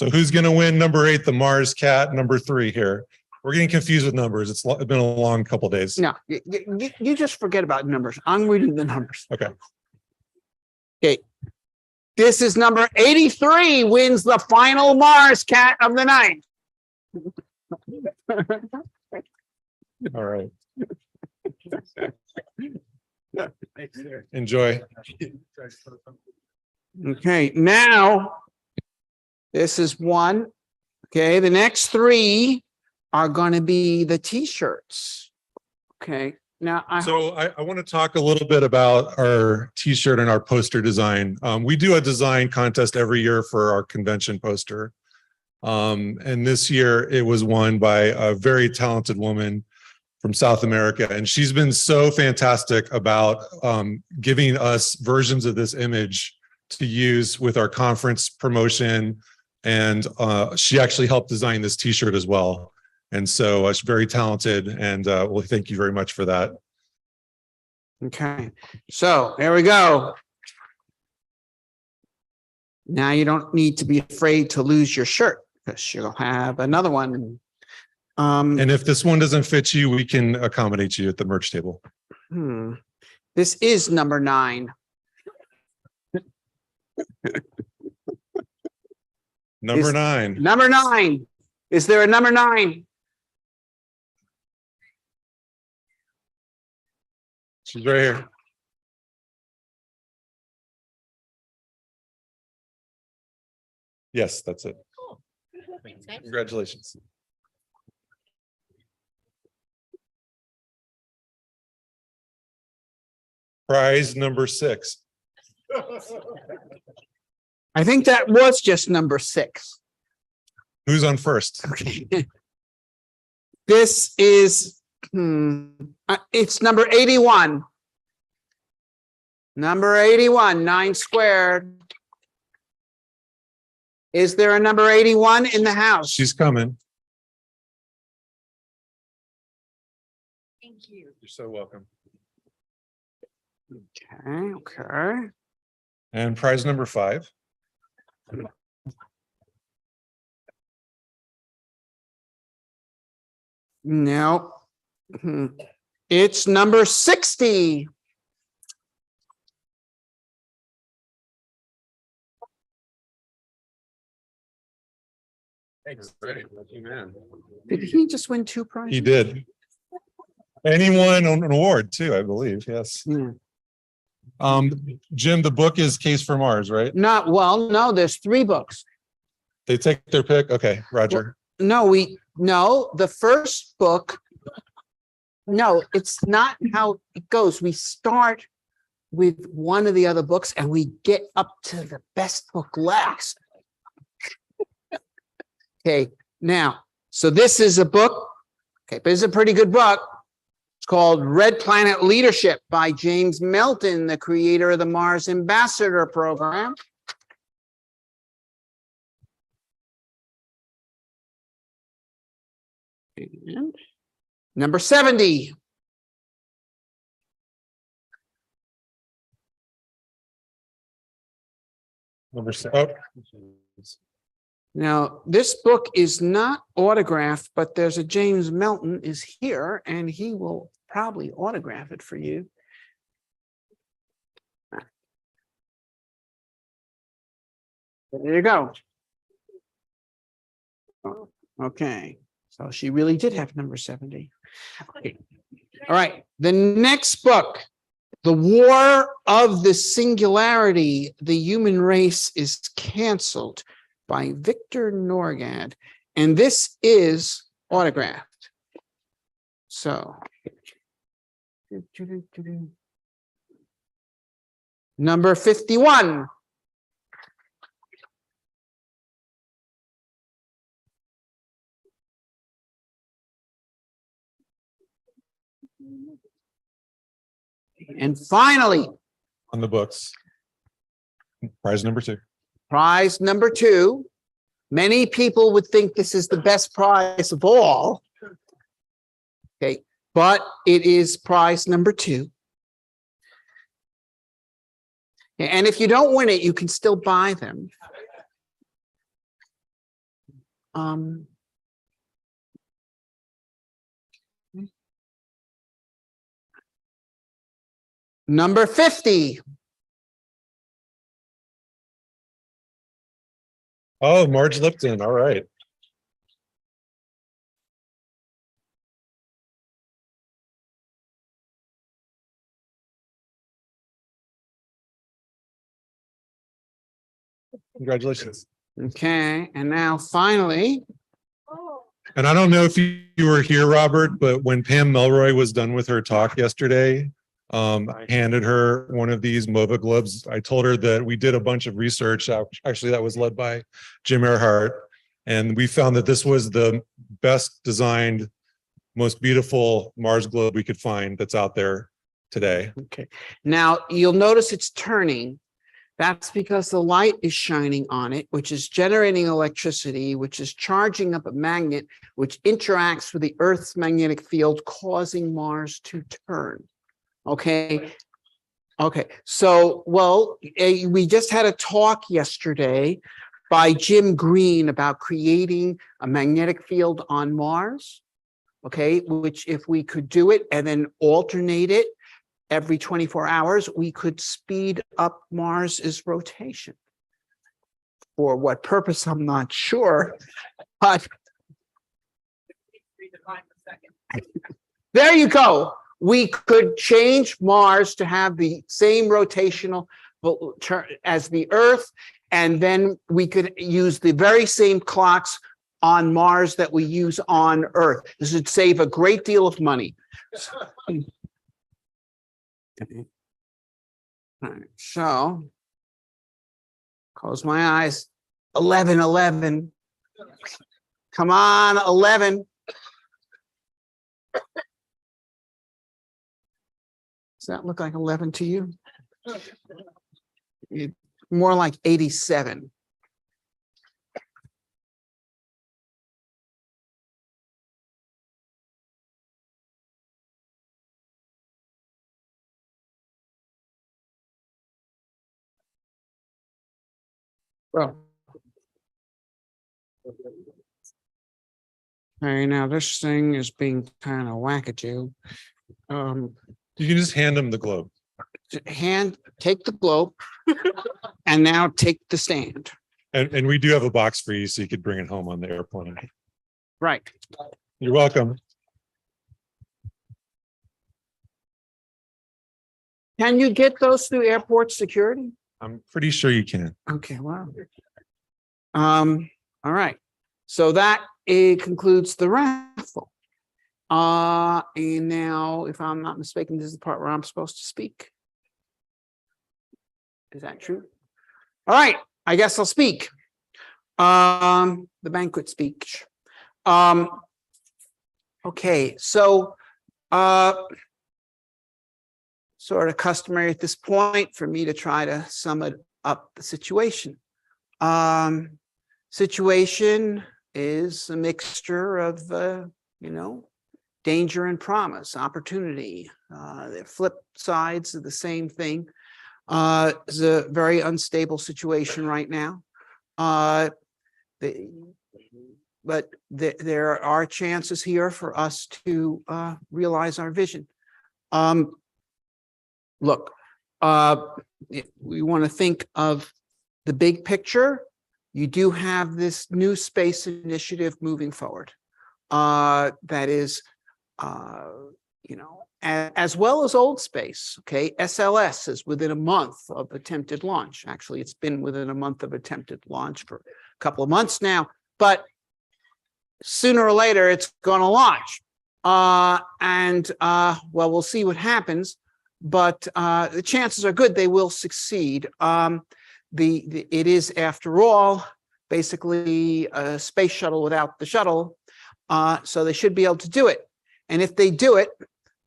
Speaker 2: who's going to win number 8, the Mars cat, number 3 here? We're getting confused with numbers. It's been a long couple days.
Speaker 1: No, you just forget about numbers. I'm reading the numbers.
Speaker 2: Okay.
Speaker 1: Okay. This is number 83 wins the final Mars cat of the night.
Speaker 2: All right. Enjoy.
Speaker 1: Okay, now this is 1. Okay, the next 3 are going to be the t-shirts. Okay, now
Speaker 2: I want to talk a little bit about our t-shirt and our poster design. We do a design contest every year for our convention poster. And this year it was won by a very talented woman from South America. And she's been so fantastic about giving us versions of this image to use with our conference promotion. And she actually helped design this t-shirt as well. And so she's very talented, and well, thank you very much for that.
Speaker 1: Okay, so there we go. Now you don't need to be afraid to lose your shirt because you'll have another one.
Speaker 2: And if this one doesn't fit you, we can accommodate you at the merch table.
Speaker 1: This is number 9.
Speaker 2: Number 9.
Speaker 1: Number 9. Is there a number 9?
Speaker 2: She's right here. Yes, that's it.
Speaker 12: Cool.
Speaker 2: Congratulations. Prize number 6.
Speaker 1: I think that was just number 6.
Speaker 2: Who's on first?
Speaker 1: Okay. This is it's number 81. Number 81, 9 squared. Is there a number 81 in the house?
Speaker 2: She's coming.
Speaker 12: Thank you.
Speaker 2: You're so welcome.
Speaker 1: Okay.
Speaker 2: And prize number 5.
Speaker 1: No. It's number 60. Did he just win 2 prizes?
Speaker 2: He did. And he won an award too, I believe. Yes. Jim, the book is Case for Mars, right?
Speaker 1: Not, well, no, there's 3 books.
Speaker 2: They take their pick. Okay, Roger.
Speaker 1: No, the first book, no, it's not how it goes. We start with one of the other books and we get up to the best book last. Okay, now, so this is a book. Okay, but it's a pretty good book. It's called Red Planet Leadership by James Melton, the creator of the Mars Ambassador Program. And number 70.
Speaker 2: Number 7.
Speaker 1: Now, this book is not autographed, but there's a James Melton is here, and he will probably autograph it for you. There you go. Okay, so she really did have number 70. Okay. All right, the next book, The War of the Singularity, The Human Race is Canceled, by Victor Norgad, and this is autographed. So, number 51. And finally,
Speaker 2: on the books, prize number 2.
Speaker 1: Prize number 2. Many people would think this is the best prize of all. Okay, but it is prize number 2. And if you don't win it, you can still buy them. Number 50.
Speaker 2: Oh, Marge Lipton. All right. Congratulations.
Speaker 1: Okay, and now finally.
Speaker 2: And I don't know if you were here, Robert, but when Pam Melroy was done with her talk yesterday, I handed her one of these MOVA globes. I told her that we did a bunch of research, actually that was led by Jim Earhart, and we found that this was the best designed, most beautiful Mars globe we could find that's out there today.
Speaker 1: Okay, now you'll notice it's turning. That's because the light is shining on it, which is generating electricity, which is charging up a magnet, which interacts with the Earth's magnetic field, causing Mars to turn. Okay. Okay. So, well, we just had a talk yesterday by Jim Green about creating a magnetic field on Mars. Okay. Which if we could do it and then alternate it every 24 hours, we could speed up Mars's rotation. For what purpose, I'm not sure, but there you go. We could change Mars to have the same rotational as the Earth, and then we could use the very same clocks on Mars that we use on Earth. This would save a great deal of money. Okay. All right, so close my eyes. 11. Come on, 11. Does that look like 11 to you? More like 87. Well, all right, now this thing is being kind of wackadoo.
Speaker 2: You can just hand him the globe.
Speaker 1: Take the globe and now take the stand.
Speaker 2: And we do have a box for you so you could bring it home on the airplane.
Speaker 1: Right.
Speaker 2: You're welcome.
Speaker 1: Can you get those through airport security?
Speaker 2: I'm pretty sure you can.
Speaker 1: Okay, wow. All right. So that concludes the raffle. And now, if I'm not mistaken, this is the part where I'm supposed to speak. Is that true? All right, I guess I'll speak. The banquet speech. Okay, so sort of customary at this point for me to try to sum it up the situation. Situation is a mixture of danger and promise, opportunity. The flip sides of the same thing. It's a very unstable situation right now. But there are chances here for us to realize our vision. Look, we want to think of the big picture. You do have this new space initiative moving forward. That is, as well as old space. Okay, SLS is within a month of attempted launch. Actually, it's been within a month of attempted launch for a couple of months now, but sooner or later it's going to launch. Well, we'll see what happens, but the chances are good they will succeed. It is, after all, basically a space shuttle without the shuttle, so they should be able to do it. And if they do it,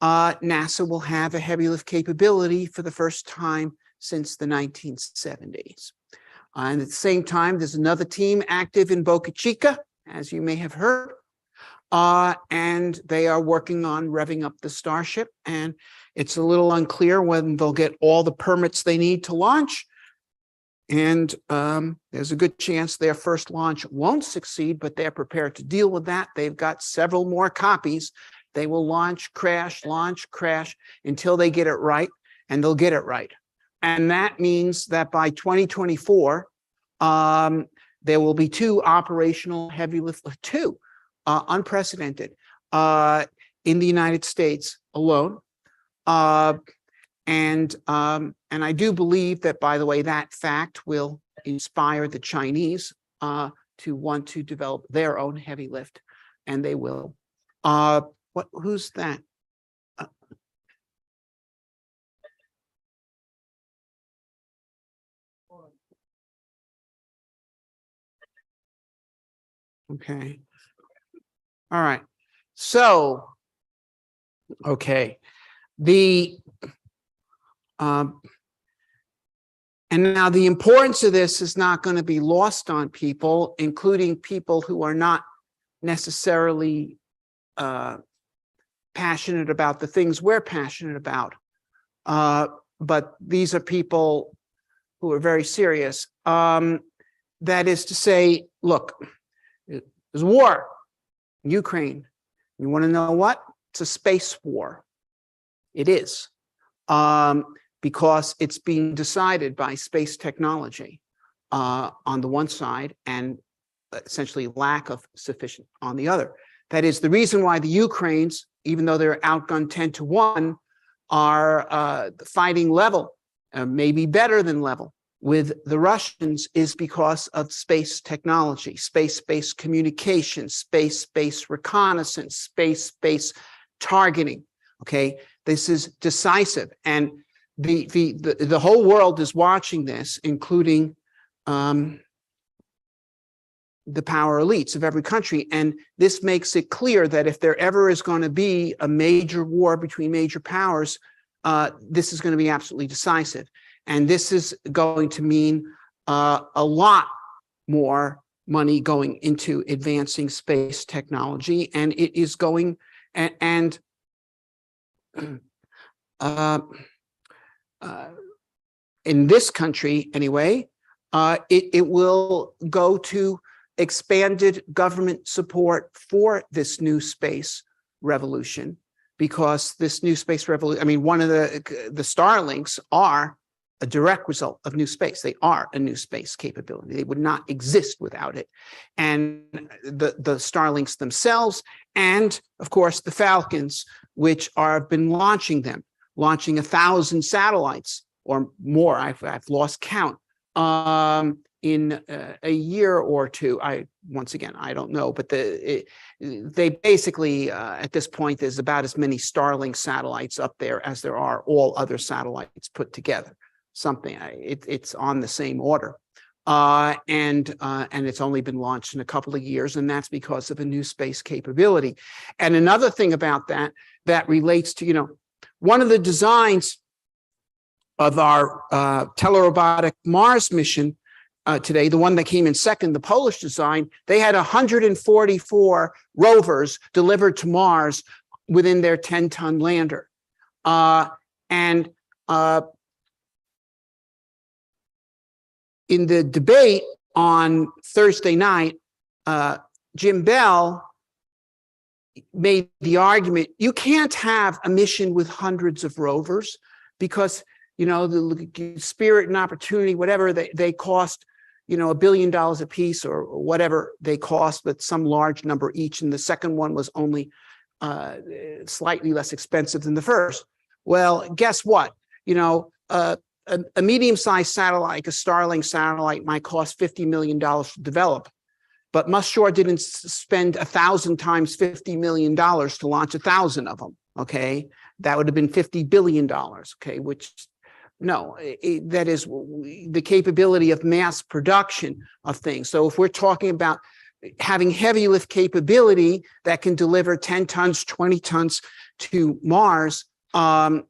Speaker 1: NASA will have a heavy lift capability for the first time since the 1970s. And at the same time, there's another team active in Boca Chica, as you may have heard, and they are working on revving up the Starship. And it's a little unclear when they'll get all the permits they need to launch. And there's a good chance their first launch won't succeed, but they're prepared to deal with that. They've got several more copies. They will launch, crash, until they get it right, and they'll get it right. And that means that by 2024, there will be two operational heavy lift, unprecedented, in the United States alone. And I do believe that, by the way, that fact will inspire the Chinese to want to develop their own heavy lift, and they will. Who's that? Okay. All right. So, okay. And now the importance of this is not going to be lost on people, including people who are not necessarily passionate about the things we're passionate about. But these are people who are very serious. That is to say, look, there's war in Ukraine. You want to know what? It's a space war. It is. Because it's being decided by space technology on the one side, and essentially lack of sufficient on the other. That is the reason why the Ukrainians, even though they're outgunned 10-1, are fighting level, maybe better than level, with the Russians, is because of space technology, space-based communication, space-based reconnaissance, space-based targeting. Okay, this is decisive, and the whole world is watching this, including the power elites of every country. And this makes it clear that if there ever is going to be a major war between major powers, this is going to be absolutely decisive. And this is going to mean a lot more money going into advancing space technology. And it is going, in this country anyway, it will go to expanded government support for this new space revolution, because this new space revolution, I mean, one of the Starlinks are a direct result of new space. They are a new space capability. They would not exist without it. And the Starlinks themselves, and of course the Falcons, which have been launching them, launching 1,000 satellites or more. I've lost count in a year or two. Once again, I don't know, but they basically at this point, there's about as many Starlink satellites up there as there are all other satellites put together. It's on the same order. And it's only been launched in a couple of years, and that's because of a new space capability. And another thing about that relates to, one of the designs of our telerobotic Mars mission today, the one that came in second, the Polish design, they had 144 rovers delivered to Mars within their 10-ton lander. In the debate on Thursday night, Jim Bell made the argument, you can't have a mission with hundreds of rovers because, the Spirit and Opportunity, whatever, they cost, $1 billion a piece or whatever they cost, but some large number each. And the second one was only slightly less expensive than the first. Well, guess what? A medium-sized satellite, like a Starlink satellite, might cost $50 million to develop, but Mushaw didn't spend 1,000 times $50 million to launch 1,000 of them. Okay, that would have been $50 billion. Okay, that is the capability of mass production of things. So if we're talking about having heavy lift capability that can deliver 10 tons, 20 tons to Mars, we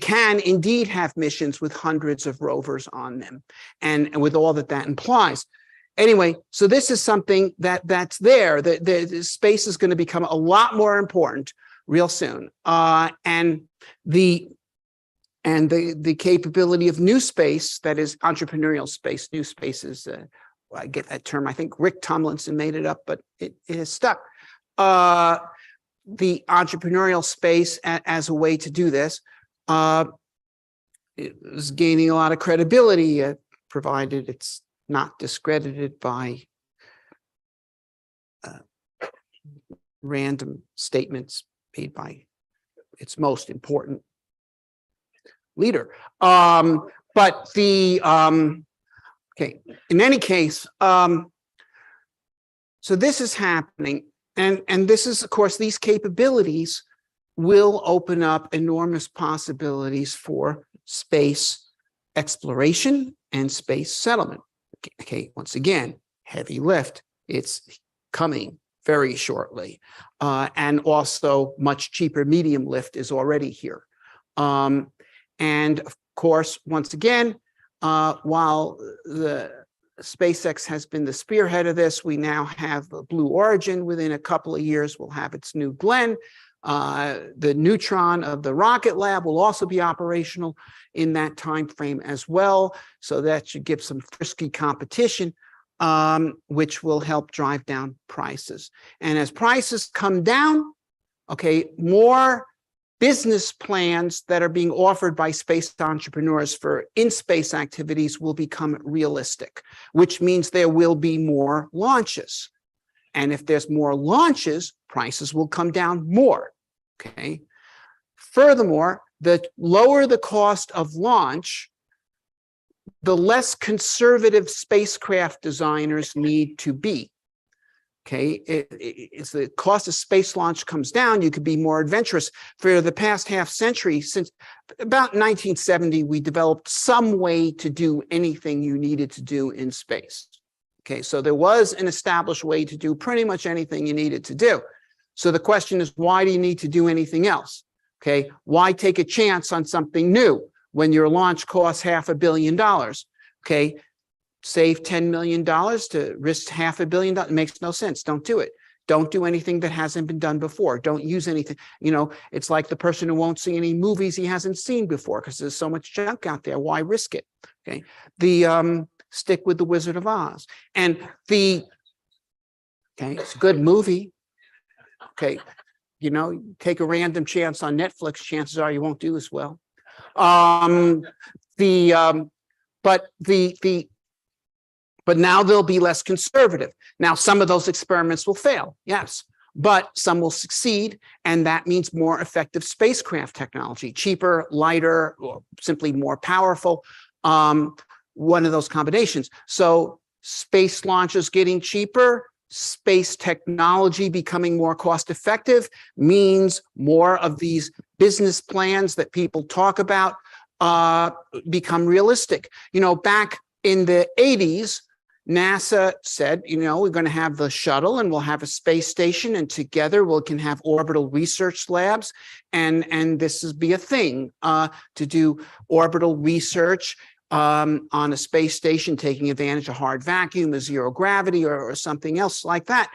Speaker 1: can indeed have missions with hundreds of rovers on them, and with all that implies. Anyway, so this is something that's there. The space is going to become a lot more important real soon, and the capability of new space, that is entrepreneurial space. New space is I get that term. I think Rick Tomlinson made it up, but it has stuck. The entrepreneurial space as a way to do this is gaining a lot of credibility, provided it's not discredited by random statements made by its most important leader. But okay, in any case, so this is happening. And this is, of course, these capabilities will open up enormous possibilities for space exploration and space settlement. Okay, once again, heavy lift, it's coming very shortly. And also much cheaper medium lift is already here. And of course, once again, while the SpaceX has been the spearhead of this, we now have Blue Origin. Within a couple of years, we'll have its new Glenn. The Neutron of the Rocket Lab will also be operational in that time frame as well. So that should give some frisky competition, which will help drive down prices. And as prices come down, okay, more business plans that are being offered by space entrepreneurs for in-space activities will become realistic, which means there will be more launches. And if there's more launches, prices will come down more, okay? Furthermore, the lower the cost of launch, the less conservative spacecraft designers need to be. Okay, it's the cost of space launch comes down, you could be more adventurous. For the past half century, since about 1970, we developed some way to do anything you needed to do in space. Okay, so there was an established way to do pretty much anything you needed to do. So the question is, why do you need to do anything else? Okay, why take a chance on something new when your launch costs $500 million? Okay, save $10 million to risk $500 million. It makes no sense. Don't do it. Don't do anything that hasn't been done before. Don't use anything. It's like the person who won't see any movies he hasn't seen before because there's so much junk out there. Why risk it? Okay. Stick with The Wizard of Oz. And okay, it's a good movie. Okay. Take a random chance on Netflix. Chances are you won't do as well. But now they'll be less conservative. Now, some of those experiments will fail, yes. but some will succeed. And that means more effective spacecraft technology, cheaper, lighter, or simply more powerful. One of those combinations. So space launches getting cheaper, space technology becoming more cost effective means more of these business plans that people talk about become realistic. You know, back in the 80s, NASA said, you know, we're going to have the shuttle and we'll have a space station, and together we can have orbital research labs. And this is be a thing to do orbital research on a space station, taking advantage of hard vacuum, or zero gravity, or something else like that.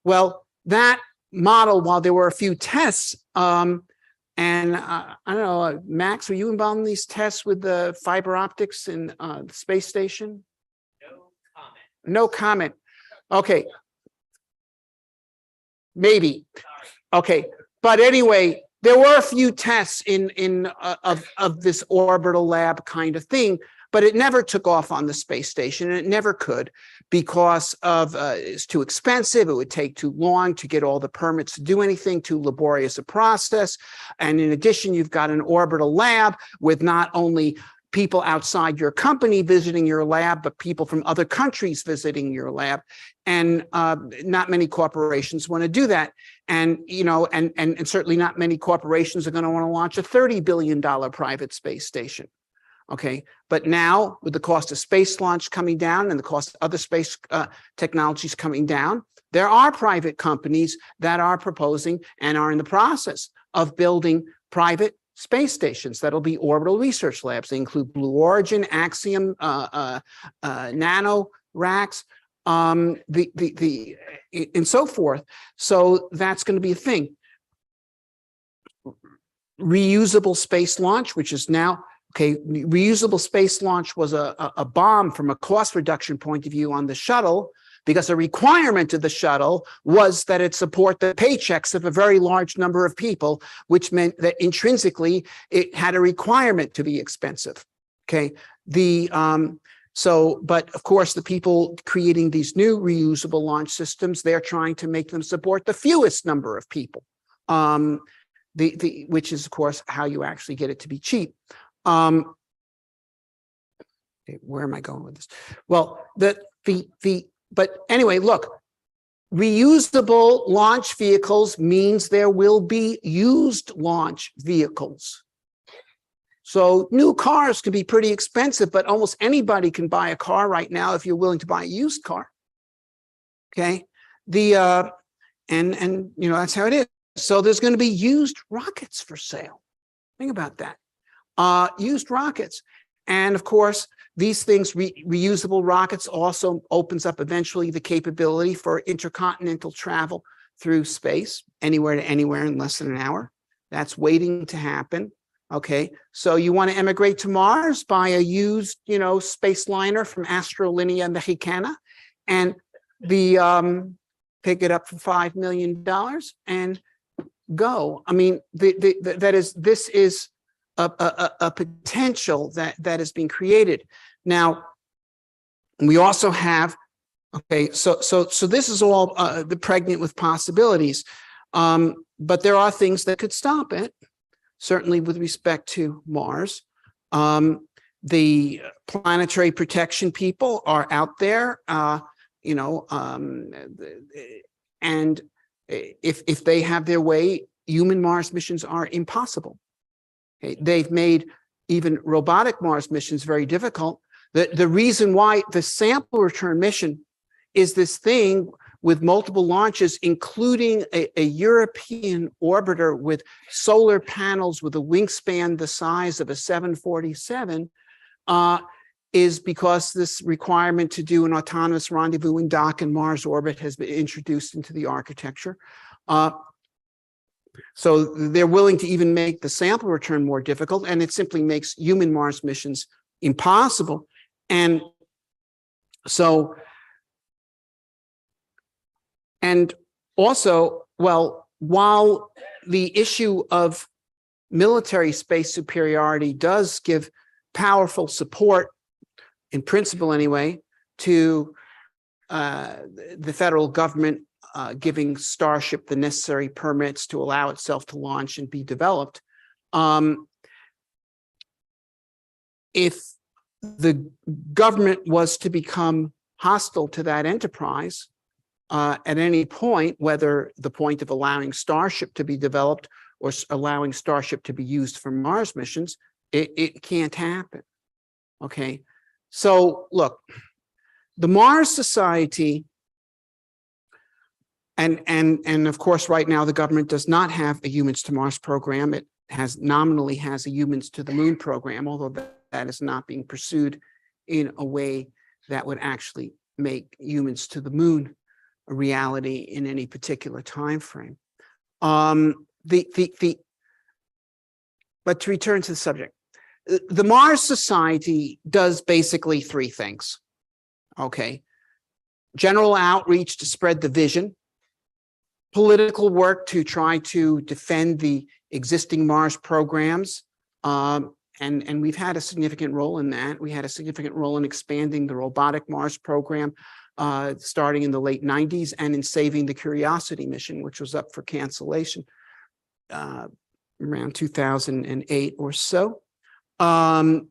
Speaker 1: Well, that model, while there were a few tests, and I don't know, Max, were you involved in these tests with the fiber optics in the space station? No comment. Okay. Maybe. Okay. But anyway, there were a few tests of this orbital lab kind of thing, but it never took off on the space station, and it never could because of it's too expensive. It would take too long to get all the permits to do anything, too laborious a process. And in addition, you've got an orbital lab with not only people outside your company visiting your lab, but people from other countries visiting your lab. And not many corporations want to do that. And, you know, and certainly not many corporations are going to want to launch a $30 billion private space station. Okay. But now with the cost of space launch coming down and the cost of other space technologies coming down, there are private companies that are proposing and are in the process of building private space stations that'll be orbital research labs. They include Blue Origin, Axiom, Nano Racks, and so forth. So that's going to be a thing. Reusable space launch, which is now, okay, reusable space launch was a bomb from a cost reduction point of view on the shuttle, because a requirement of the shuttle was that it support the paychecks of a very large number of people, which meant that intrinsically it had a requirement to be expensive. Okay. But of course, the people creating these new reusable launch systems, they're trying to make them support the fewest number of people, which is, of course, how you actually get it to be cheap. Okay, where am I going with this? Well, but anyway, look, reusable launch vehicles means there will be used launch vehicles. So new cars can be pretty expensive, but almost anybody can buy a car right now if you're willing to buy a used car. Okay, and you know, that's how it is. So there's going to be used rockets for sale. Think about that. Used rockets. And of course, these things, reusable rockets, also opens up eventually the capability for intercontinental travel through space, anywhere to anywhere in less than an hour. That's waiting to happen. Okay, so you want to emigrate to Mars, buy a used, you know, space liner from Astrolinea Mexicana, and pick it up for $5 million and go. I mean, this is a potential that is being created. Now, we also have, okay, so this is all the pregnant with possibilities, but there are things that could stop it, certainly with respect to Mars. The planetary protection people are out there, you know, and if they have their way, human Mars missions are impossible. Okay, they've made even robotic Mars missions very difficult. The reason why the sample return mission is this thing with multiple launches, including a European orbiter with solar panels with a wingspan the size of a 747, is because this requirement to do an autonomous rendezvous and dock in Mars orbit has been introduced into the architecture. So they're willing to even make the sample return more difficult, and it simply makes human Mars missions impossible. And so, and also, well, while the issue of military space superiority does give powerful support, in principle anyway, to the federal government giving Starship the necessary permits to allow itself to launch and be developed. If the government was to become hostile to that enterprise at any point, whether the point of allowing Starship to be developed or allowing Starship to be used for Mars missions, it can't happen. Okay, so look, the Mars Society, and of course, right now the government does not have a Humans to Mars program. It nominally has a Humans to the Moon program, although that is not being pursued in a way that would actually make humans to the moon a reality in any particular time frame. But to return to the subject, the Mars Society does basically three things. Okay, general outreach to spread the vision, political work to try to defend the existing Mars programs, and we've had a significant role in that. We had a significant role in expanding the robotic Mars program starting in the late 90s, and in saving the Curiosity mission, which was up for cancellation around 2008 or so. And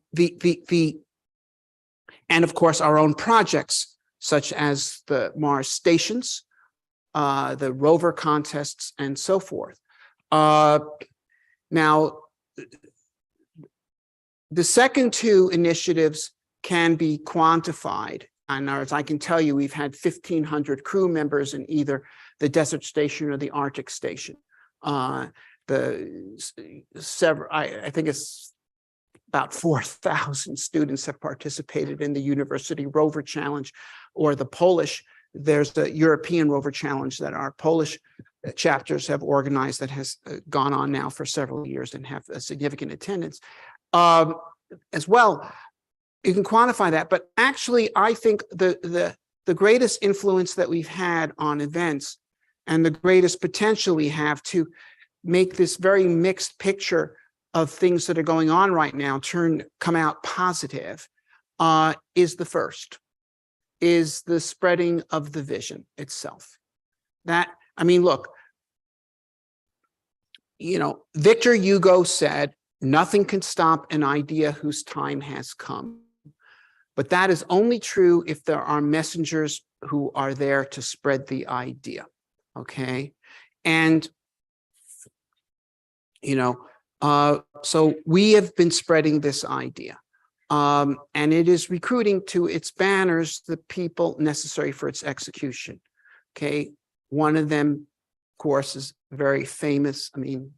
Speaker 1: of course, our own projects, such as the Mars stations, the rover contests, and so forth. Now, the second two initiatives can be quantified. And as I can tell you, we've had 1,500 crew members in either the desert station or the Arctic station. I think it's about 4,000 students have participated in the University Rover Challenge, or the Polish. There's the European Rover Challenge that our Polish chapters have organized, that has gone on now for several years and have a significant attendance as well. You can quantify that, but actually, I think the greatest influence that we've had on events, and the greatest potential we have to make this very mixed picture of things that are going on right now come out positive, is the first, is the spreading of the vision itself. That, I mean, look, Victor Hugo said, "Nothing can stop an idea whose time has come." But that is only true if there are messengers who are there to spread the idea. Okay. And, so we have been spreading this idea. And it is recruiting to its banners the people necessary for its execution. Okay. One of them, of course, is very famous. I mean,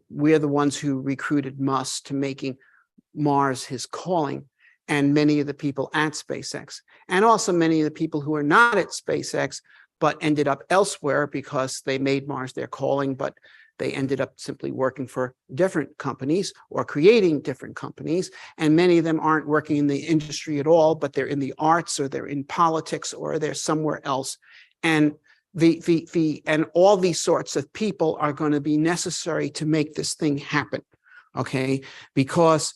Speaker 1: we're the ones who recruited Musk to making Mars his calling, and many of the people at SpaceX, and also many of the people who are not at SpaceX, but ended up elsewhere because they made Mars their calling, but they ended up simply working for different companies or creating different companies. And many of them aren't working in the industry at all, but they're in the arts, or they're in politics, or they're somewhere else. And and all these sorts of people are going to be necessary to make this thing happen. Okay, because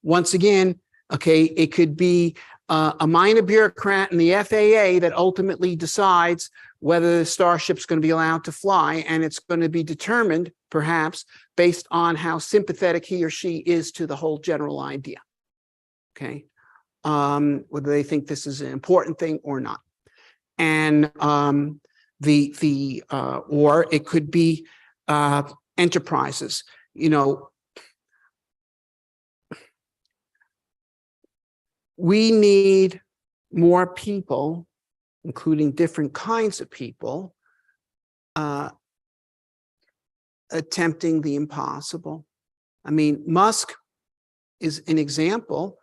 Speaker 1: once again, okay, it could be a minor bureaucrat in the FAA that ultimately decides whether the Starship's going to be allowed to fly, and it's going to be determined, perhaps, based on how sympathetic he or she is to the whole general idea. Okay, whether they think this is an important thing or not. And or it could be enterprises. We need more people, including different kinds of people, attempting the impossible. I mean, Musk is an example,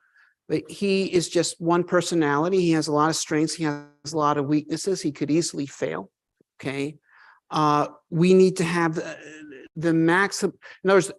Speaker 1: but he is just one personality. He has a lot of strengths. He has a lot of weaknesses. He could easily fail. Okay. We need to have the maximum. In other words,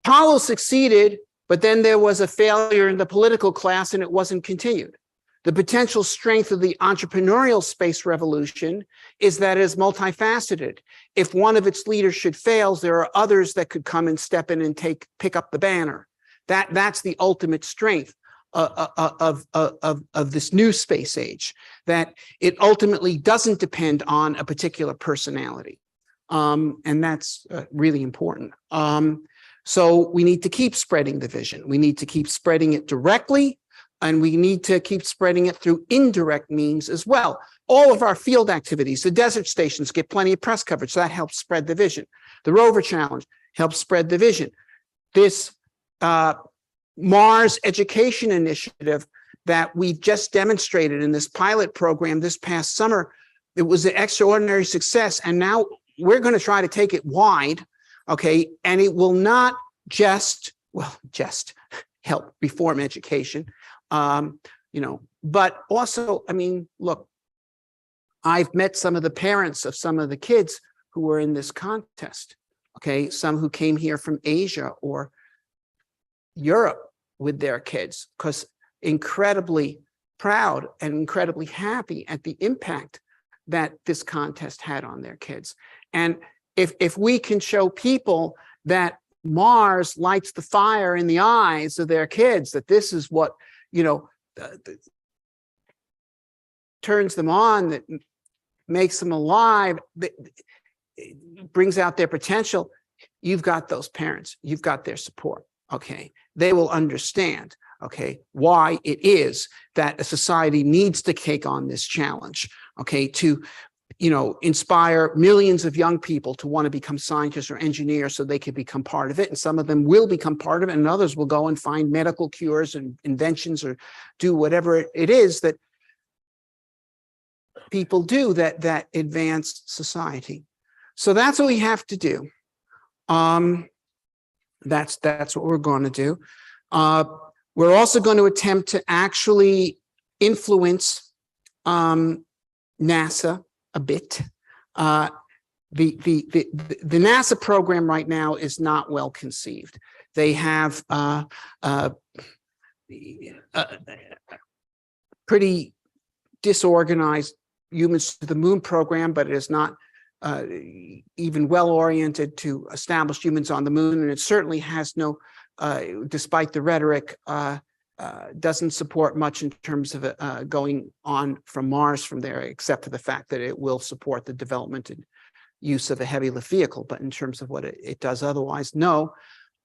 Speaker 1: Apollo succeeded, but then there was a failure in the political class and it wasn't continued. The potential strength of the entrepreneurial space revolution is that it is multifaceted. If one of its leadership fails, there are others that could come and step in and pick up the banner. That's the ultimate strength of this new space age, that it ultimately doesn't depend on a particular personality. And that's really important. So we need to keep spreading the vision. We need to keep spreading it directly, and we need to keep spreading it through indirect means as well. All of our field activities, the desert stations get plenty of press coverage, so that helps spread the vision. The rover challenge helps spread the vision. This Mars education initiative that we've just demonstrated in this pilot program this past summer, it was an extraordinary success. And now we're going to try to take it wide, okay? And it will not just help reform education, but also, I mean, look, I've met some of the parents of some of the kids who were in this contest, okay? Some who came here from Asia or Europe with their kids, because incredibly proud and incredibly happy at the impact that this contest had on their kids. And if we can show people that Mars lights the fire in the eyes of their kids, that this is what, turns them on, that makes them alive, that brings out their potential, you've got those parents, you've got their support, okay? They will understand, okay, why it is that a society needs to take on this challenge, okay, to inspire millions of young people to want to become scientists or engineers so they can become part of it. And some of them will become part of it, and others will go and find medical cures and inventions or do whatever it is that people do that advance society. So that's what we have to do. That's what we're going to do. We're also going to attempt to actually influence NASA a bit. The NASA program right now is not well conceived. They have pretty disorganized humans to the moon program, but it is not even well oriented to establish humans on the moon, and it certainly has no, despite the rhetoric, doesn't support much in terms of going on from Mars from there, except for the fact that it will support the development and use of a heavy lift vehicle. But in terms of what it does otherwise, no,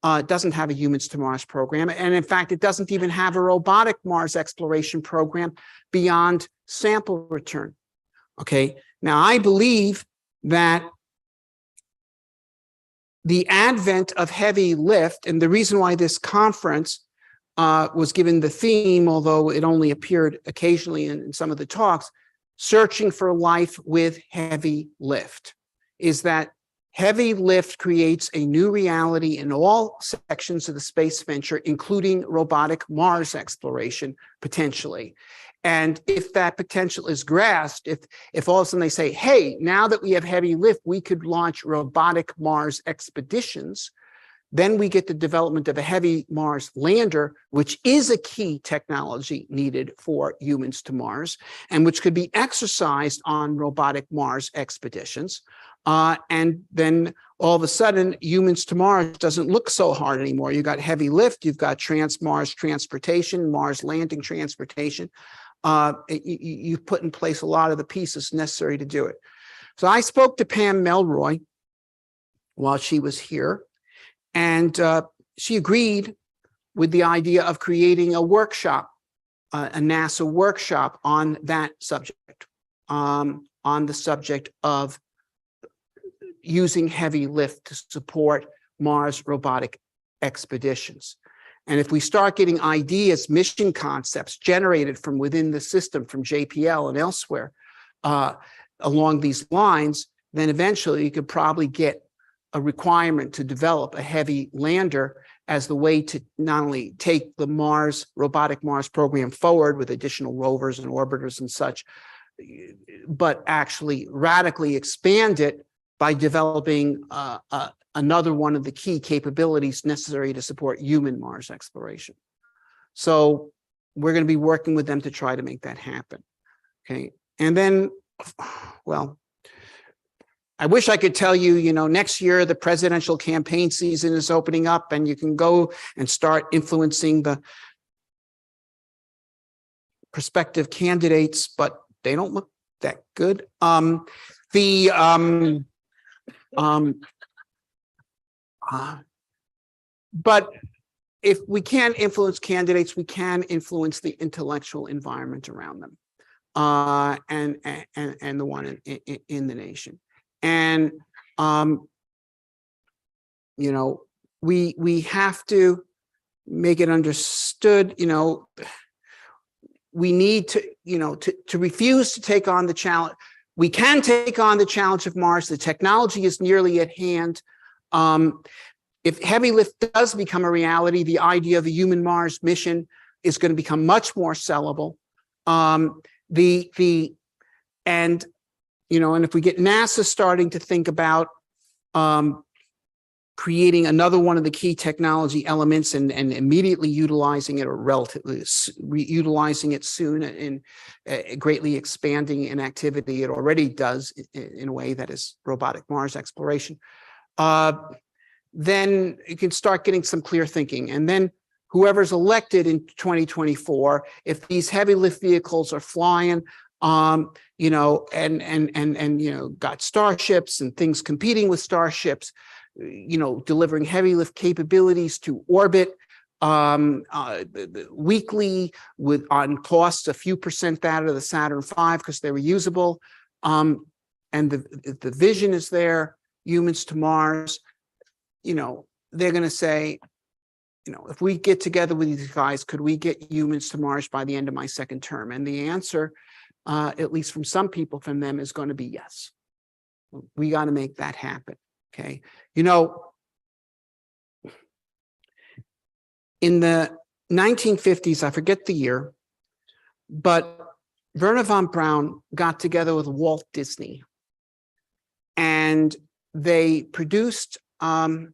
Speaker 1: it doesn't have a humans to Mars program. And in fact, it doesn't even have a robotic Mars exploration program beyond sample return. Okay, now I believe that the advent of heavy lift, and the reason why this conference was given the theme, although it only appeared occasionally in some of the talks, searching for life with heavy lift, is that heavy lift creates a new reality in all sections of the space venture, including robotic Mars exploration, potentially. And if that potential is grasped, if all of a sudden they say, hey, now that we have heavy lift, we could launch robotic Mars expeditions, then we get the development of a heavy Mars lander, which is a key technology needed for humans to Mars, and which could be exercised on robotic Mars expeditions. And then all of a sudden, humans to Mars doesn't look so hard anymore. You've got heavy lift, you've got trans-Mars transportation, Mars landing transportation. You've put in place a lot of the pieces necessary to do it. So I spoke to Pam Melroy while she was here, and she agreed with the idea of creating a workshop, a NASA workshop on that subject, on the subject of using heavy lift to support Mars robotic expeditions. And if we start getting ideas, mission concepts generated from within the system, from JPL and elsewhere along these lines, then eventually you could probably get a requirement to develop a heavy lander as the way to not only take the Mars, robotic Mars program forward with additional rovers and orbiters and such, but actually radically expand it by developing another one of the key capabilities necessary to support human Mars exploration. So we're going to be working with them to try to make that happen. Okay. And then, well, I wish I could tell you, next year the presidential campaign season is opening up and you can go and start influencing the prospective candidates, but they don't look that good. But if we can't influence candidates, we can influence the intellectual environment around them, and the one in the nation. And you know, we have to make it understood. You know, we need to, you know, to refuse to take on the challenge. We can take on the challenge of Mars. The technology is nearly at hand. If heavy lift does become a reality, the idea of a human Mars mission is going to become much more sellable. And you know, and if we get NASA starting to think about creating another one of the key technology elements and immediately utilizing it, or relatively utilizing it soon, and greatly expanding in activity, it already does in a way that is robotic Mars exploration, then you can start getting some clear thinking. And then whoever's elected in 2024, if these heavy lift vehicles are flying, you know, and you know, got starships and things competing with starships, you know, delivering heavy lift capabilities to orbit weekly on costs a few percent that of the Saturn V because they were usable, and the vision is there, humans to Mars. You know, they're going to say, you know, if we get together with these guys, could we get humans to Mars by the end of my second term? And the answer, at least from some people from them, is going to be yes. We got to make that happen. Okay. You know, in the 1950s, I forget the year, but Wernher von Braun got together with Walt Disney and they produced, I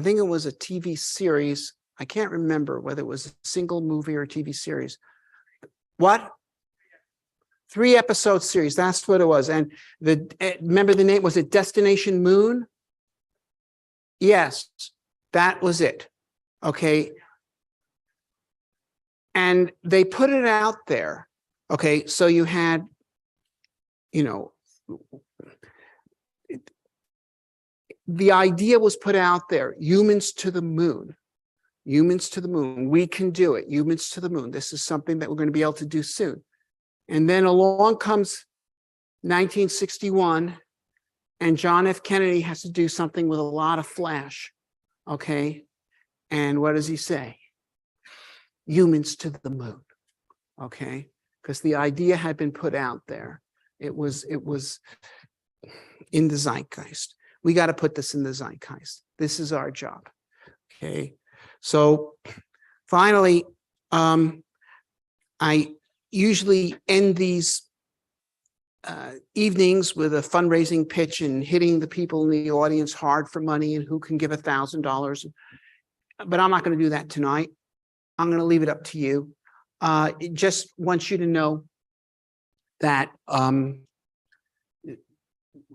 Speaker 1: think it was a TV series. I can't remember whether it was a single movie or a TV series. What? 3-episode series. That's what it was. And remember the name? Was it Destination Moon? Yes, that was it. Okay. And they put it out there. Okay. So you had, you know, the idea was put out there, humans to the moon. Humans to the moon. We can do it. Humans to the moon. This is something that we're going to be able to do soon. And then along comes 1961, and John F. Kennedy has to do something with a lot of flash. Okay. And what does he say? Humans to the moon. Okay. Because the idea had been put out there. It was in the zeitgeist. We got to put this in the zeitgeist. This is our job. Okay. So finally, I usually end these evenings with a fundraising pitch and hitting the people in the audience hard for money and who can give $1,000. But I'm not going to do that tonight. I'm going to leave it up to you. Just want you to know that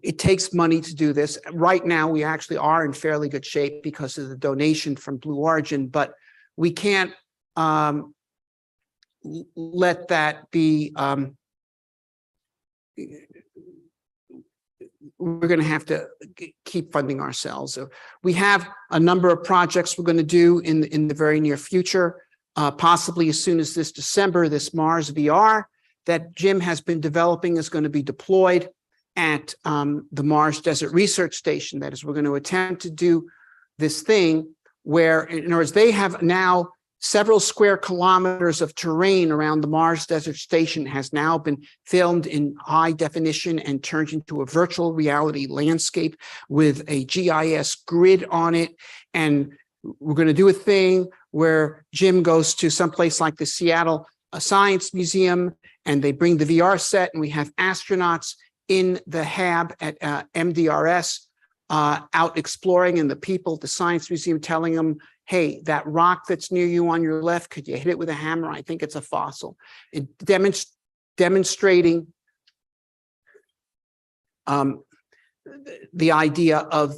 Speaker 1: it takes money to do this. Right now, we actually are in fairly good shape because of the donation from Blue Origin, but we can't let that be, we're going to have to keep funding ourselves. So we have a number of projects we're going to do in the very near future, possibly as soon as this December. This Mars VR that Jim has been developing is going to be deployed at the Mars Desert Research Station. That is, we're going to attempt to do this thing where, in other words, they have now several square kilometers of terrain around the Mars Desert Station has now been filmed in high definition and turned into a virtual reality landscape with a GIS grid on it. And we're going to do a thing where Jim goes to someplace like the Seattle Science Museum and they bring the VR set and we have astronauts in the hab at MDRS out exploring, and the people at the Science Museum telling them, hey, that rock that's near you on your left, could you hit it with a hammer? I think it's a fossil. It demonstrating the idea of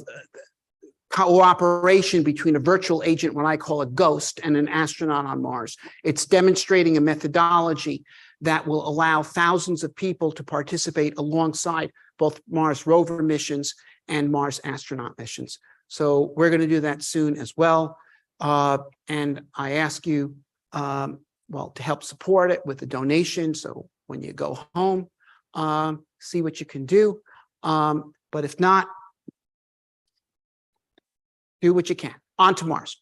Speaker 1: cooperation between a virtual agent, what I call a ghost, and an astronaut on Mars. It's demonstrating a methodology that will allow thousands of people to participate alongside both Mars rover missions and Mars astronaut missions. So we're going to do that soon as well. And I ask you, well, to help support it with a donation. So when you go home, see what you can do. But if not, do what you can. On to Mars.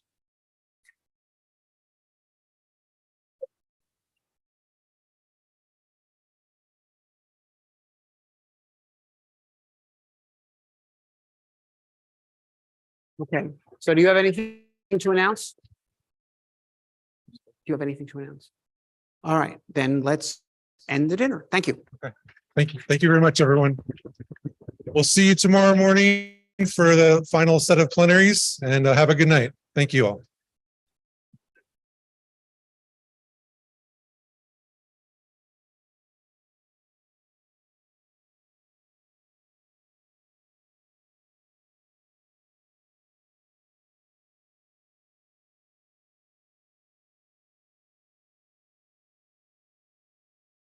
Speaker 1: Okay, so do you have anything to announce? Do you have anything to announce? All right, then let's end the dinner. Thank you.
Speaker 2: Okay. Thank you. Thank you very much, everyone. We'll see you tomorrow morning for the final set of plenaries, and have a good night. Thank you all.